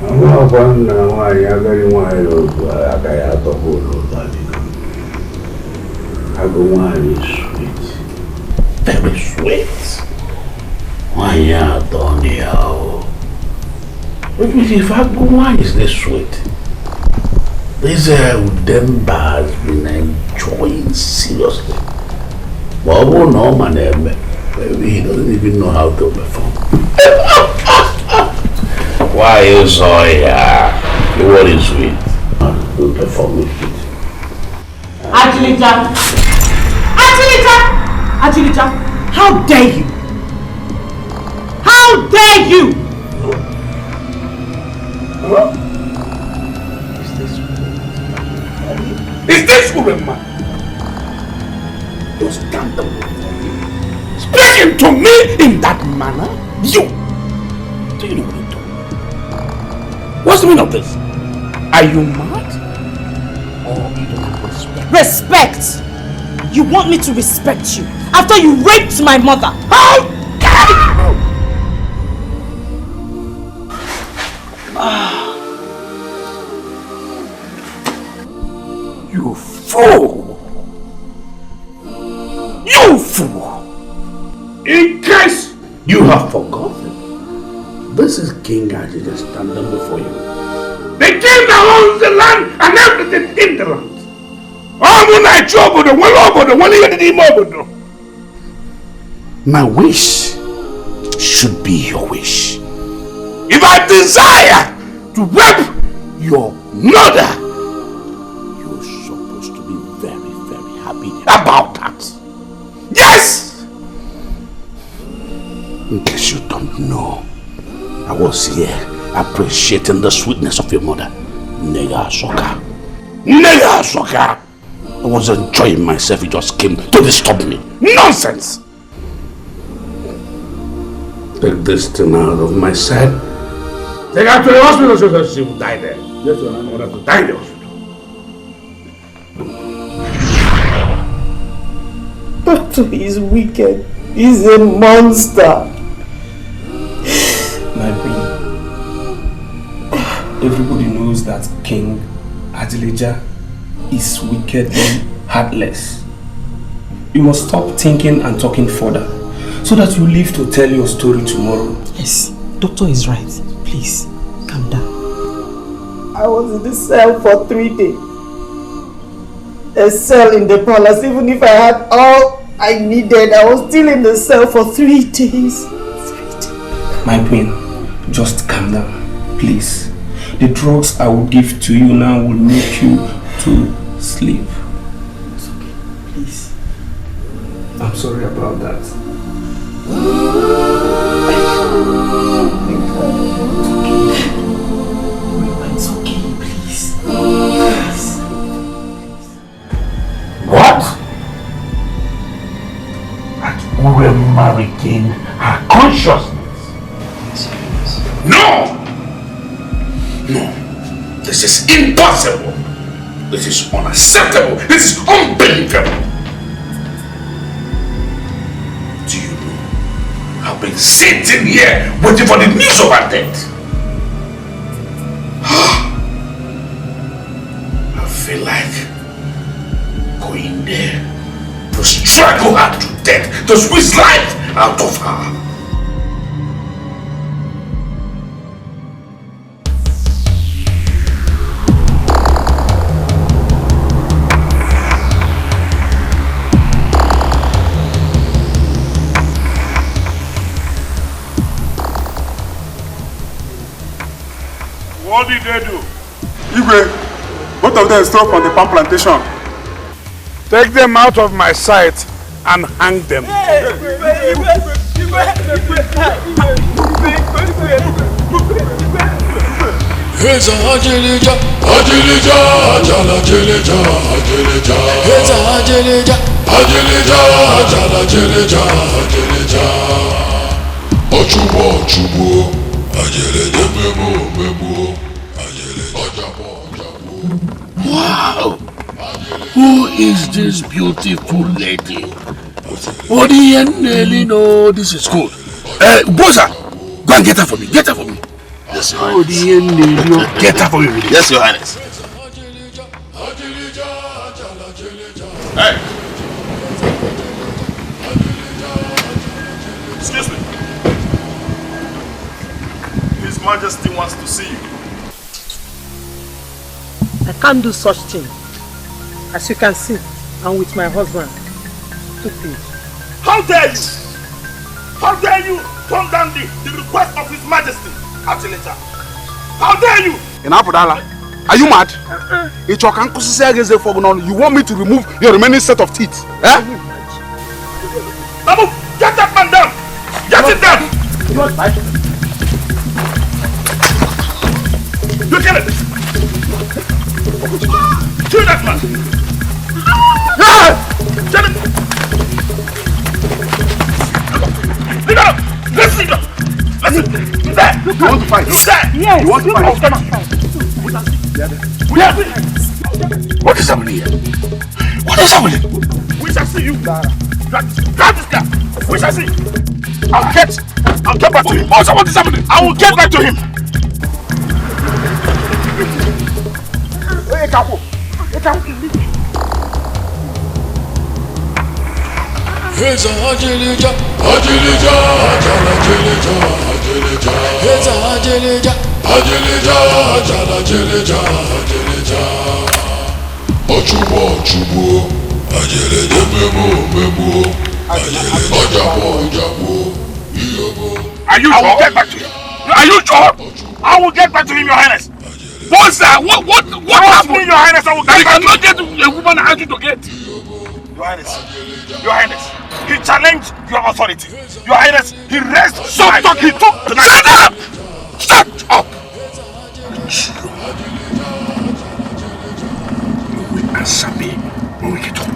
I'm not one now. I am very wild. I have to hold on. Agumani is sweet. Very sweet. Why ya don't you? Because if Agumani is this sweet, this Udemba has been enjoying seriously. Bobo no man, maybe he doesn't even know how to perform. Why you so the word is sweet? To perform it. Ajilija! Ajilija, how dare you? How dare you? Is this woman? You stand up speaking to me in that manner? You! Do you know what you're doing? What's the meaning of this? Are you mad? Or you don't have respect? Respect! You want me to respect you after you raped my mother? How dare you? You fool! You fool! In case you have forgotten, this is King Ajay standing before you. The king that owns the land and everything in the land. My wish should be your wish. If I desire to rape your mother, you're supposed to be very, very happy about that. Yes! In case you don't know, I was here appreciating the sweetness of your mother. Nega Soka. Nega Soka! I was enjoying myself, you just came to disturb me. Nonsense! Take this thing out of my sight. Take her to the hospital so that she will die there. Yes, Your Honor. I want her to die in the hospital. Doctor is wicked. He's a monster. My queen, everybody knows that King Adileja is wicked and heartless. You must stop thinking and talking further so that you live to tell your story tomorrow. Yes, doctor is right. Please, calm down. I was in the cell for 3 days. A cell in the palace. Even if I had all I needed, I was still in the cell for 3 days. My queen, just calm down, please. The drugs I will give to you now will make you to sleep. It's okay, please. I'm sorry about that. It's okay, please. What? That woman regain her consciousness? No! No. This is impossible. This is unacceptable. This is unbelievable. Do you know? I've been sitting here waiting for the news of her death. I feel like going there to strangle her to death, to squeeze life out of her. What did they do? Igwe, both of them stole from the palm plantation. Take them out of my sight and hang them. It's a Ajelija, Ajelija, Ajala, Ajelija, Ajelija. It's a Ajelija, Ajelija, Ajala, Ajelija, Ajelija. Ochubo, Ochubo, Ajelija, Memo, Memo, Ajelija, Ojabo, Ojabo. Wow! Who is this beautiful lady? No, this is good. Bosa, go and get her for me. Get her for me. Yes, Your Highness. Get her for me. Yes, Your Highness. Hey! Excuse me. His Majesty wants to see you. I can't do such thing. As you can see, I'm with my husband. Stupid. How dare you? How dare you turn down the request of His Majesty? How dare you? Are you mad? You want me to remove your remaining set of teeth? Eh? Babu, get that man down! Get it down! Look at it! Kill that man! Get it! Sit down! Let's sit down! Listen! There! You want to fight? There! Yes, you want to fight? Come on! What is happening here? What is happening? We see you. Drag this guy. We shall see. I'll get back to him. Also, what is happening? I will get back to him. Hey, Kapo. Raise a Hajilija, Hajilija, Hajilija, Hajilija. Raise a Hajilija, Hajilija, Hajilija, Hajilija. Ochubo, Hajilija, Memo, Hajilija, Ojabo, Are you sure? Get back to him. Are you sure? I will get back to him, Your Highness. What's that? What happened, Your Highness? I will get back. I cannot get a woman I asked you to get. Your Highness, he challenged your authority. Your Highness, he raised some talk. He took. Shut up! Shut up! You will answer me when we get home.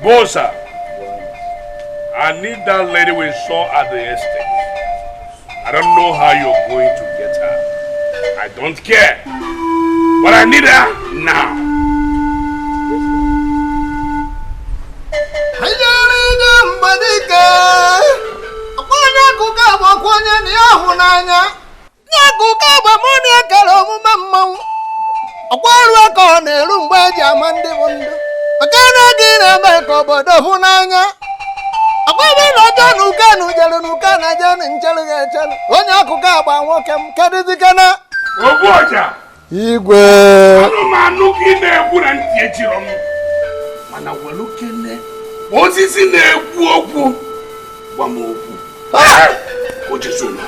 Bosa, I need that lady we saw at the estate. I don't know how you're going to get her. I don't care. But I need her now. Igwe anụmanụ gị na-egwu na ntị echiri ọnụ mana were okene osisi na-ekwu okwu gwa m okwu o Jesu na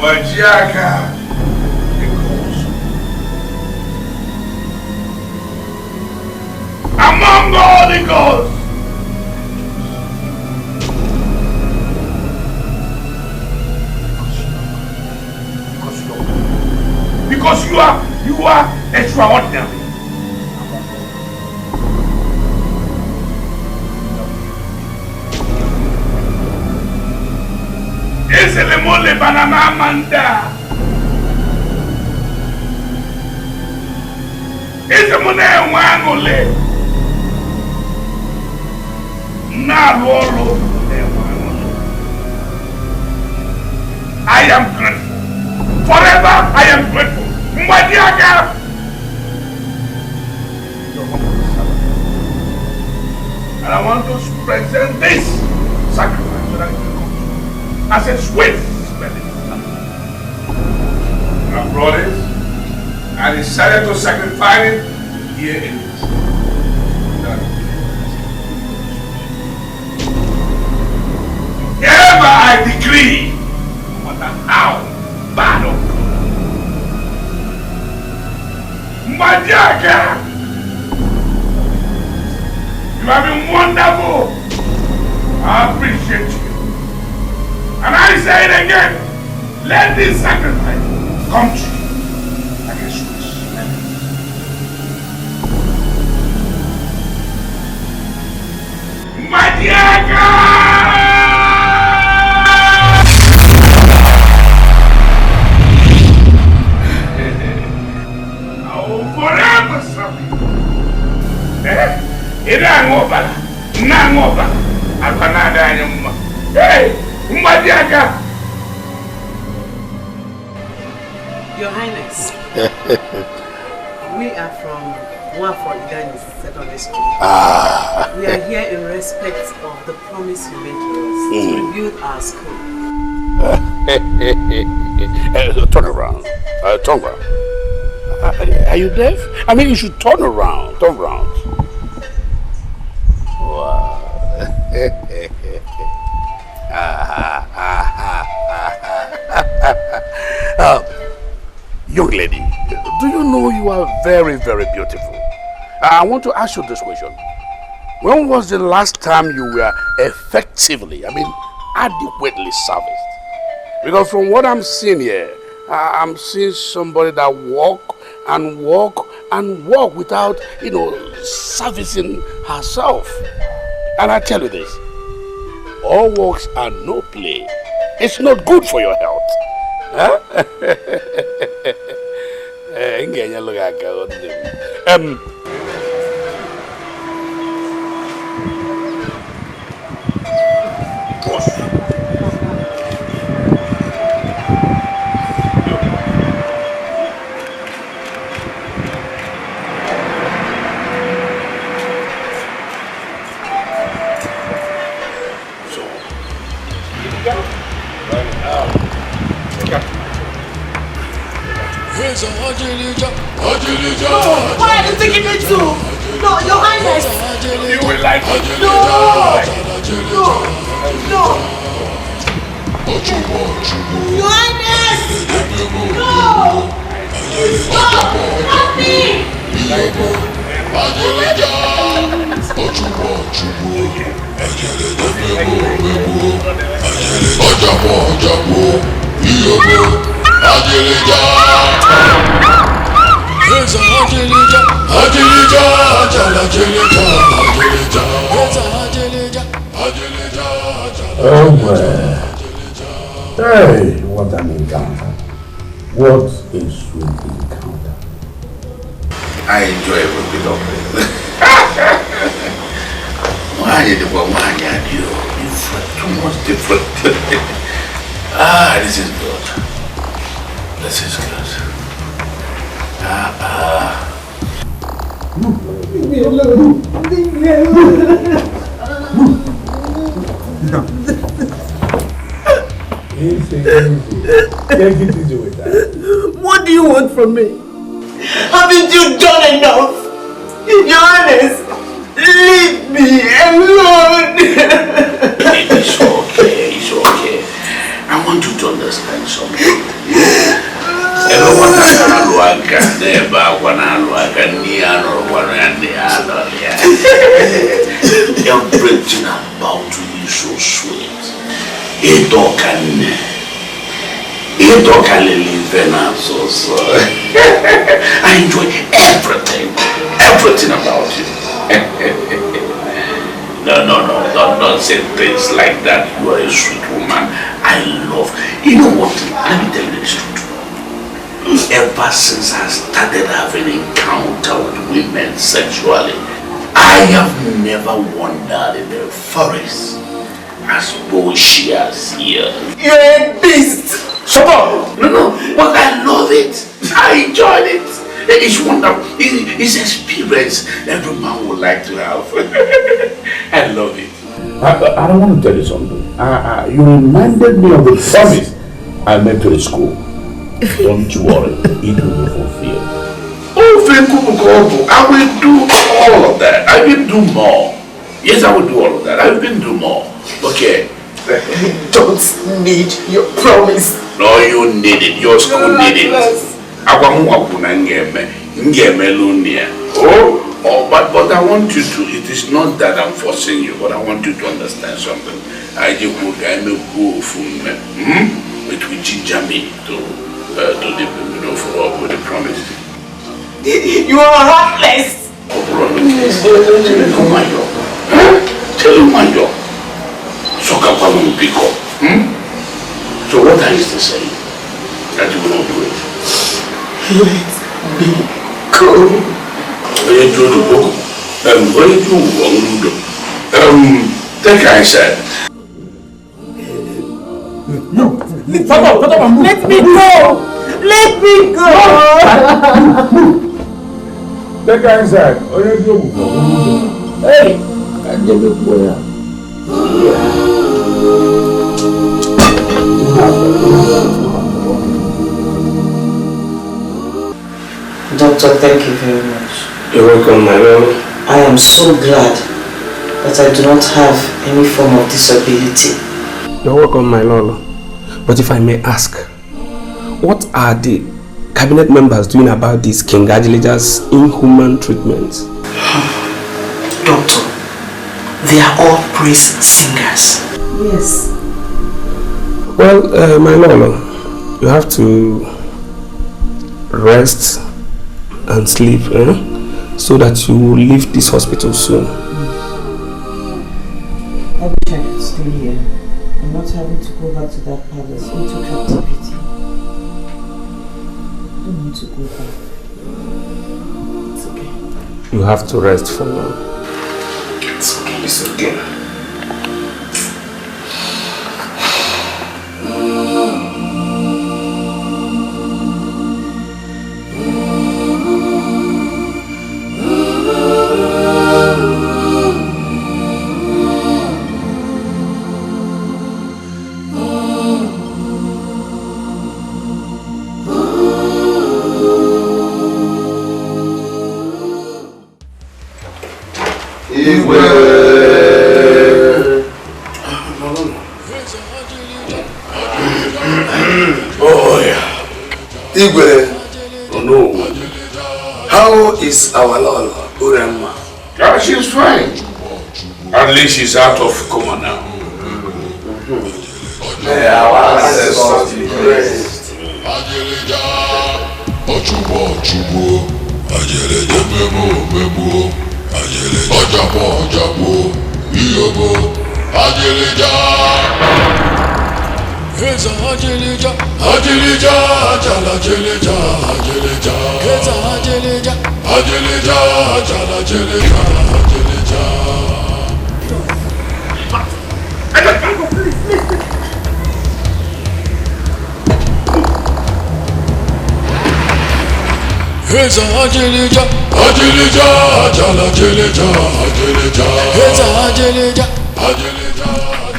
Wazico among all the gods. Because you are extraordinary. Ese le mole Panama manda. Ese mone wangole. Na lolo I am grateful. Forever I am grateful. Mwadiaga. And I want to present this sacrifice so that it will come to as a sweet smelling. My brothers, I decided to sacrifice it here in this. Ever I decree, no matter how bad or good, Madiaka, you have been wonderful. I appreciate you. And I say it again, let this sacrifice come true like a sweet smell. Ida ngoba. Na ngoba. Akanada nyuma. Hey, Mbadiaka. Your Highness. We are from Wazico Secondary School. We are here in respect of the promise you made to us to rebuild our school. Turn around. Turn around. Are you deaf? I mean, you should turn around. Turn around. Wow. Young lady, do you know you are very, very beautiful? I want to ask you this question. When was the last time you were effectively, adequately serviced? Because from what I'm seeing here, I'm seeing somebody that walk without, servicing herself. And I tell you this, all works are no play. It's not good for your health. Huh? Why are you taking me to? No, Your Highness. You will like it. No. Your Highness. No. Stop. Stop me. Oh well. Hey, what an encounter. What a sweet encounter. I enjoy every bit of it. Why did the woman had you? It's too much different. This is good. This is good. Easy. Take it easy with that. What do you want from me? Haven't you done enough? Your Highness, leave me alone. It's okay. I want you to understand something. Everyone has a luaga, never one luaga, near or one and the other. Everything about you is so sweet. It can live so. I enjoy everything about you. No, don't say things like that. You are a sweet woman. I love. You know what? Let me tell you the truth. Ever since I started having encounter with women sexually, I have never wandered in the forest as bushy as here. You're a beast. Shut up! No, but I love it. I enjoyed it. It's wonderful. It's experience every man would like to have. I love it. I don't want to tell you something. You reminded me of the promise I made to the school. Don't worry, it will be fulfilled. Oh, I will do all of that. I will do more. Yes, I will do all of that. I will do more. Okay. You don't need your promise. No, you need it. Your school need it. But I want you to, it is not that I'm forcing you, but I want you to understand something. I just would go from it will ginger me to follow up with the promise. You are heartless. Tell you my job. So what are you saying? That you will not do it? Let me go. What did you that guy said. No. Let me go! Let me go! That guy said, Hey! Doctor, thank you very much. You're welcome, my lord. I am so glad that I do not have any form of disability. You're welcome, my lord. But if I may ask, what are the cabinet members doing about this King Adelija's inhuman treatment? Doctor, they are all praise singers. Yes. Well, my lord, you have to rest and sleep, so that you will leave this hospital soon. I wish I could stay here and not having to go back to that palace into captivity. I don't want to go back. It's okay. You have to rest for now. It's okay. It's okay. Igwe, no. How is our Lord, Uremma? Yeah, she's fine. At least she's out of coma now. May our ancestors be praised. Heza Ajelija, Ajelija, Jala Jelija, Ajelija. Heza Ajelija, Ajelija, Jala Jelija, Ajelija. Heza Ajelija, Ajelija, Jala Jelija, Ajelija. Heza Ajelija, Ajelija,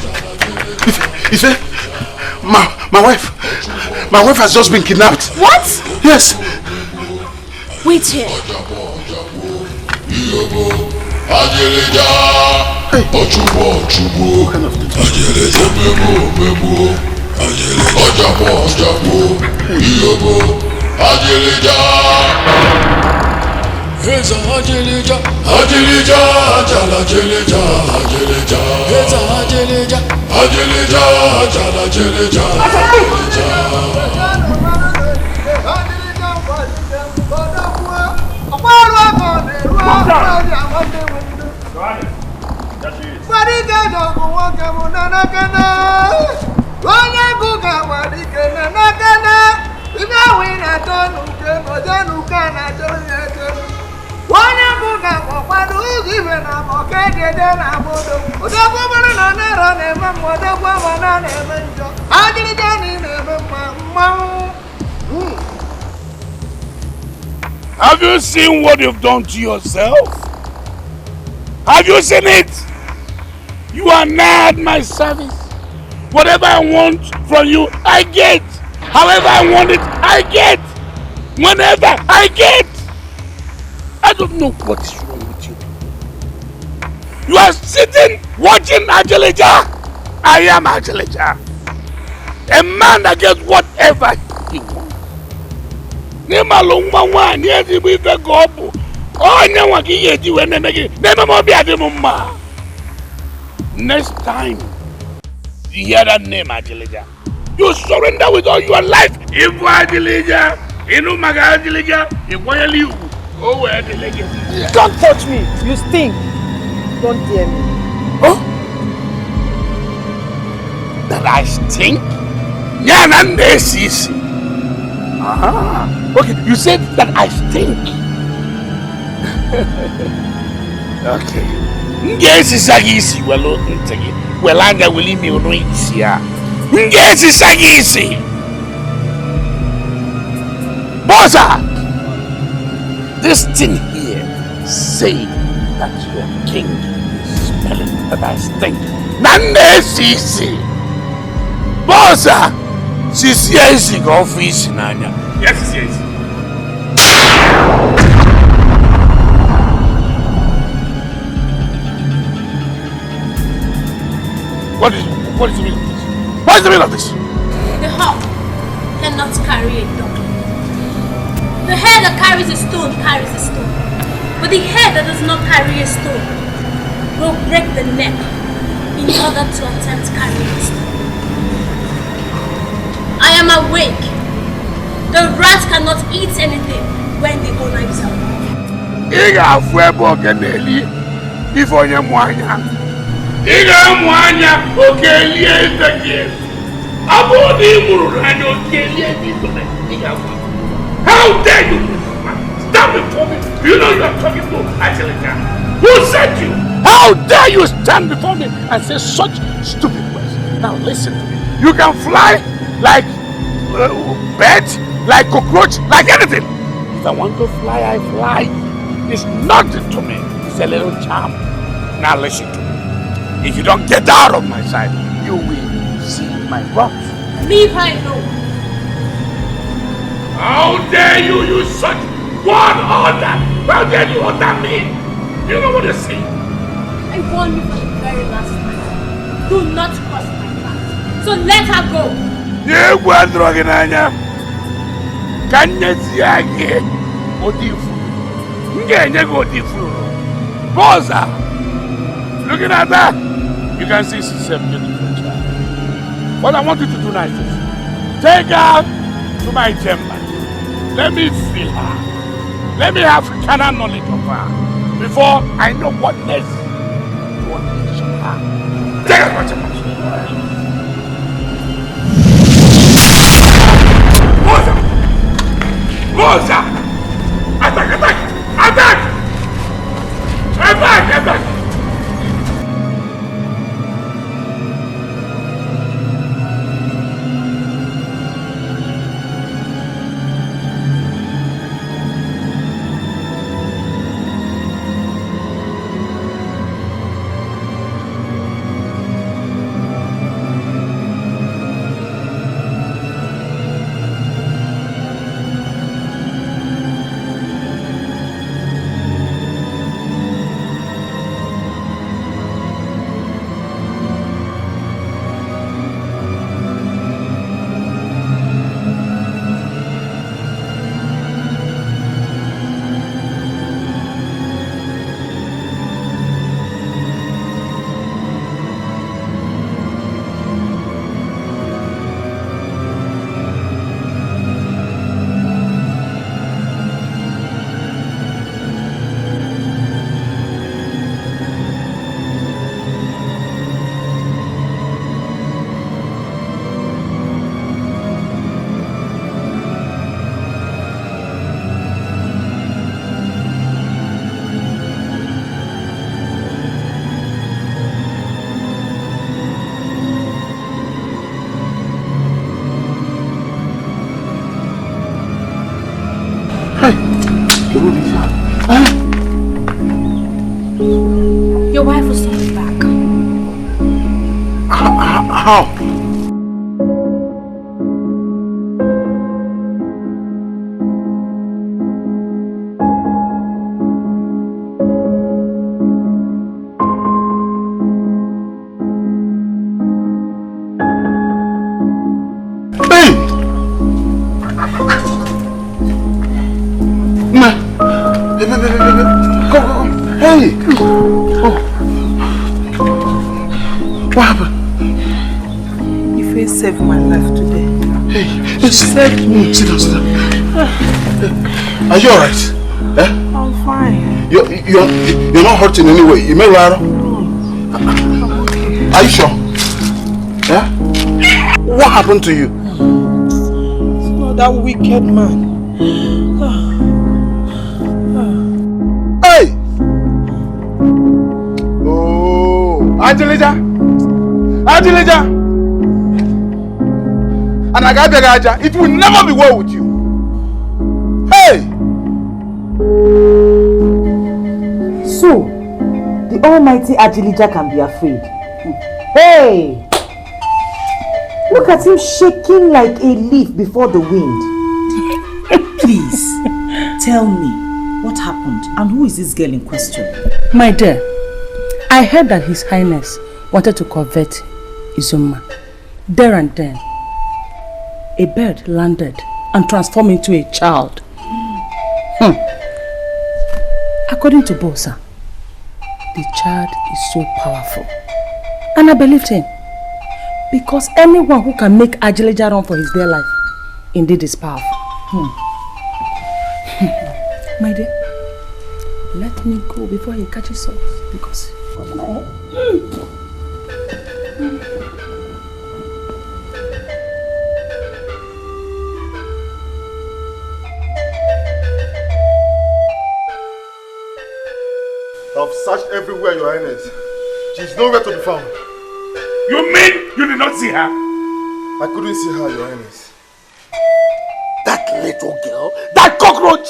Jala Jelija. Ife, my wife has just been kidnapped. What? Yes. Wait here. Heza Ajelija, Ajelija, Jala Jelija, Ajelija. Heza Ajelija, Ajelija, Jala Jelija, Ajelija. Have you seen what you've done to yourself? Have you seen it? You are now at my service. Whatever I want from you, I get. However I want it, I get. Whenever I get. I don't know what is wrong with you. You are sitting watching Ajelija. I am Ajelija. A man that gets whatever he wants. Next time you hear that name, Ajelija, you surrender with all your life. If Ajelija, Inumaga Ajelija, if you oh, Ajelija. Don't touch me. You stink. Don't dare me. Oh? That I stink? Yeah, and this is. Okay, you said that I stink. Okay. Ngesi sagisi welo ntegi. Welanga wili mi ono isia. Ngesi sagisi. Bossa! This thing here say that your king is smelling that I stink. Nande sisi. Bossa! Sisi isi go office nanya. Yes, yes. What is the meaning of this? What is the meaning of this? The hawk cannot carry a dog. The head that carries a stone carries a stone. But the head that does not carry a stone will break the neck in order to attempt carrying a stone. I am awake. The rat cannot eat anything when the owner is awake. Iga fuebo geneli before you mwanya. Iga mwanya okelie itake. Abodi mururani okelie itake. Iga fuebo. How dare you stand before me? You know you are talking to Angelica. Who sent you? How dare you stand before me and say such stupid words? Now listen to me. You can fly like birds, like cockroach, like anything. If I want to fly, I fly. It's nothing to me. It's a little charm. Now listen to me. If you don't get out of my sight, you will see my wrath. Leave her alone. How dare you use such one order? How dare you order me? You know what you say? I warned you for the very last time. Do not cross my path. So let her go. You go and drag in Anya. Can you see again? Odifu. Ngenya go Odifu. Bossa. Looking at that, you can see she's a beautiful child. What I want you to do now is take her to my chamber. Let me feel her. Let me have carnal knowledge of her before I know what next to unleash her. Take her to my chamber. Bossa! Attack! Attack! Attack! Attack! Attack! Your wife was coming back. How? Hey! Oh. What happened? If you saved my life today. Hey, you saved me. Sit down, sit down. Are you alright? Eh? I'm fine. You're not hurt in any way. You may lie. I'm okay. Are you sure? Yeah? What happened to you? It's not that wicked man. Hey! Adilija! And Agabega, it will never be well with you. Hey! So, the almighty Adilija can be afraid. Hey! Look at him shaking like a leaf before the wind. Please, tell me what happened and who is this girl in question? My dear, I heard that His Highness wanted to convert Izuma. There and then, a bird landed and transformed into a child. According to Bosa, the child is so powerful. And I believed him. Because anyone who can make Adilija run for his dear life, indeed is powerful. My dear, let me go before he catches us. Because of my head. I've searched everywhere, Your Highness. She's nowhere to be found. You mean you did not see her? I couldn't see her, Your Highness. That little girl? That cockroach?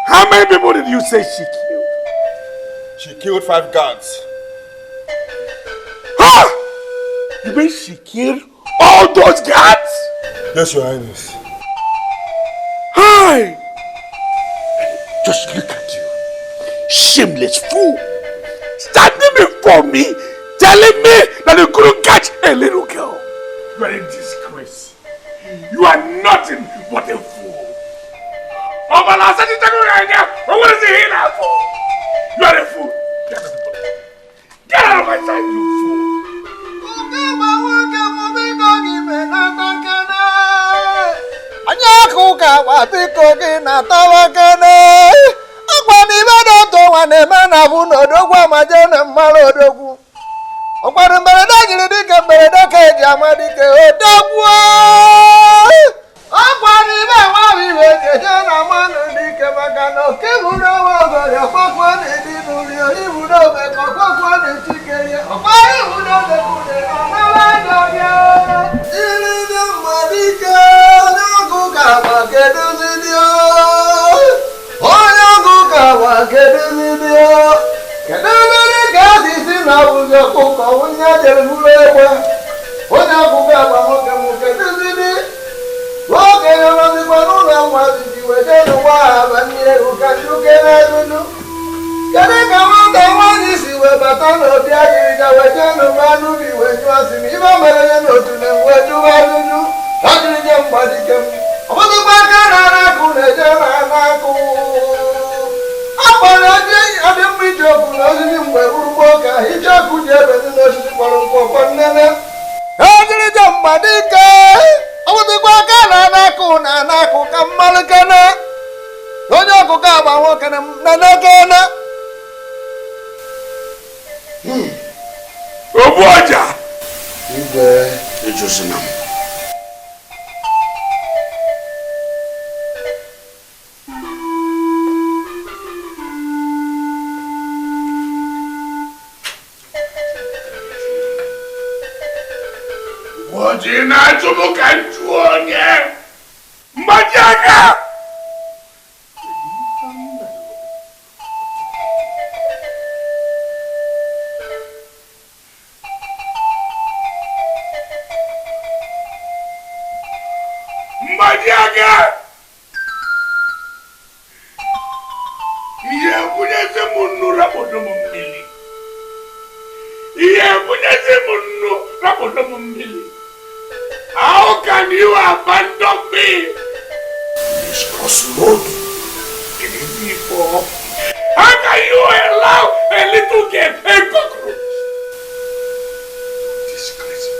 How many people did you say she killed? She killed 5 guards. Huh? You mean she killed all those guards? Yes, Your Highness. Hi! Just look at you. Shameless fool. Standing before me, telling me that you couldn't catch a little girl. You are a disgrace. You are nothing but a fool. Oh, but I said you right now. What is he here now for? You are a fool. Get out of my sight, you fool. How can you abandon me? This crossroad. How can you allow a little girl, a cockroach? Disgrace me.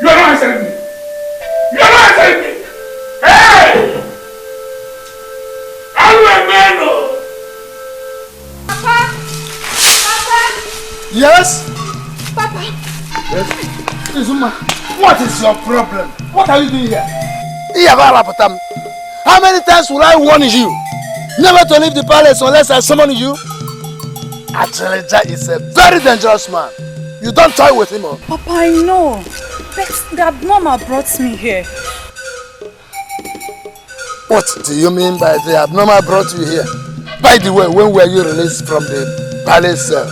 You are not Yes. Izuma, what is your problem? What are you doing here? How many times will I warn you? Never to leave the palace unless I summon you? Adeleja is a very dangerous man. You don't toy with him. Oh. Papa, I know. But the abnormal brought me here. What do you mean by the abnormal brought you here? By the way, when were you released from the palace cell?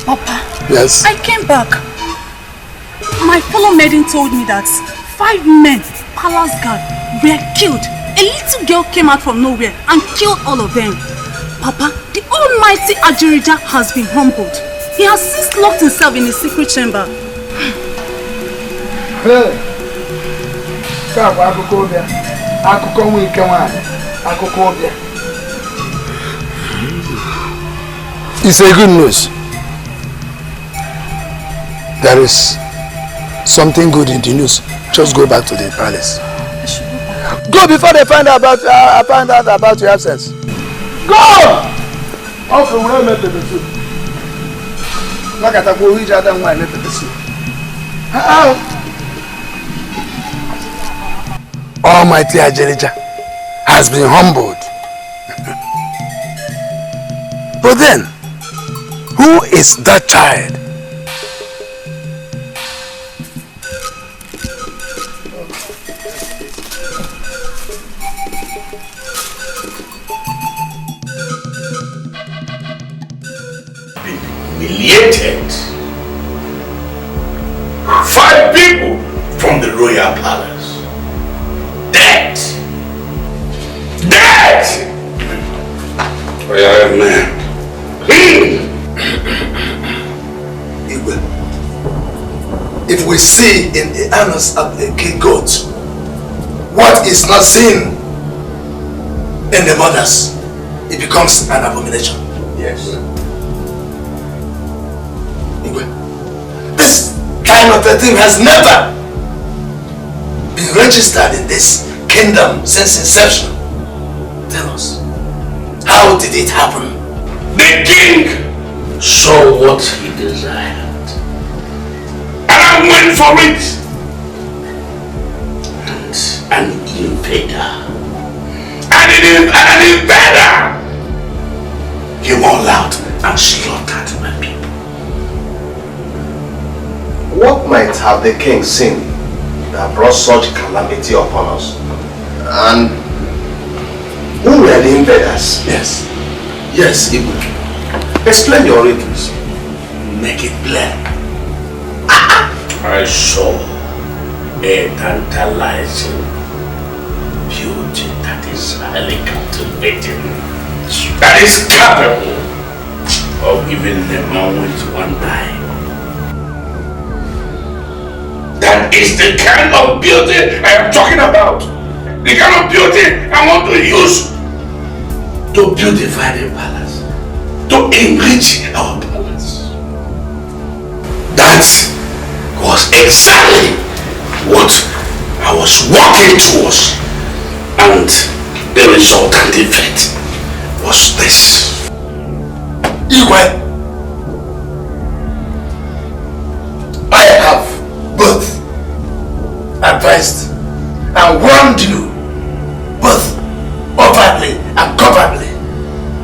Papa. Yes? I came back. My fellow maiden told me that 5 men, palace guard, were killed. A little girl came out from nowhere and killed all of them. Papa, the almighty Ajirija has been humbled. He has since locked himself in a secret chamber. Really? It's a good news. There is something good in the news. Just go back to the palace. Go before they find out about your absence. Go! Okay, we'll make the soup. Look at the boy who just want to make the soup. Almighty Ajelija has been humbled. But then, who is that child? Humiliated. 5 people from the royal palace. Dead. Dead! Royal man. If we see in the annals of the king goat what is not seen in the mothers, it becomes an abomination. Yes. This kind of a thing has never been registered in this kingdom since inception. Tell us, how did it happen? The king saw what he desired, and I went for it. And an invader, an invader came all out and slaughtered my people. What might have the king seen that brought such calamity upon us? And who were the invaders? Yes. Yes, Ibu. Explain your reasons. Make it plain. I saw a tantalizing beauty that is highly captivating, that is capable of giving the man with one eye. That is the kind of beauty I am talking about. The kind of beauty I want to use to beautify the palace, to enrich our palace. That was exactly what I was working towards, and the resultant effect was this. Igwe, I have both advised and warned you, both overtly and covertly,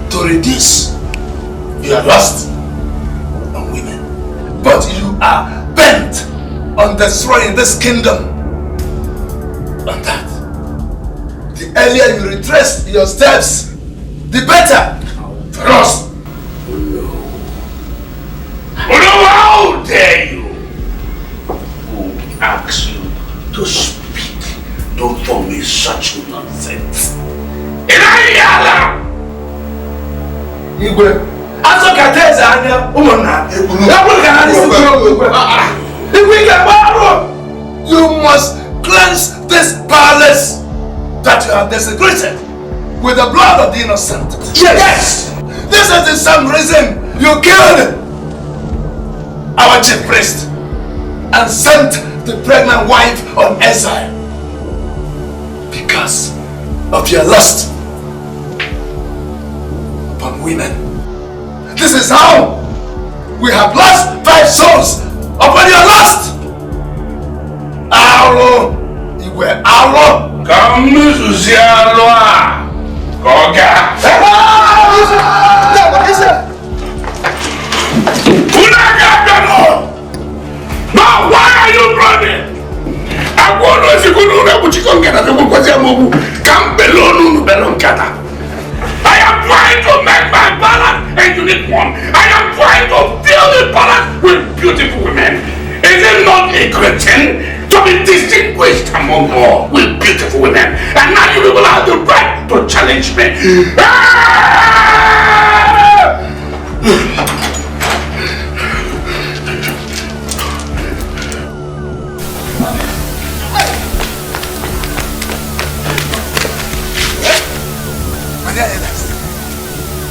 to reduce your lust on women. But you are bent on destroying this kingdom. On that, the earlier you retrace your steps, the better for us. Oh no, how dare you? Who asks you to speak? Don't tell me such nonsense. Inayala! Igwe, aso kateza anya umona ebulu. You must cleanse this palace that you have desecrated with the blood of the innocent. Yes! This is the same reason you killed our chief priest and sent the pregnant wife on exile. Because of your lust upon women. This is how we have lost 5 souls Upon your last! Alo! Iwe alo! Kamu susi alo a! Koga! Unagabano! Now why are you running? Agwono esikunu na buchikongena to kwazia mobu. Kambelonu belonkata. I am trying to make my balance a unique one. I am trying to fill the balance with beautiful women. Is it not a great thing to be distinguished among all with beautiful women? And now you will have the right to challenge me.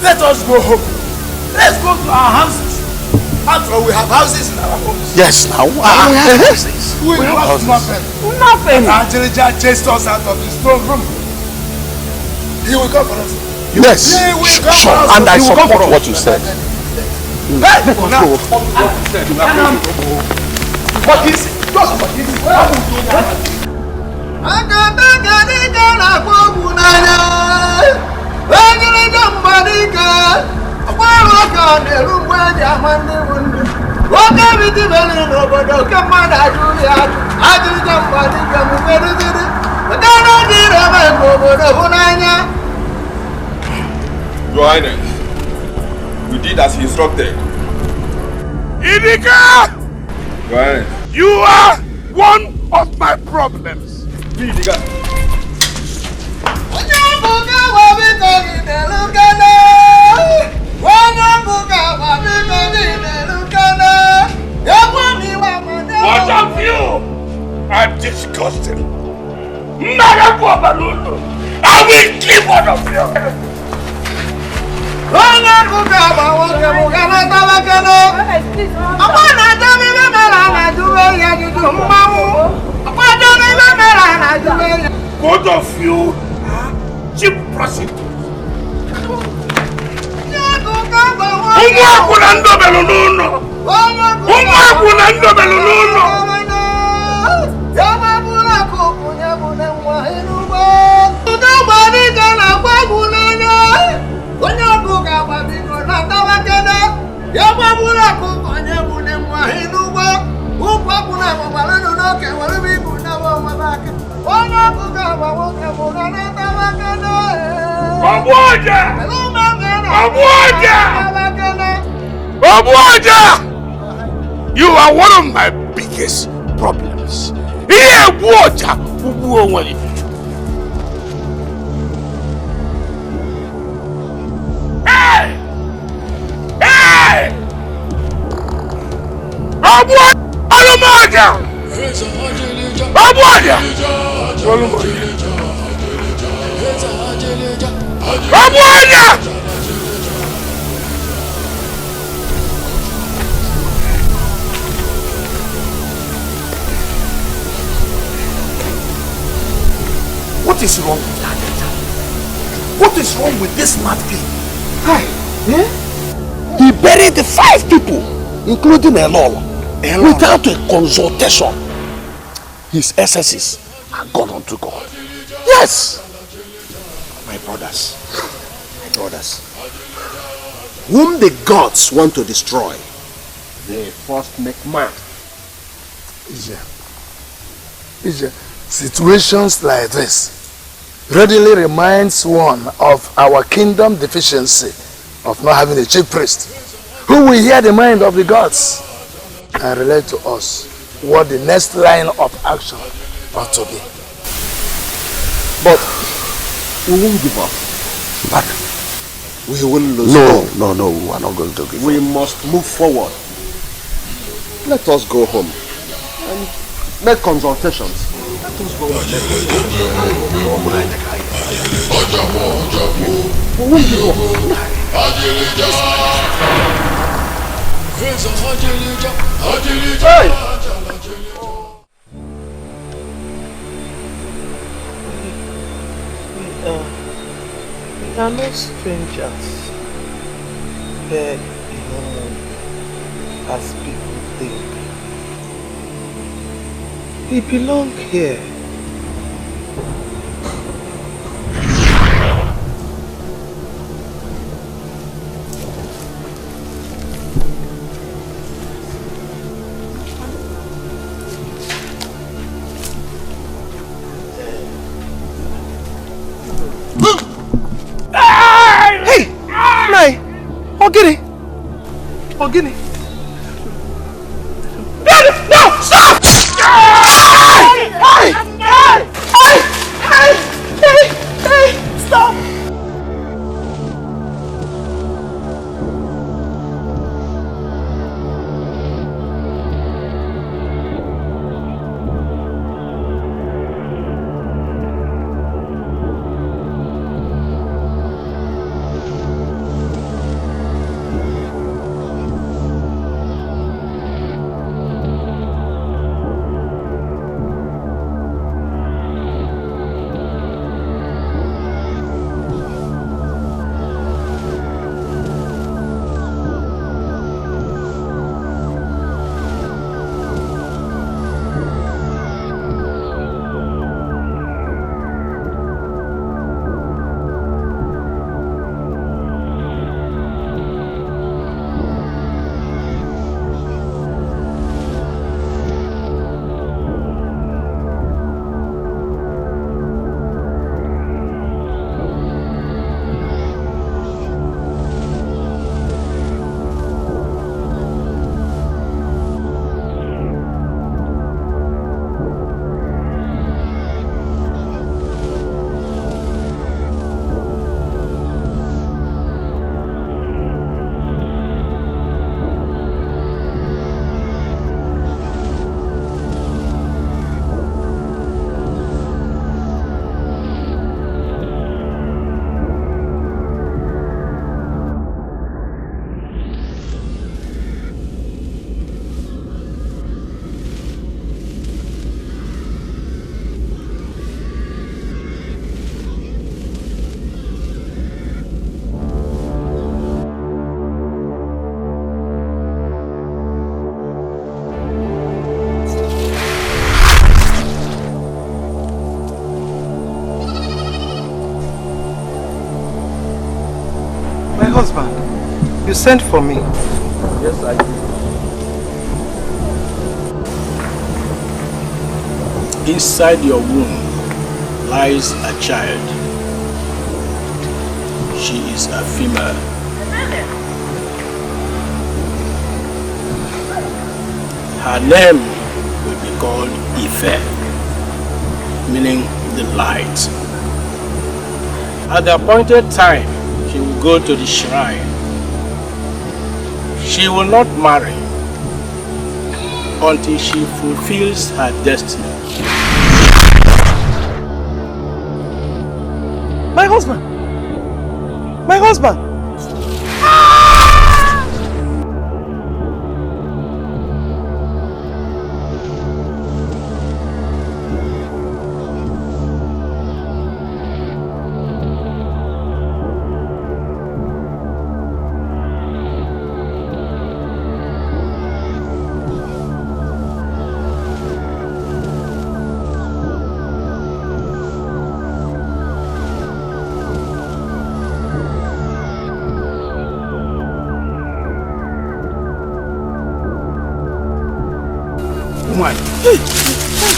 Let us go home. Let's go to our houses. After all, we have houses in our homes. Yes, now. We have houses. We have houses. nothing. Nothing. Angelija chased us out of the stone room. He will come for us. Yes, He will come sure. for us. And I He will come support for what us. you said. Hey, Let us go. What is it? Just what is it? Your Highness, we did as he instructed. Idika! Your Highness. You are one of my problems. Me, Idika. What of you are disgusting. I will kill one of you. Both of you are cheap prostitutes. You are one of my biggest problems. Hey! Hey! What is wrong with that? What is wrong with this mad pig? Hi. He buried the 5 people, including Elol, without a consultation. His excesses are gone unto God. Yes! My brothers, whom the gods want to destroy, they first make man. Situations like this readily reminds one of our kingdom deficiency of not having a chief priest who will hear the mind of the gods and relate to us what the next line of action ought to be. But we won't give up. But We won't lose hope. No, we are not going to give up. We must move forward. Let us go home and make consultations. Let us go We are no strangers here in Omo, as people think. He belongs here. Hey! Nai! Ogini! Ogini! No! Stop! Hey! Stop! Husband, you sent for me. Yes, I did. Inside your womb lies a child. She is a female. Her name will be called Ife, meaning the light. At the appointed time, she will go to the shrine. She will not marry until she fulfills her destiny. My husband! My husband!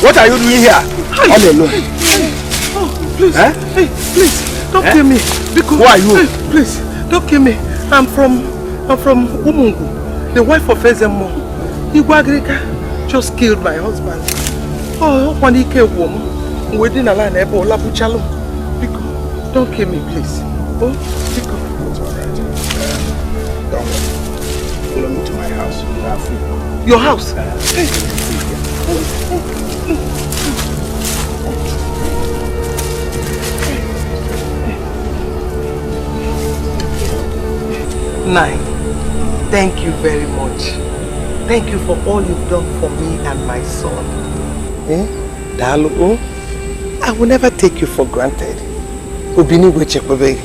What are you doing here? All alone. Oh, please. Eh? Hey, please, don't kill me. Because, who are you? Hey, please, don't kill me. I'm from Umungu, the wife of Ezemo. Igwagrika just killed my husband. Oh, when he came home, within a line, don't kill me, please. Oh, because. Don't follow me to my house. Your house? Hey. 9. Thank you very much. Thank you for all you've done for me and my son. Dalu, I will never take you for granted. Ubini wechekwebe.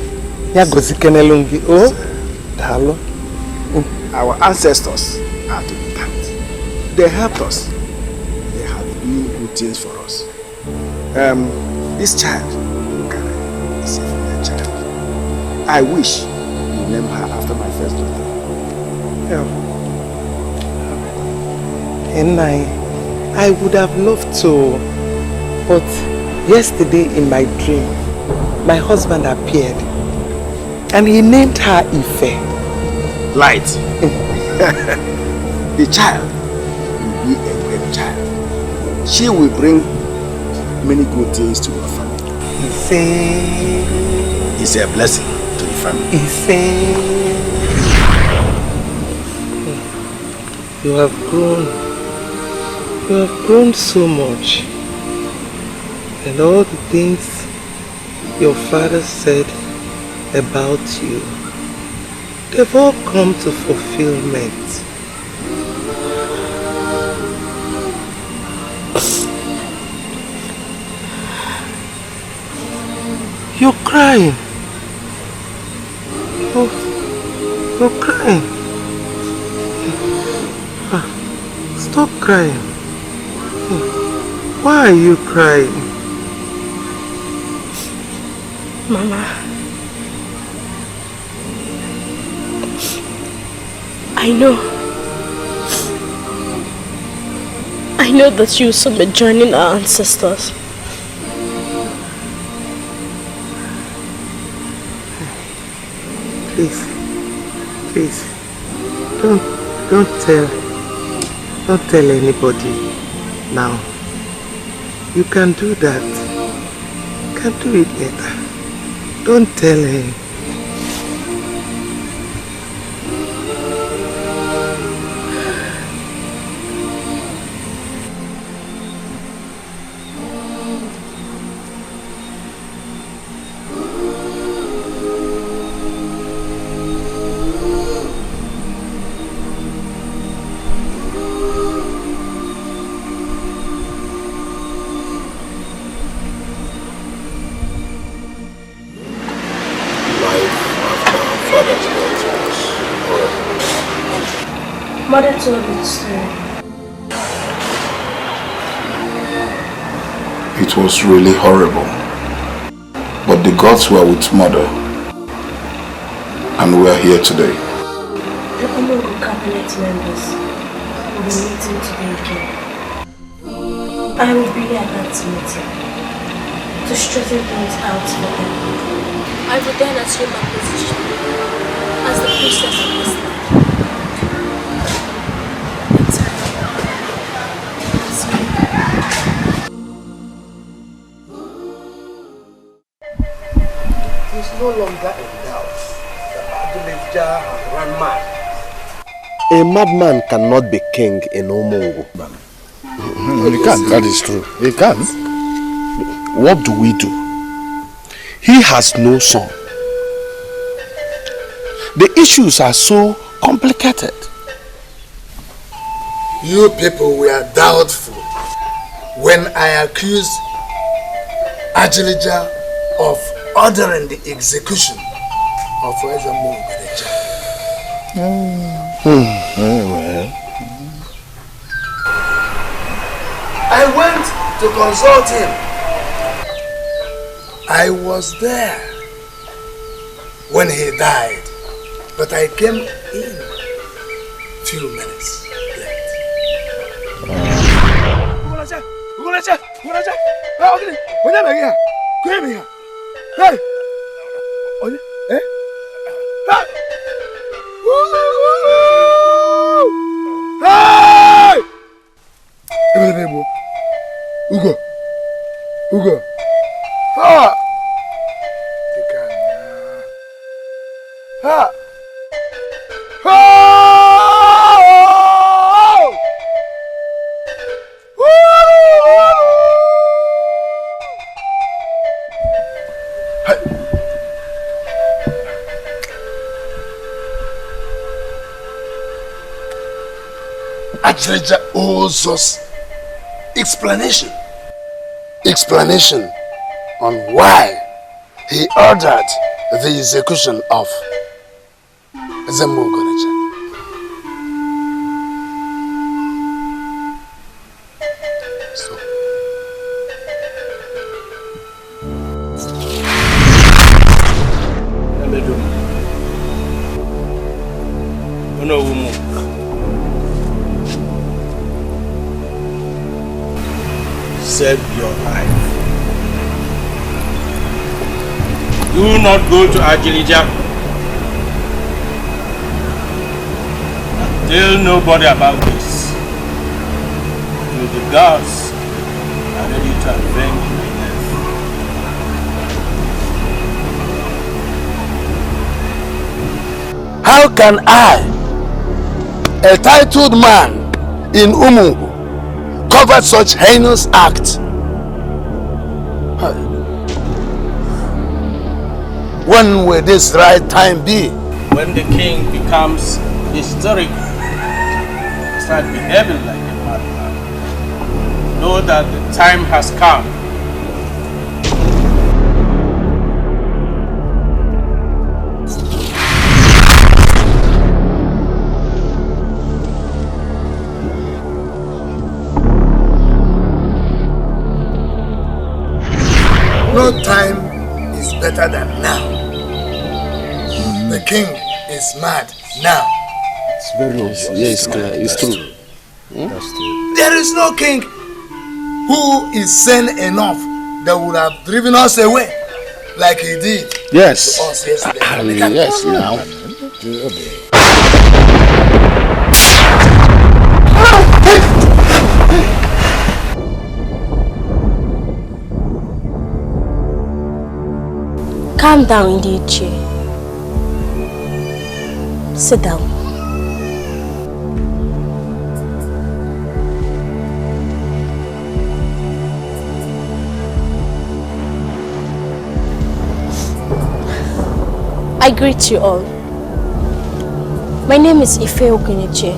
Ya gozikenelungi. Oh, Dalu. Our ancestors are to be thanked. They helped us. They have good things for us. This child is a female child. I wish you name her after my first daughter. Yeah. And I would have loved to, but yesterday in my dream, my husband appeared and he named her Ife. Light. The child will be a great child. She will bring many good things to your family. Ife. It's a blessing to the family. Ife. You have grown. You have grown so much, and all the things your father said about you, they've all come to fulfillment. You're crying. You're crying. Stop crying. Why are you crying? Mama, I know that you will soon be joining our ancestors. Please, don't tell anybody now. You can do that. You can do it later. Don't tell him. Mother told me the story. It was really horrible. But the gods were with Mother. And we are here today. The Umungu cabinet members will be meeting today again. I will be at that meeting to straighten things out for them. I will then assume my position as the priestess of this land. It is no longer in doubt that Adonijah has run mad. A madman cannot be king in Umungu. He can't. That is true. He can't. What do we do? He has no son. The issues are so complicated. You people were doubtful when I accused Adonijah of ordering the execution of Wazico. Well. I went to consult him. I was there when he died, but I came in few minutes late. Hey! Eh? Hey! Hey! Ugo. Ah! Ha! Adonijah owes us explanation on why he ordered the execution of Wazico. So. No woman. Save your life. Do not go to Ajilija. Tell nobody about this. Till the gods are ready to avenge my death. How can I, a titled man in Umungu, cover such heinous act? When will this right time be? When the king becomes historic, start behaving like a madman. Know that the time has come. No time is better than now. The king is mad now. It's very obvious. Yes, it's true. That's true. There is no king who is sane enough that would have driven us away like he did Yes. to us yesterday. Yes, now. Calm down, Indiche. Sit down. I greet you all. My name is Ife Oguniche,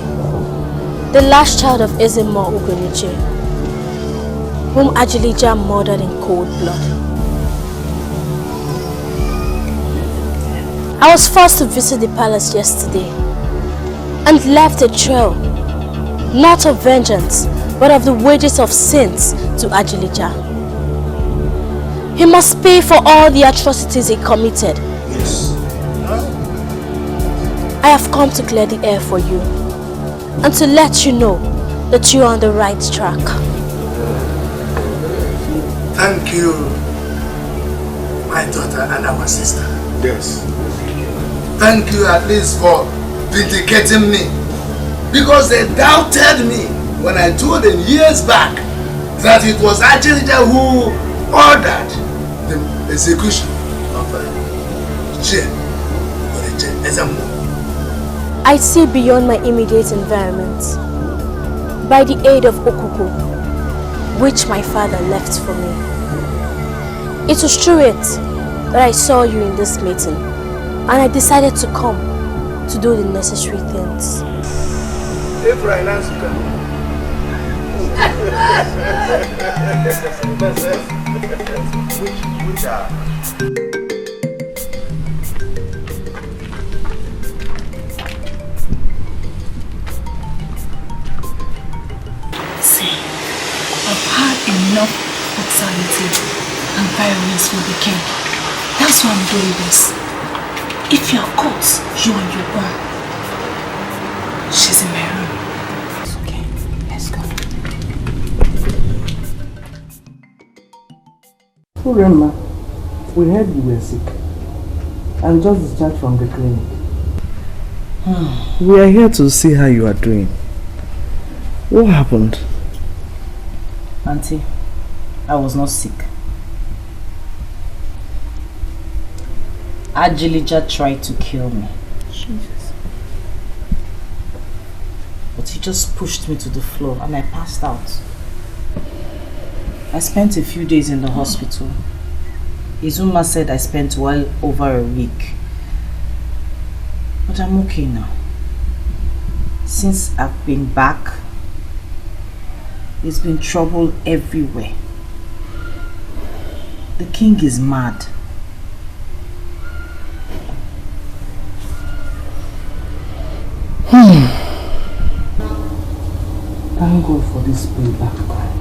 the last child of Ezemo Oguniche, whom Ajilija murdered in cold blood. I was forced to visit the palace yesterday and left a trail, not of vengeance, but of the wages of sins to Ajilija. He must pay for all the atrocities he committed. Yes. I have come to clear the air for you and to let you know that you are on the right track. Thank you, my daughter and our sister. Yes. Thank you at least for vindicating me, because they doubted me when I told them years back that it was Ajilija who ordered the execution of Ezemo. I see beyond my immediate environment by the aid of Okuku, which my father left for me. It was through it that I saw you in this meeting, and I decided to come to do the necessary things. Which are? See, I've had enough brutality and violence for the king. That's why I'm doing this. If you're caught, you're on your own. She's in my room. It's okay. Let's go. Urema, we heard you were sick and just discharged from the clinic. We are here to see how you are doing. What happened? Auntie, I was not sick. Ajilija tried to kill me. Jesus. But he just pushed me to the floor and I passed out. I spent a few days in the hospital. Izuma said I spent well over a week. But I'm okay now. Since I've been back, there's been trouble everywhere. The king is mad. Thank God for this payback time.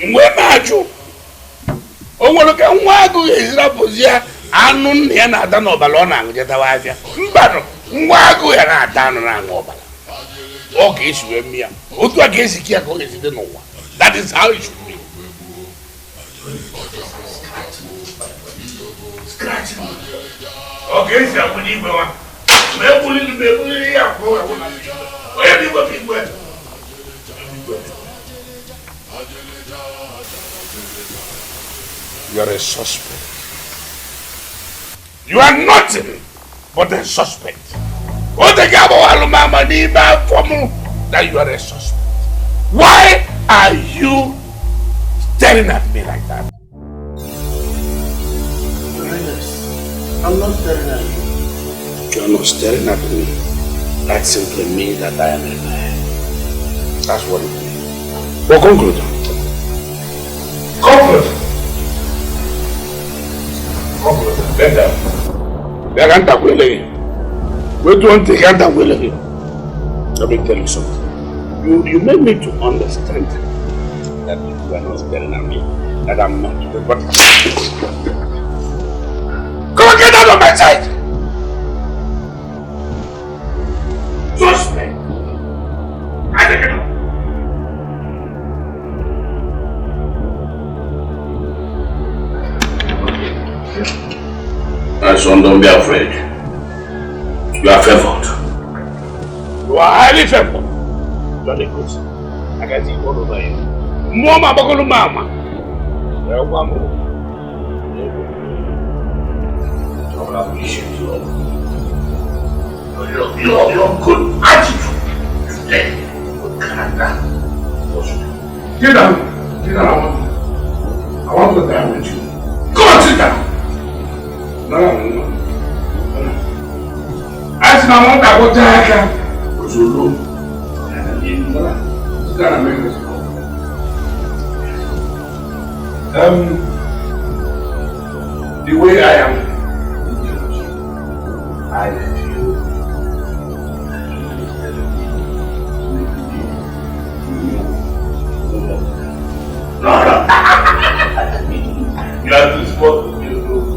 Mgbe na-ajụ o nwere ka nwa agụ ga-ezirapụzi ya anụ nna ya na-ada n'ọbara ọ na-aṅụ jetawa afịa mbanụ nwa agụ ya na-ata anụ na-aṅụ ọbara ọ ga-esi wee mmịa otu a ga-esi ka ya ka ọ ga-esite n'ụwa. That is how it should be. Ọ ga-esi akwụ n'igwe nwa ma ebuliri ya akwụ onye n'igwe bụ igwe. You are a suspect. You are nothing but a suspect. What the mama that you are a suspect. Why are you staring at me like that? I'm not staring at you. You are not staring at me. That simply means that I am a man. That's what it means. Well, conclude. Conclude. Better. They can't talk with you. We don't take can't talk with you. Let me tell you something. You made me to understand that you are not staring at me, that I'm not. But come and get out of my sight! Trust me. I take it. My son, don't be afraid. You are favored. You are highly favored. Johnny Goose. I can see all over you. Mama, Bogolo Mama. There one more. I appreciate you. Your good attitude. Today. Good character. Sit down. Sit down. I want to dine with you. Go on, sit down. No. As my mother got tired, was alone. The way I am, I feel. No. You are too small to be alone.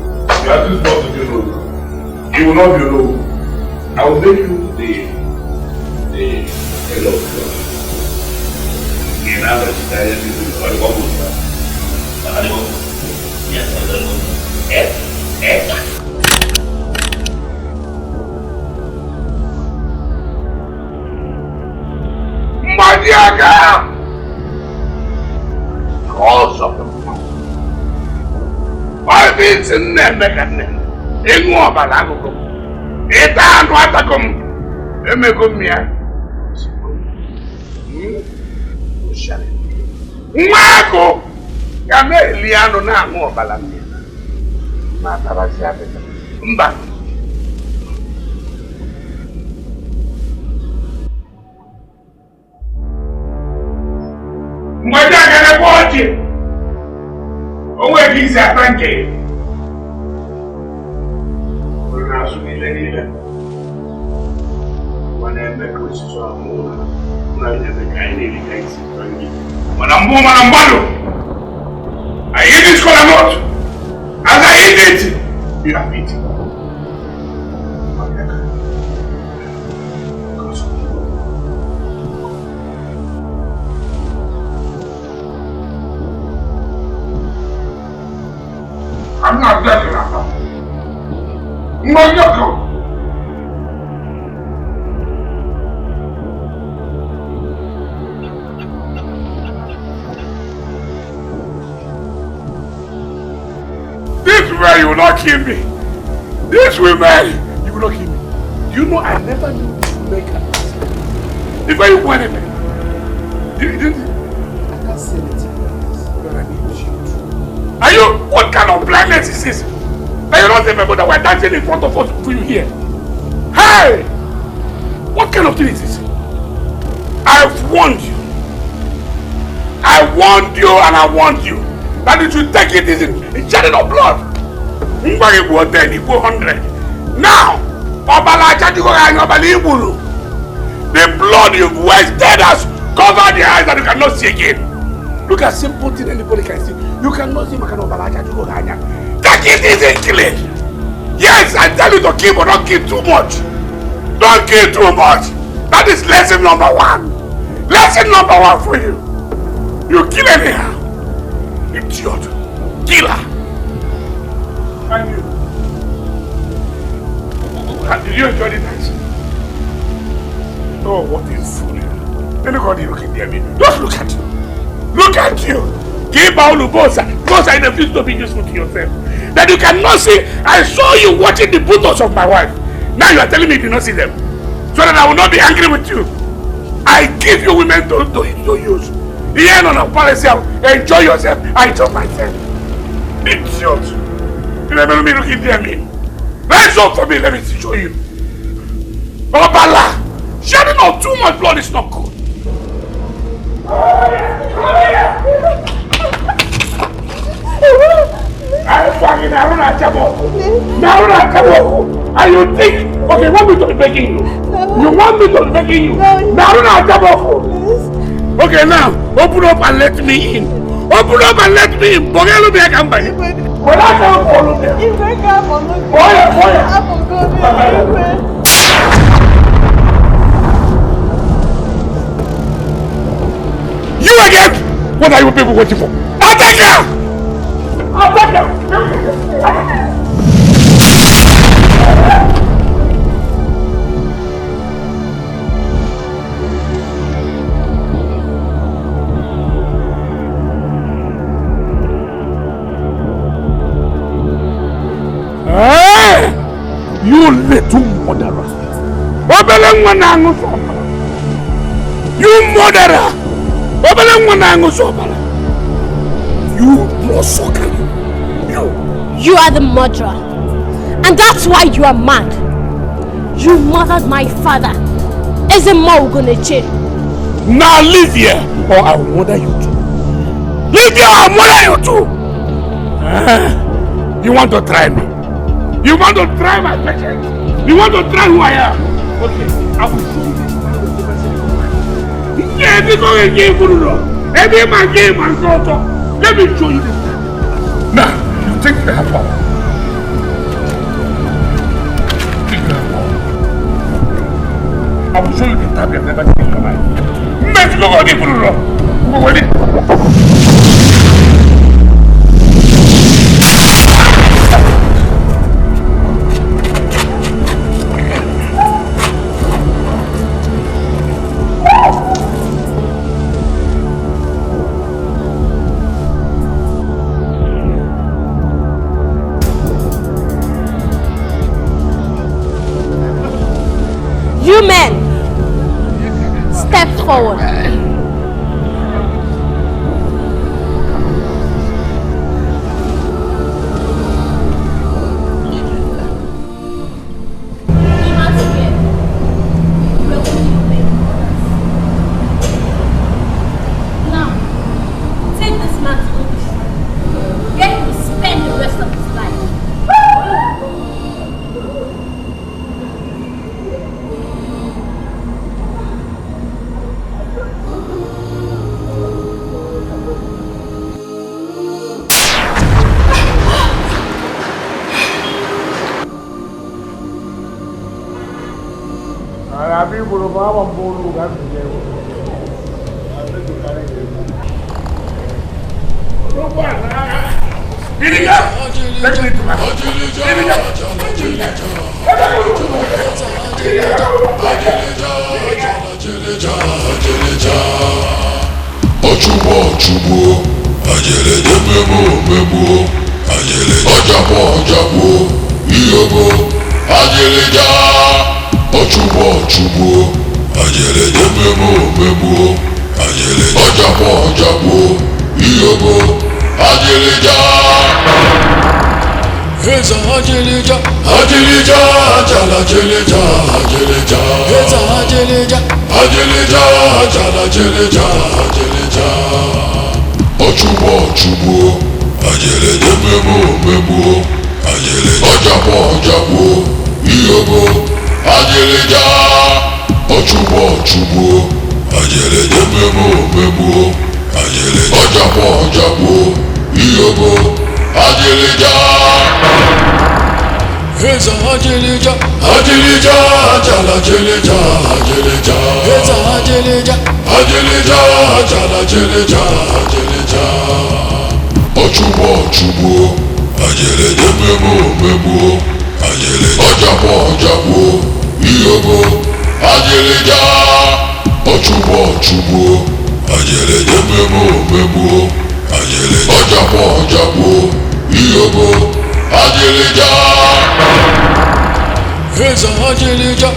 You are too small to be alone. You will not be alone. I will make you the hello. In other society, my dear girl, cause of the why means in them in more balago. Eta no atakom. Emegomia. Oshale. Mwako. Kame Eliano na mo balamia. Mata basi abe. Mba. Mwaja kana boje. Owe gizi atanke. Kuna sumile nile. Wanaembe kusiso wa muna. Unaweza kaini ili kaisi tangi. Manambalo. I eat this coconut. As I eat it, you have eaten. I'm not dead enough. No, no. This way you will not kill me. This way, man, you will not kill me. You know I never knew this maker. If I want it, you didn't. I can't say anything but I need you. Are you? What kind of blindness is this? That you don't remember that we're dancing in front of us for you here. Hey! What kind of thing is this? I've warned you. I warned you and I warned you that it should take it in shedding of blood. If you go 10, you go 100. Now, the blood you've wasted has covered the eyes that you cannot see again. Look at simple thing anybody can see. You cannot see Take it easy, kill it. Yes, I tell you to kill, but don't kill too much. Don't kill too much. That is lesson number 1. Lesson number 1 for you. You kill anyhow. Idiot. Killer. And you. Did you enjoy the night? Oh, what is fool? Anybody looking at me? Just look at you. Look at you. Give out Bosa in the future to be useful to yourself. That you cannot see. I saw you watching the photos of my wife. Now you are telling me you did not see them. So that I will not be angry with you. I give you women to use. Here on a policy, enjoy yourself. I enjoy myself. Idiot. You never me looking at me. Rise up for me, let me show you. Babala, shedding of too much blood is not good. I'm fucking Naruna Chabo. And you think, okay, want me to be begging you? You want me to be begging you? Naruna Chabo. Okay, now, open up and let me in. Open up and let me in. Bogelo be a company. Well, I can't follow them. You again? What are you people waiting for? Attack her! Attack her! You little murderer! You murderer! You bloodsucker! You are the murderer, and that's why you are mad. You murdered my father. Is it more gonna change? Now leave here, or I will murder you too. Leave here, I will murder you too. You want to try me? You want to try my patience? You want to try who I am? Okay, I will show you this man with the person. Yes, it's all a game for you. Every man game and so. Let me show you this man. Now, you think you have power? I will show you the type you have never seen in your life. Let's go again for you. Go with it. You men, step forward. Now, take this man's books. Get him to spend the rest of his life. Ajelija, Ochubo, Ajeleje Memo, Ajeleje Ojabo, Iyobo, Ajelija. Heza Ajelija, Jala Jelija, Heza Ajelija, Jala Jelija, Ochubo, Ajeleje Memo, Ajeleje Ojabo, Iyobo, Ajelija, Ochubo, Ajeleje Memo, Ajeleje Ojabo, Iyobo, Ajelija. Heza Ajelija,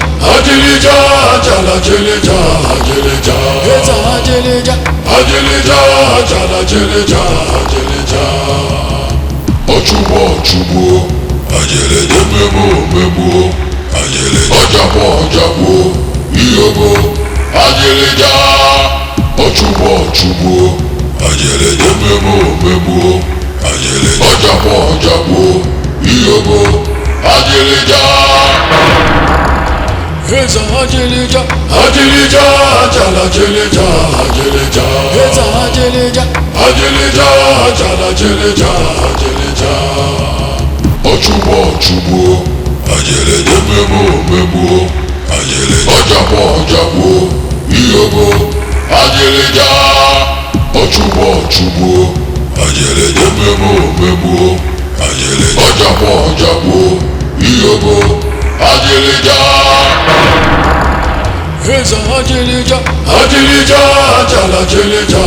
Jala Jelija, Heza Ajelija, Jala Jelija, Ochubo, Ajeleje Memo, Ajeleje Ojabo, Iyobo, Ajelija, Ochubo, Ajeleje Memo, Ajeleje Ojabo, Iyobo, Ajelija. Heza Ajelija, Jala Jelija, Heza Ajelija, Jala Jelija, Ochubo, Ajeleje Memo, Ajeleje Ojabo, Iyobo, Ajelija, Ochubo, Ajeleje Memo, Ajeleje Ojabo, Iyobo, Ajelija. Heza Ajelija, Jala Jelija,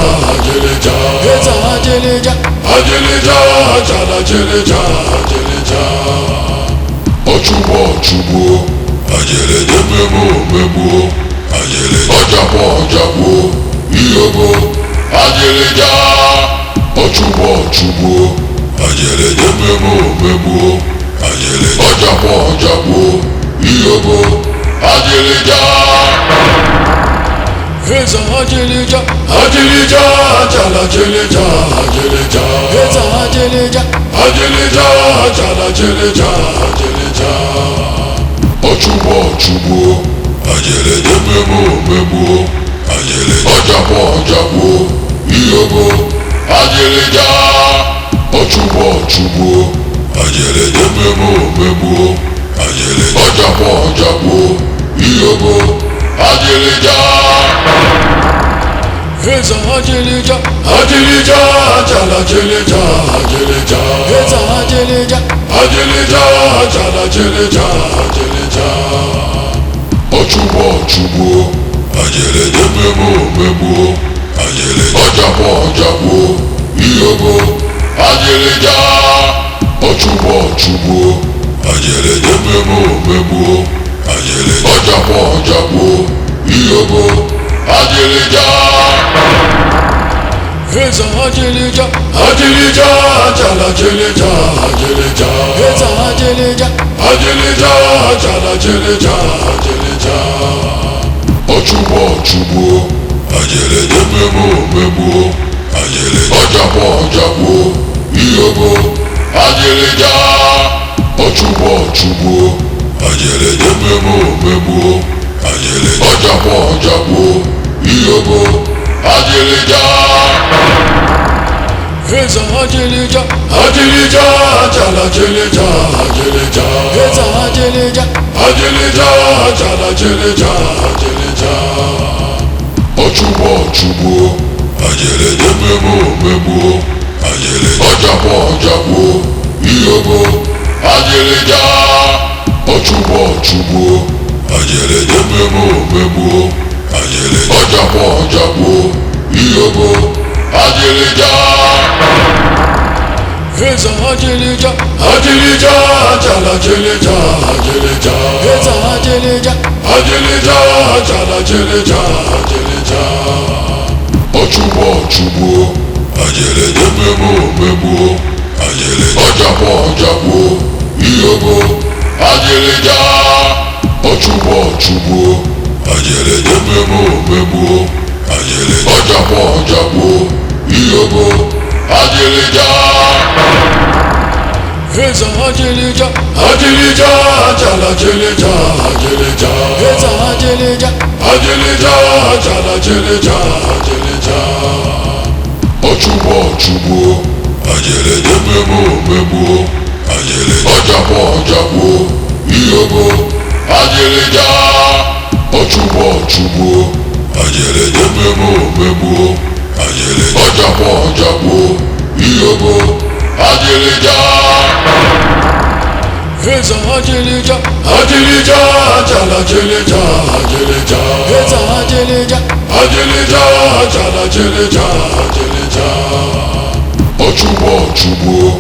Heza Ajelija, Jala Jelija, Ochubo, Ajeleje Memo, Ajeleje Ojabo, Iyobo, Ajelija, Ochubo, Ajeleje Memo, Ajeleje Ojabo, Iyobo, Ajelija. Heza Ajelija, Jala Jelija, Heza Ajelija, Jala Jelija, Ochubo, Ajeleje Memo, Ajeleje Ojabo, Iyobo, Ajelija, Ochubo, Ajeleje Memo, Ajeleje Ojabo, Iyobo, Ajelija. Heza Ajelija, Jala Jelija, Heza Ajelija, Jala Jelija, Ochubo, Ajeleje Memo, Ajeleje Ojabo, Iyobo, Ajelija, Ochubo, Ajeleje Memo, Ajeleje Ojabo, Iyobo, Ajelija. Heza Ajelija, Jala Jelija, Heza Ajelija, Jala Jelija, Ochubo, Ajeleje Memo, Ajeleje Ojabo, Iyobo, Ajelija, Ochubo, Ajeleje Memo, Ajeleje Ojabo, Iyobo, Ajelija. Heza Ajelija, Jala Jelija, Heza Ajelija, Jala Jelija, Ochubo, Ajeleje Memo, Ajeleje Ojabo, Iyobo, Ajelija, Ochubo, Ajeleje Memo, Ajeleje Ojabo, Iyobo, Ajelija. Heza Ajelija, Jala Jelija, Heza Ajelija, Jala Jelija, Ochubo, Ajeleje Memo, Ajeleje Ojabo, Iyobo, Ajelija, Ochubo, Ajeleje Memo, Ajeleje Ojabo, Iyobo, Ajelija. Heza Ajelija, Jala Jelija, jala jeleja jeleja. Ochubo ochubo, ajeleje memo memo, ajeleja ojabo ojabo, iyobo, ajeleja. Ochubo ochubo, ajeleje memo memo, ajeleja ojabo ojabo, iyobo, ajeleja. Heza ajeleja, ajeleja, jala jeleja, ajeleja. Heza ajeleja, ajeleja, jala jeleja, ajeleja. Ochubo ochubo,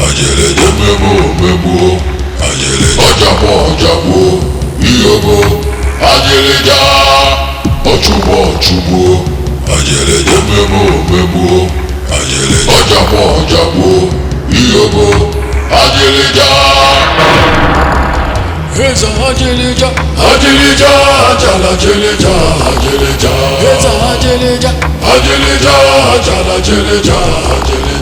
ajeleje memo memo, ajeleja ojabo ojabo, iyobo, ajeleja. Ochubo ochubo, ajeleje memo memo, ajeleja ojabo ojabo, iyobo, ajeleja. Heza ajeleja, ajeleja, jala jeleja, ajeleja. Heza ajeleja, ajeleja, jala jeleja, ajeleja.